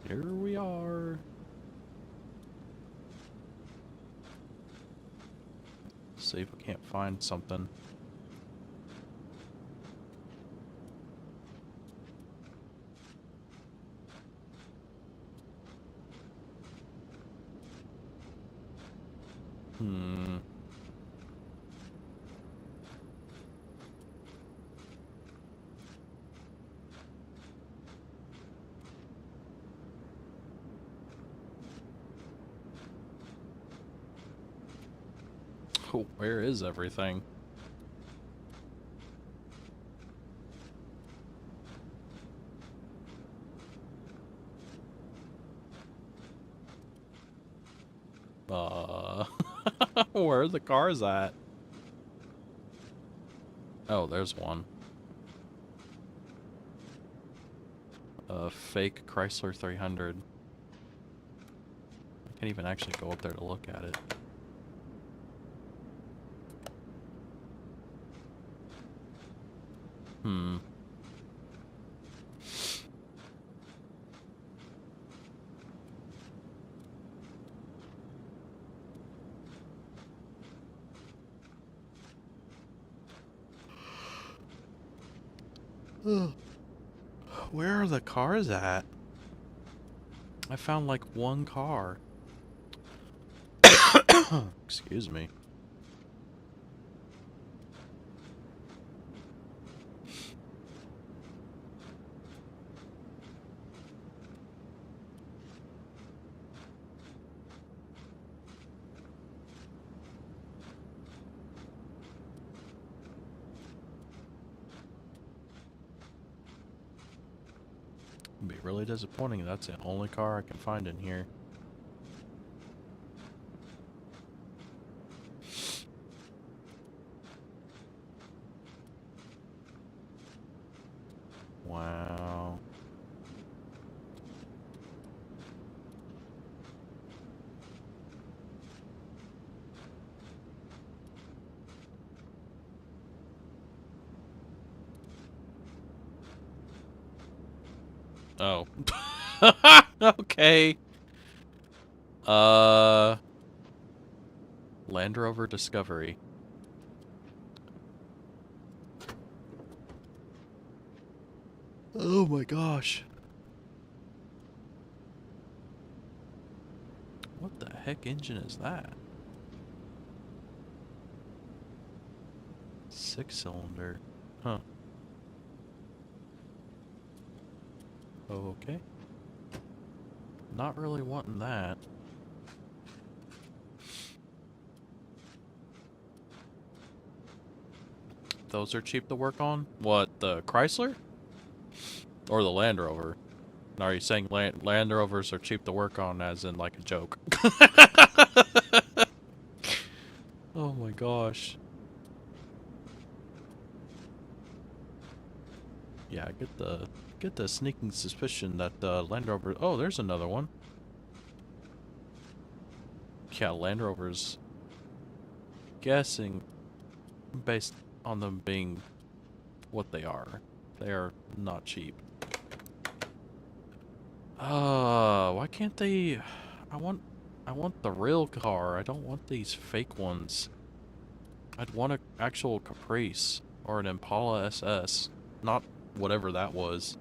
Here we are. See if we can't find something. Oh, where is everything? Where are the cars at? Oh, there's one. A fake Chrysler 300. I can't even actually go up there to look at it. Where are the cars at? I found like one car. Excuse me. It'd be really disappointing. That's the only car I can find in here. Wow. Oh. Okay. Land Rover Discovery. Oh my gosh. What the heck engine is that? 6-cylinder. Huh. Okay. Not really wanting that. Those are cheap to work on? What, the Chrysler? Or the Land Rover? Are you saying Land Rovers are cheap to work on as in like a joke? Oh my gosh. Yeah, I get the sneaking suspicion that the Land Rover... Oh, there's another one. Yeah, Land Rovers... Guessing based on them being what they are. They are not cheap. Why can't they... I want the real car. I don't want these fake ones. I'd want an actual Caprice or an Impala SS, not whatever that was.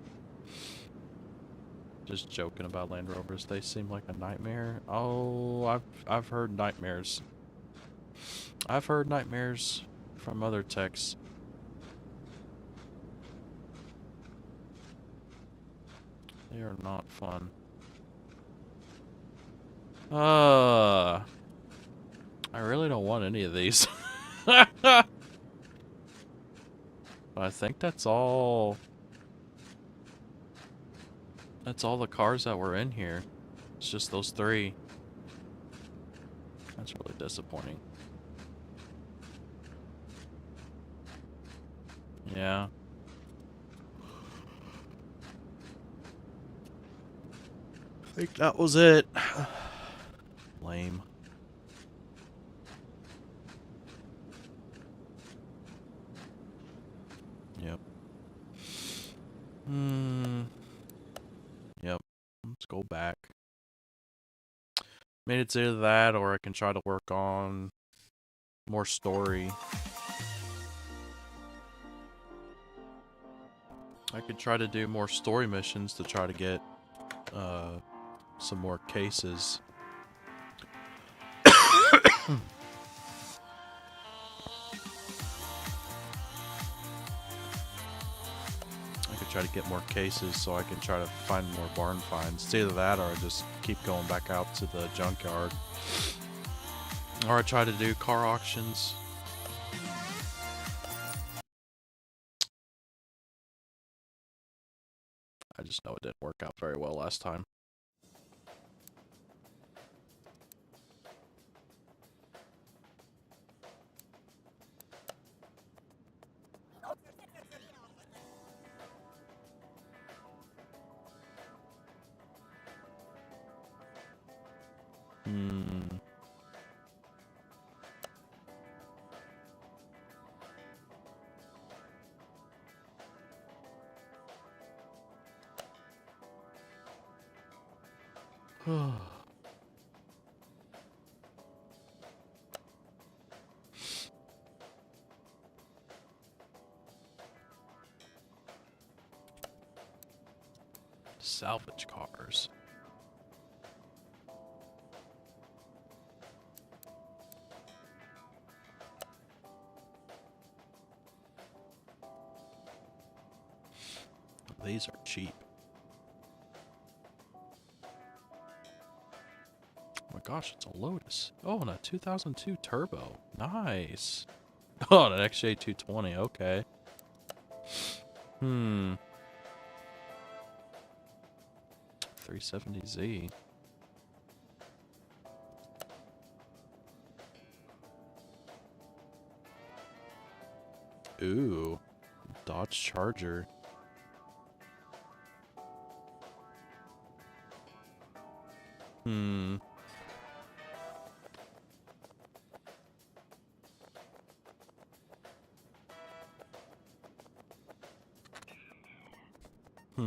Just joking about Land Rovers. They seem like a nightmare. Oh, I've heard nightmares. I've heard nightmares from other techs. They are not fun. I really don't want any of these. I think that's all. That's all the cars that were in here. It's just those 3. That's really disappointing. Yeah. I think that was it. Lame. Yep. Yep. Let's go back. Maybe it's either that or I can try to work on more story. I could try to do more story missions to try to get some more cases. I could try to get more cases so I can try to find more barn finds. It's either that or I just keep going back out to the junkyard. Or I try to do car auctions. I just know it didn't work out very well last time. Salvage cars. These are cheap. Oh my gosh, it's a Lotus. Oh, and a 2002 Turbo. Nice. Oh, and an XJ220. Okay. 370Z. Ooh, Dodge Charger. Hmm. I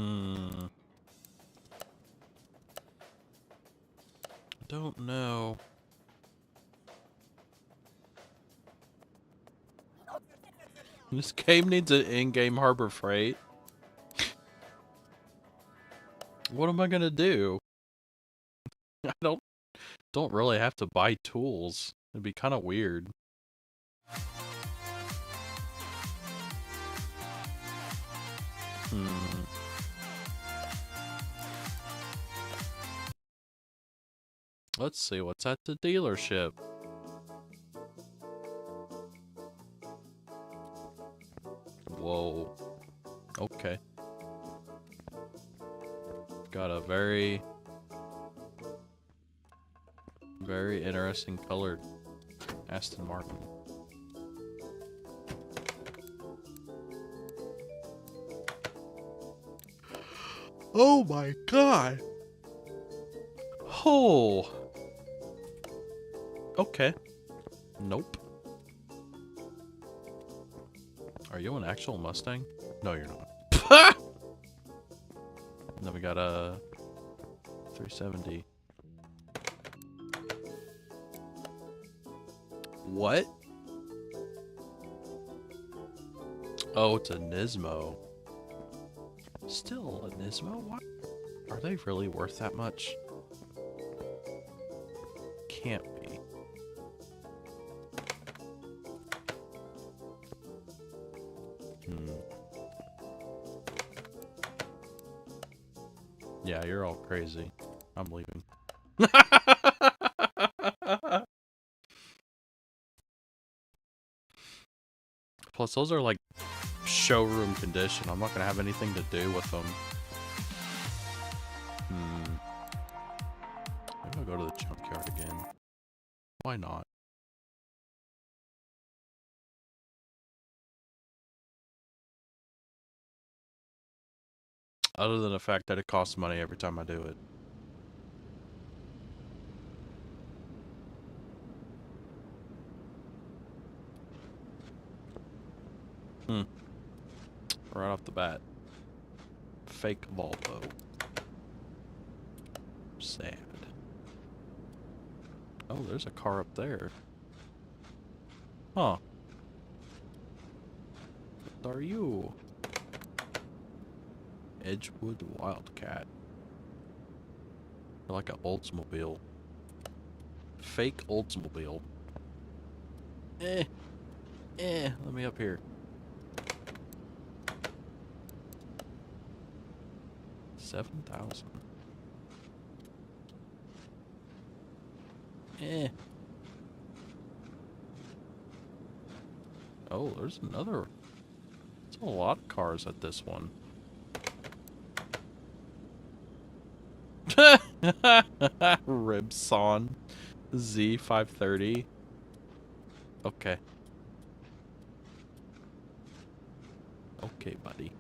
don't know. This game needs an in-game Harbor Freight. What am I gonna do? I don't really have to buy tools. It'd be kind of weird. Let's see what's at the dealership. Whoa. Okay. Got a very interesting colored Aston Martin. Oh my god. Oh. Okay. Nope. Are you an actual Mustang? No, you're not. And then we got a 370. What? Oh, it's a Nismo. Still a Nismo? What? Are they really worth that much? Can't be. Yeah, you're all crazy. I'm leaving. Plus, those are like showroom condition. I'm not gonna have anything to do with them. Maybe I'll go to the junkyard again. Why not? Other than the fact that it costs money every time I do it. Right off the bat. Fake Volvo. Sad. Oh, there's a car up there. Huh. What are you? Edgewood Wildcat. Like an Oldsmobile. Fake Oldsmobile. Let me up here. 7,000. Oh, there's another. There's a lot of cars at this one. Ribson Z530. Okay. Okay, buddy.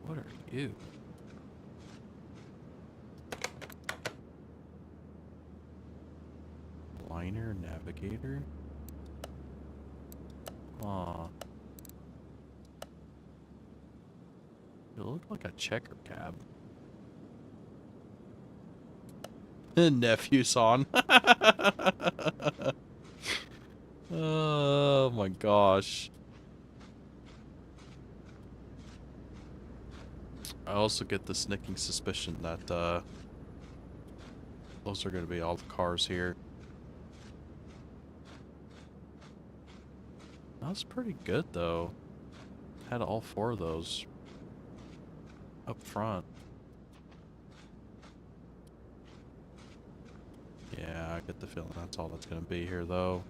What are you? Liner navigator? Aw. It looked like a checker cab. Nephew son. Oh my gosh. I also get the sneaking suspicion that those are going to be all the cars here. That's pretty good though. Had all four of those up front. Yeah, I get the feeling that's all that's going to be here though.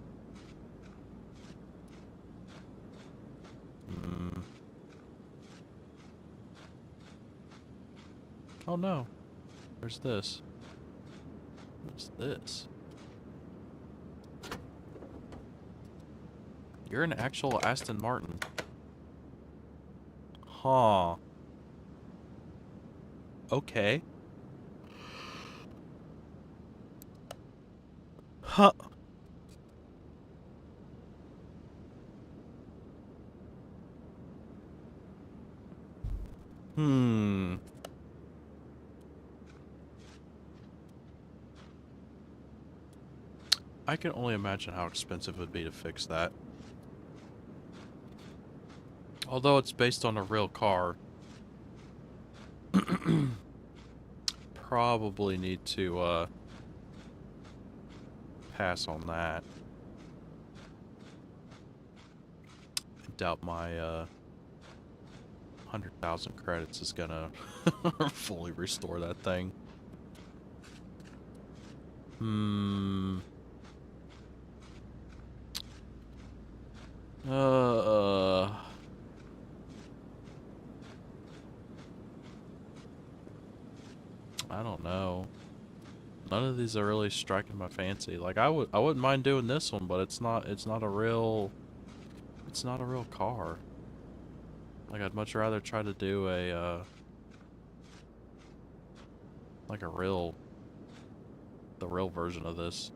Oh no. There's this. What's this? You're an actual Aston Martin. Huh. Okay. Huh. Hmm. I can only imagine how expensive it would be to fix that. Although it's based on a real car. Probably need to, pass on that. I doubt my, 100,000 credits is gonna fully restore that thing. Hmm. I don't know. None of these are really striking my fancy. Like I wouldn't mind doing this one, but it's not a real car. Like I'd much rather try to do a like the real version of this.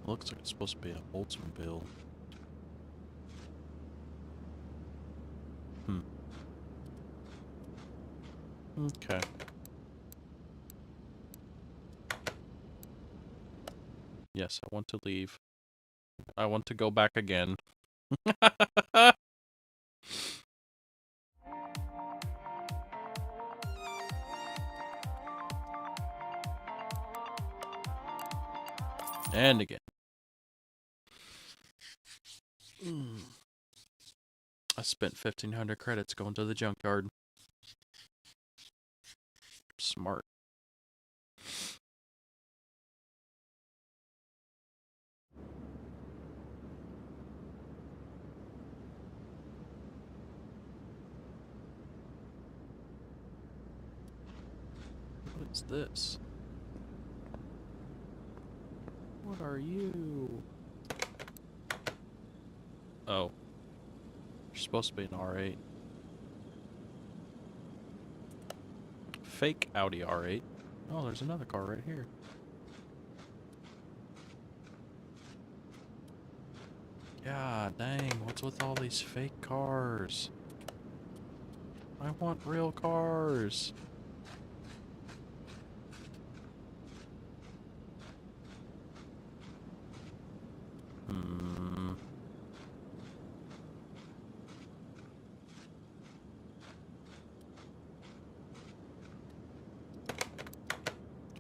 Looks like it's supposed to be an Oldsmobile. Okay. Yes, I want to leave. I want to go back again. And again. I spent 1,500 credits going to the junkyard. Smart. What is this? What are you? Oh. You're supposed to be an R8. Fake Audi R8. Oh, there's another car right here. God dang, what's with all these fake cars? I want real cars. Hmm.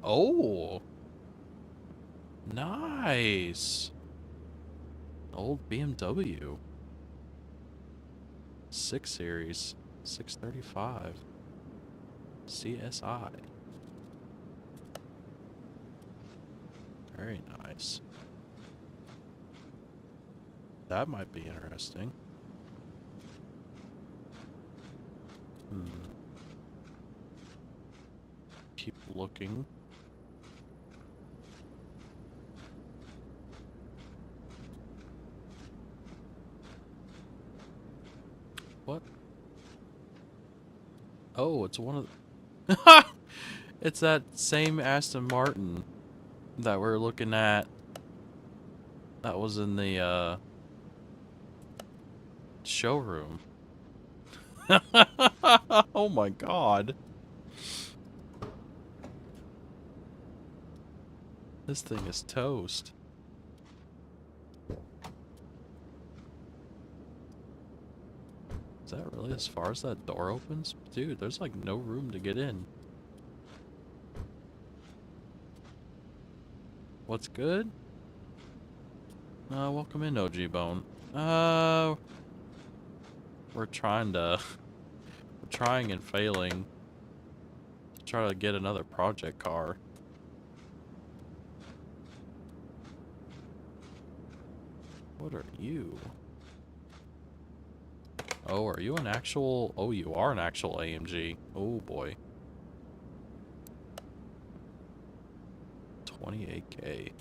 Oh. Nice. Old BMW. 6 Series. 635. CSI. Very nice. That might be interesting. Keep looking. What? Oh, it's one of the... It's that same Aston Martin that we're looking at. That was in the, showroom. Oh my god. This thing is toast. Is that really as far as that door opens? Dude, there's like no room to get in. What's good? Welcome in, OG Bone. We're trying and failing. try to get another project car. What are you? Oh, are you an actual... Oh, you are an actual AMG. Oh, boy. 28K.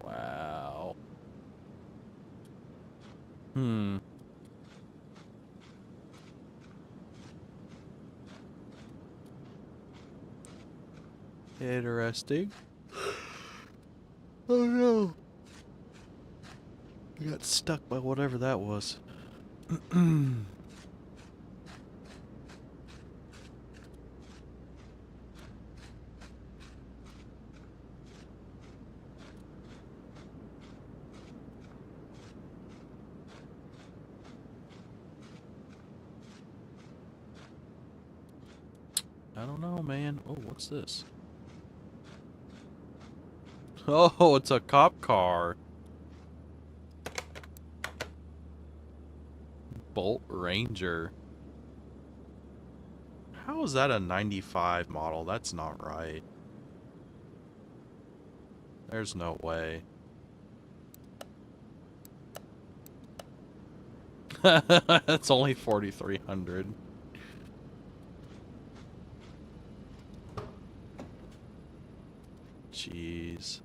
Wow. Hmm. Interesting. Oh no. I got stuck by whatever that was. I don't know, man. Oh, what's this? Oh, it's a cop car. Bolt Ranger. How is that a 95 model? That's not right. There's no way. That's only 4,300. Jeez.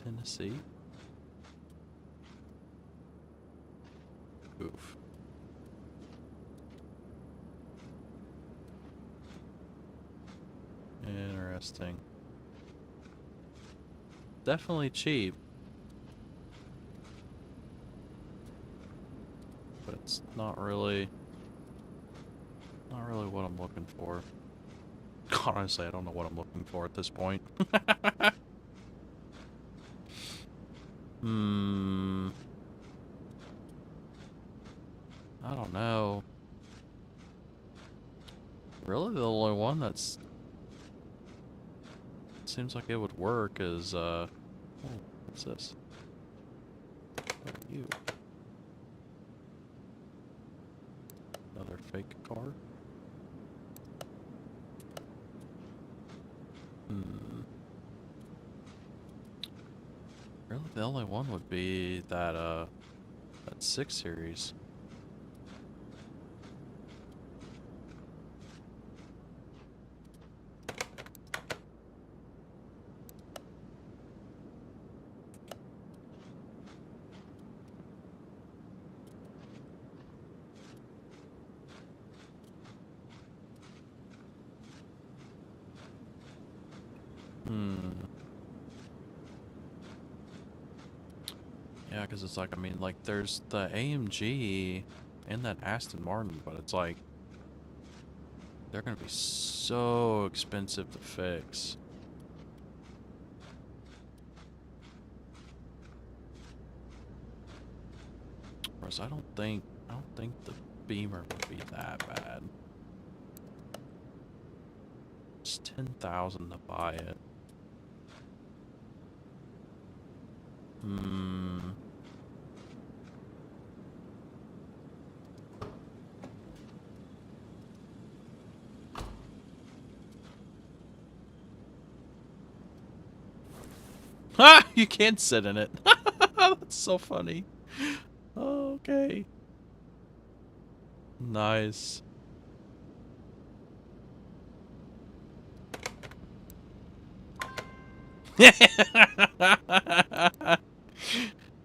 Tennessee? Oof. Interesting. Definitely cheap. But it's not really what I'm looking for. Honestly, I don't know what I'm looking for at this point. Hmm. I don't know. Really, the only one that's seems like it would work is oh, what's this? What are you? Another fake car? Hmm. Really, the only one would be that 6 Series. Hmm. Yeah, because it's like, I mean, like, there's the AMG and that Aston Martin, but it's like, they're gonna be so expensive to fix. Whereas I don't think the Beamer would be that bad. It's 10,000 to buy it. Hmm. Ha! You can't sit in it. That's so funny. Okay. Nice.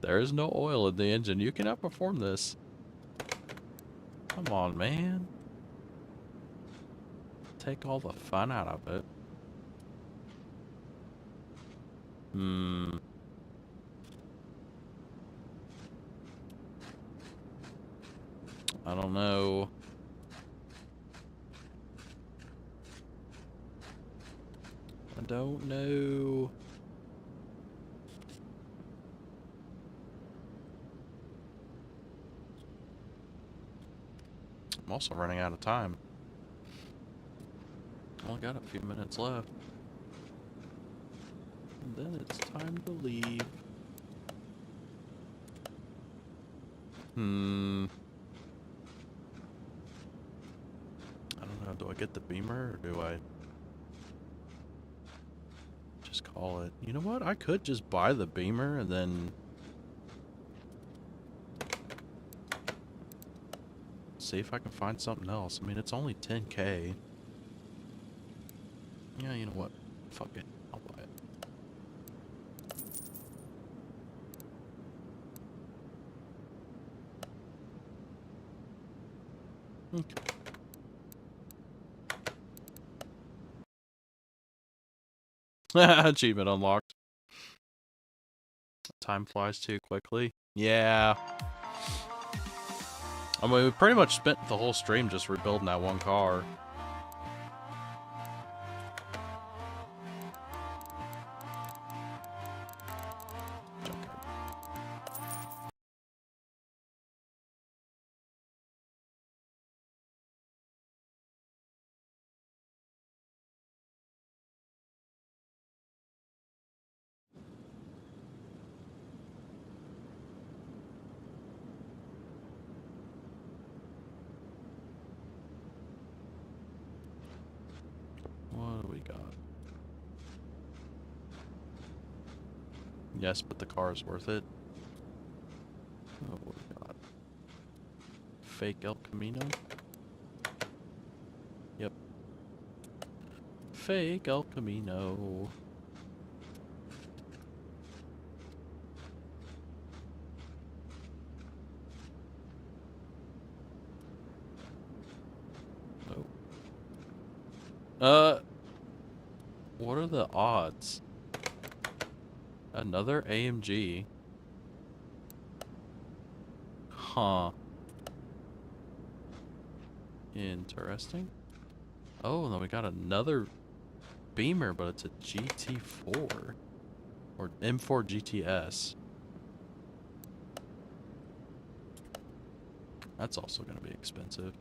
There is no oil in the engine. You can outperform this. Come on, man. Take all the fun out of it. Hmm. I don't know. I don't know. I'm also running out of time. Only got a few minutes left. And then it's time to leave. I don't know, do I get the Beamer or do I just call it? You know what? I could just buy the Beamer and then see if I can find something else. I mean, it's only 10K. Yeah, you know what? Fuck it. I'll buy it. Okay. Achievement unlocked. Time flies too quickly. Yeah. I mean, we pretty much spent the whole stream just rebuilding that one car. What do we got? Yes, but the car is worth it. Oh, what do we got? Fake El Camino? Yep. Fake El Camino. Oh. What are the odds? Another AMG. Huh. Interesting. Oh, and then we got another Beamer, but it's a GT4. Or M4 GTS. That's also going to be expensive.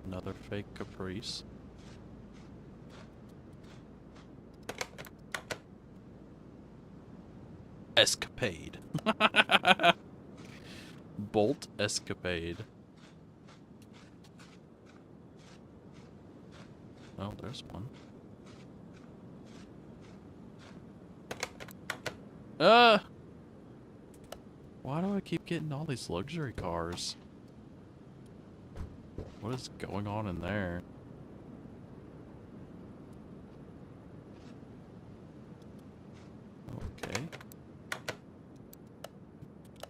Another fake Caprice. Escapade. Bolt Escapade. Oh, there's one. Why do I keep getting all these luxury cars? What is going on in there? Okay.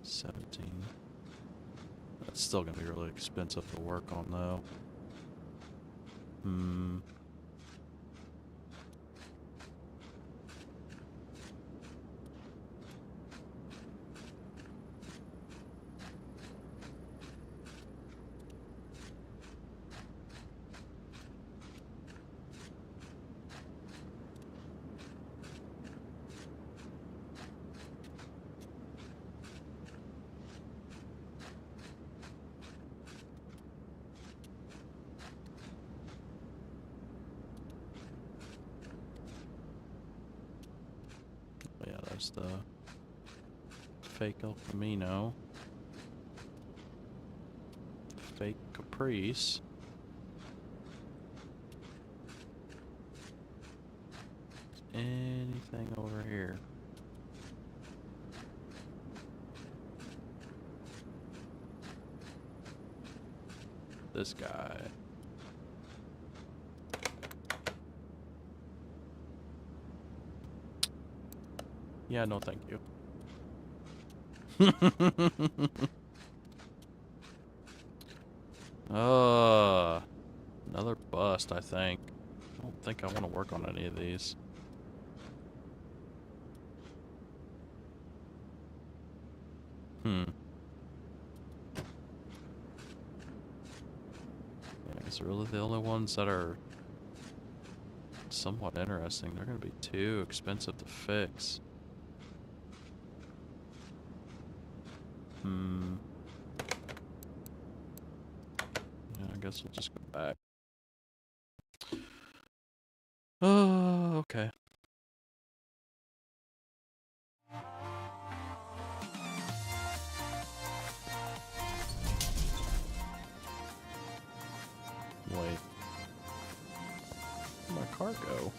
17. That's still gonna be really expensive to work on, though. Yeah, there's the fake El Camino. Fake Caprice. Anything over here? This guy. Yeah, no thank you. Another bust, I think. I don't think I want to work on any of these. Yeah, I guess really the only ones that are somewhat interesting. They're going to be too expensive to fix. Yeah, I guess we'll just go back. Oh, okay. Wait. Where'd my car go?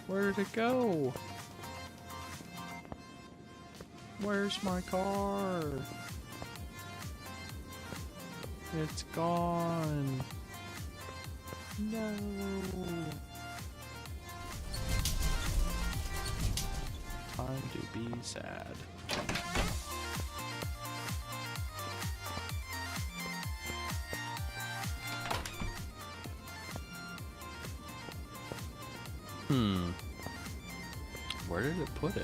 Where did it go? Where's my car? It's gone. No. Time to be sad. Where did it put it?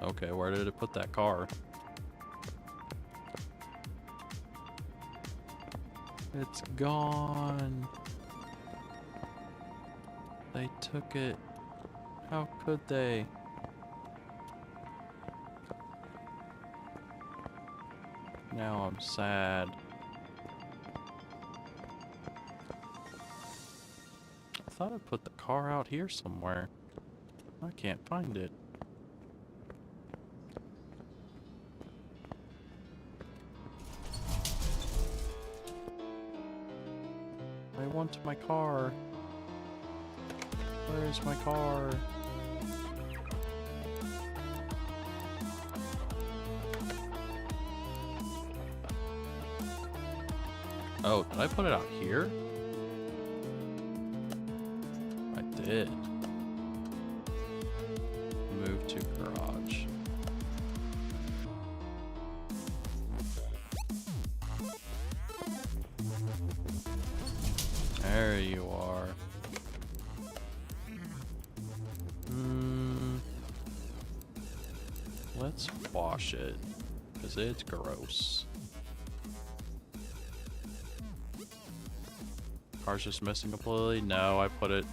Okay, where did it put that car? It's gone. They took it. How could they? Now I'm sad. I thought I put the car out here somewhere. I can't find it. I want my car. Where is my car? Oh, did I put it out here? I did. Move to garage. There you are. Let's wash it, because it's gross. Car's just missing completely? No, I put it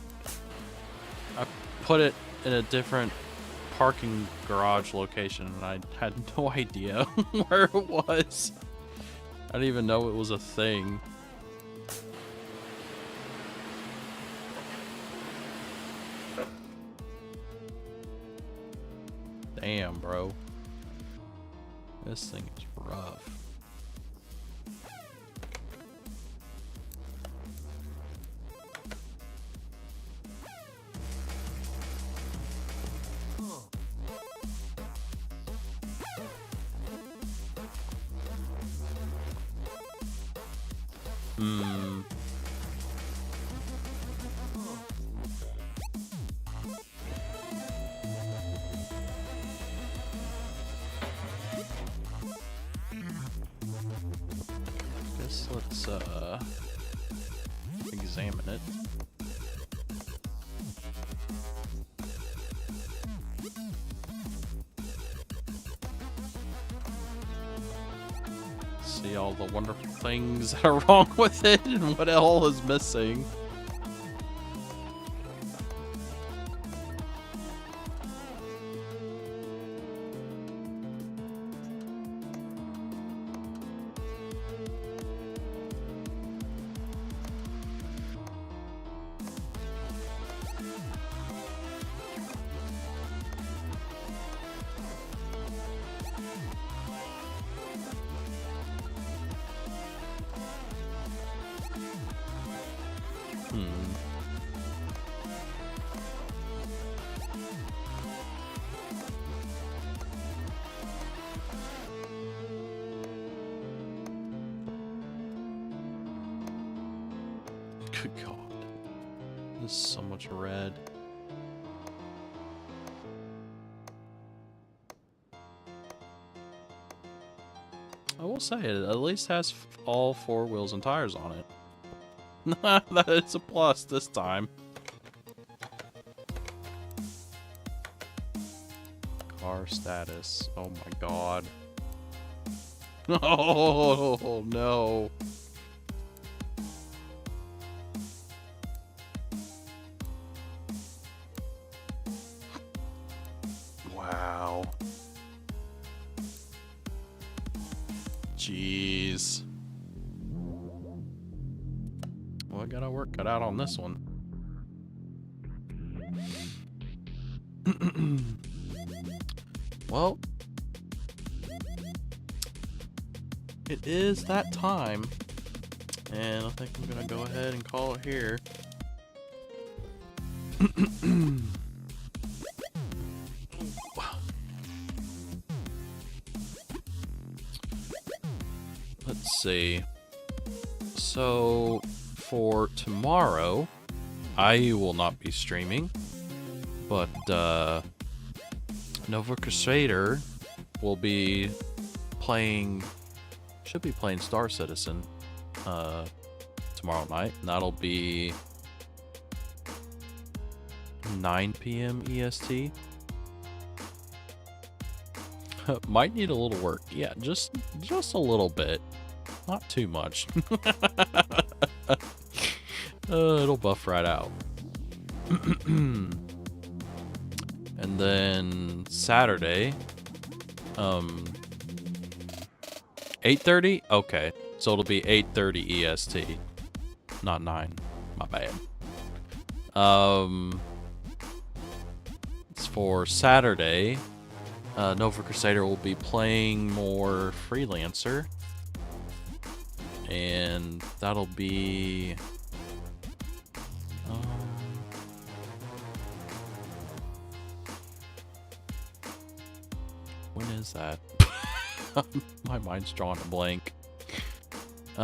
in a different parking garage location and I had no idea where it was. I didn't even know it was a thing. Damn, bro. This thing is rough. Let's examine it. See all the wonderful things that are wrong with it and what all is missing. Good God. There's so much red. I will say, it at least has all 4 wheels and tires on it. That is a plus this time. Car status. Oh my god. Oh no. Wow. Jeez. Well, I got our work cut out on this one. Well, it is that time, and I think I'm gonna go ahead and call it here. Let's see. So, for tomorrow, I will not be streaming, but Nova Crusader will be playing, should be playing Star Citizen tomorrow night, and that'll be 9 p.m. EST. Might need a little work. Yeah, just a little bit. Not too much. It'll buff right out. And then Saturday, 8:30? Okay. So it'll be 8:30 EST. Not 9. My bad. It's for Saturday. Nova Crusader will be playing more Freelancer. And that'll be... when is that? My mind's drawing a blank. Is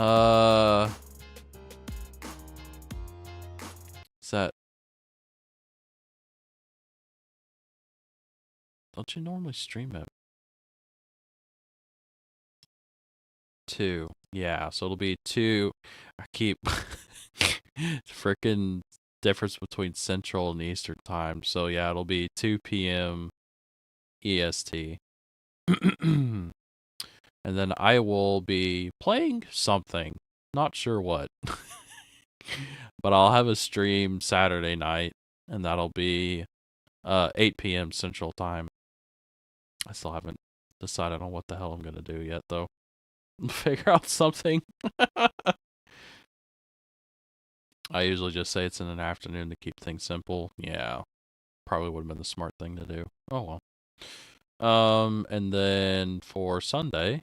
that... Don't you normally stream it? 2. Yeah, so it'll be 2. I keep... Frickin' difference between Central and Eastern time. So yeah, it'll be 2 p.m. EST. And then I will be playing something. Not sure what. But I'll have a stream Saturday night, and that'll be 8 p.m. Central time. I still haven't decided on what the hell I'm going to do yet, though. Figure out something. I usually just say it's in an afternoon to keep things simple. Yeah, probably would have been the smart thing to do. Oh well. And then for Sunday,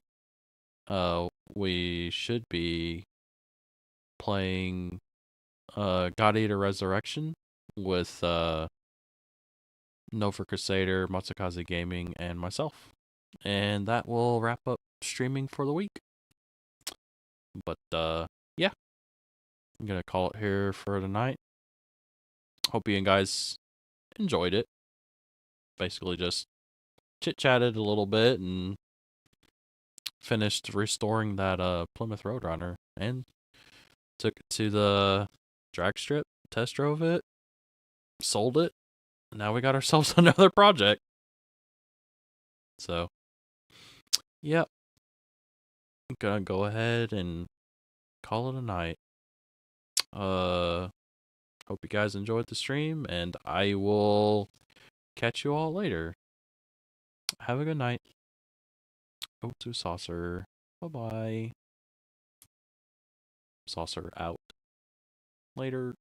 we should be playing God Eater Resurrection with Nova Crusader, Matsukaze Gaming, and myself. And that will wrap up streaming for the week. But yeah, I'm gonna call it here for tonight. Hope you guys enjoyed it. Basically just chit-chatted a little bit and finished restoring that Plymouth Roadrunner and took it to the drag strip, test drove it, sold it, and now we got ourselves another project. So, yep. I'm gonna go ahead and call it a night. Hope you guys enjoyed the stream, and I will catch you all later. Have a good night. O2 Saucer. Bye-bye. Saucer out. Later.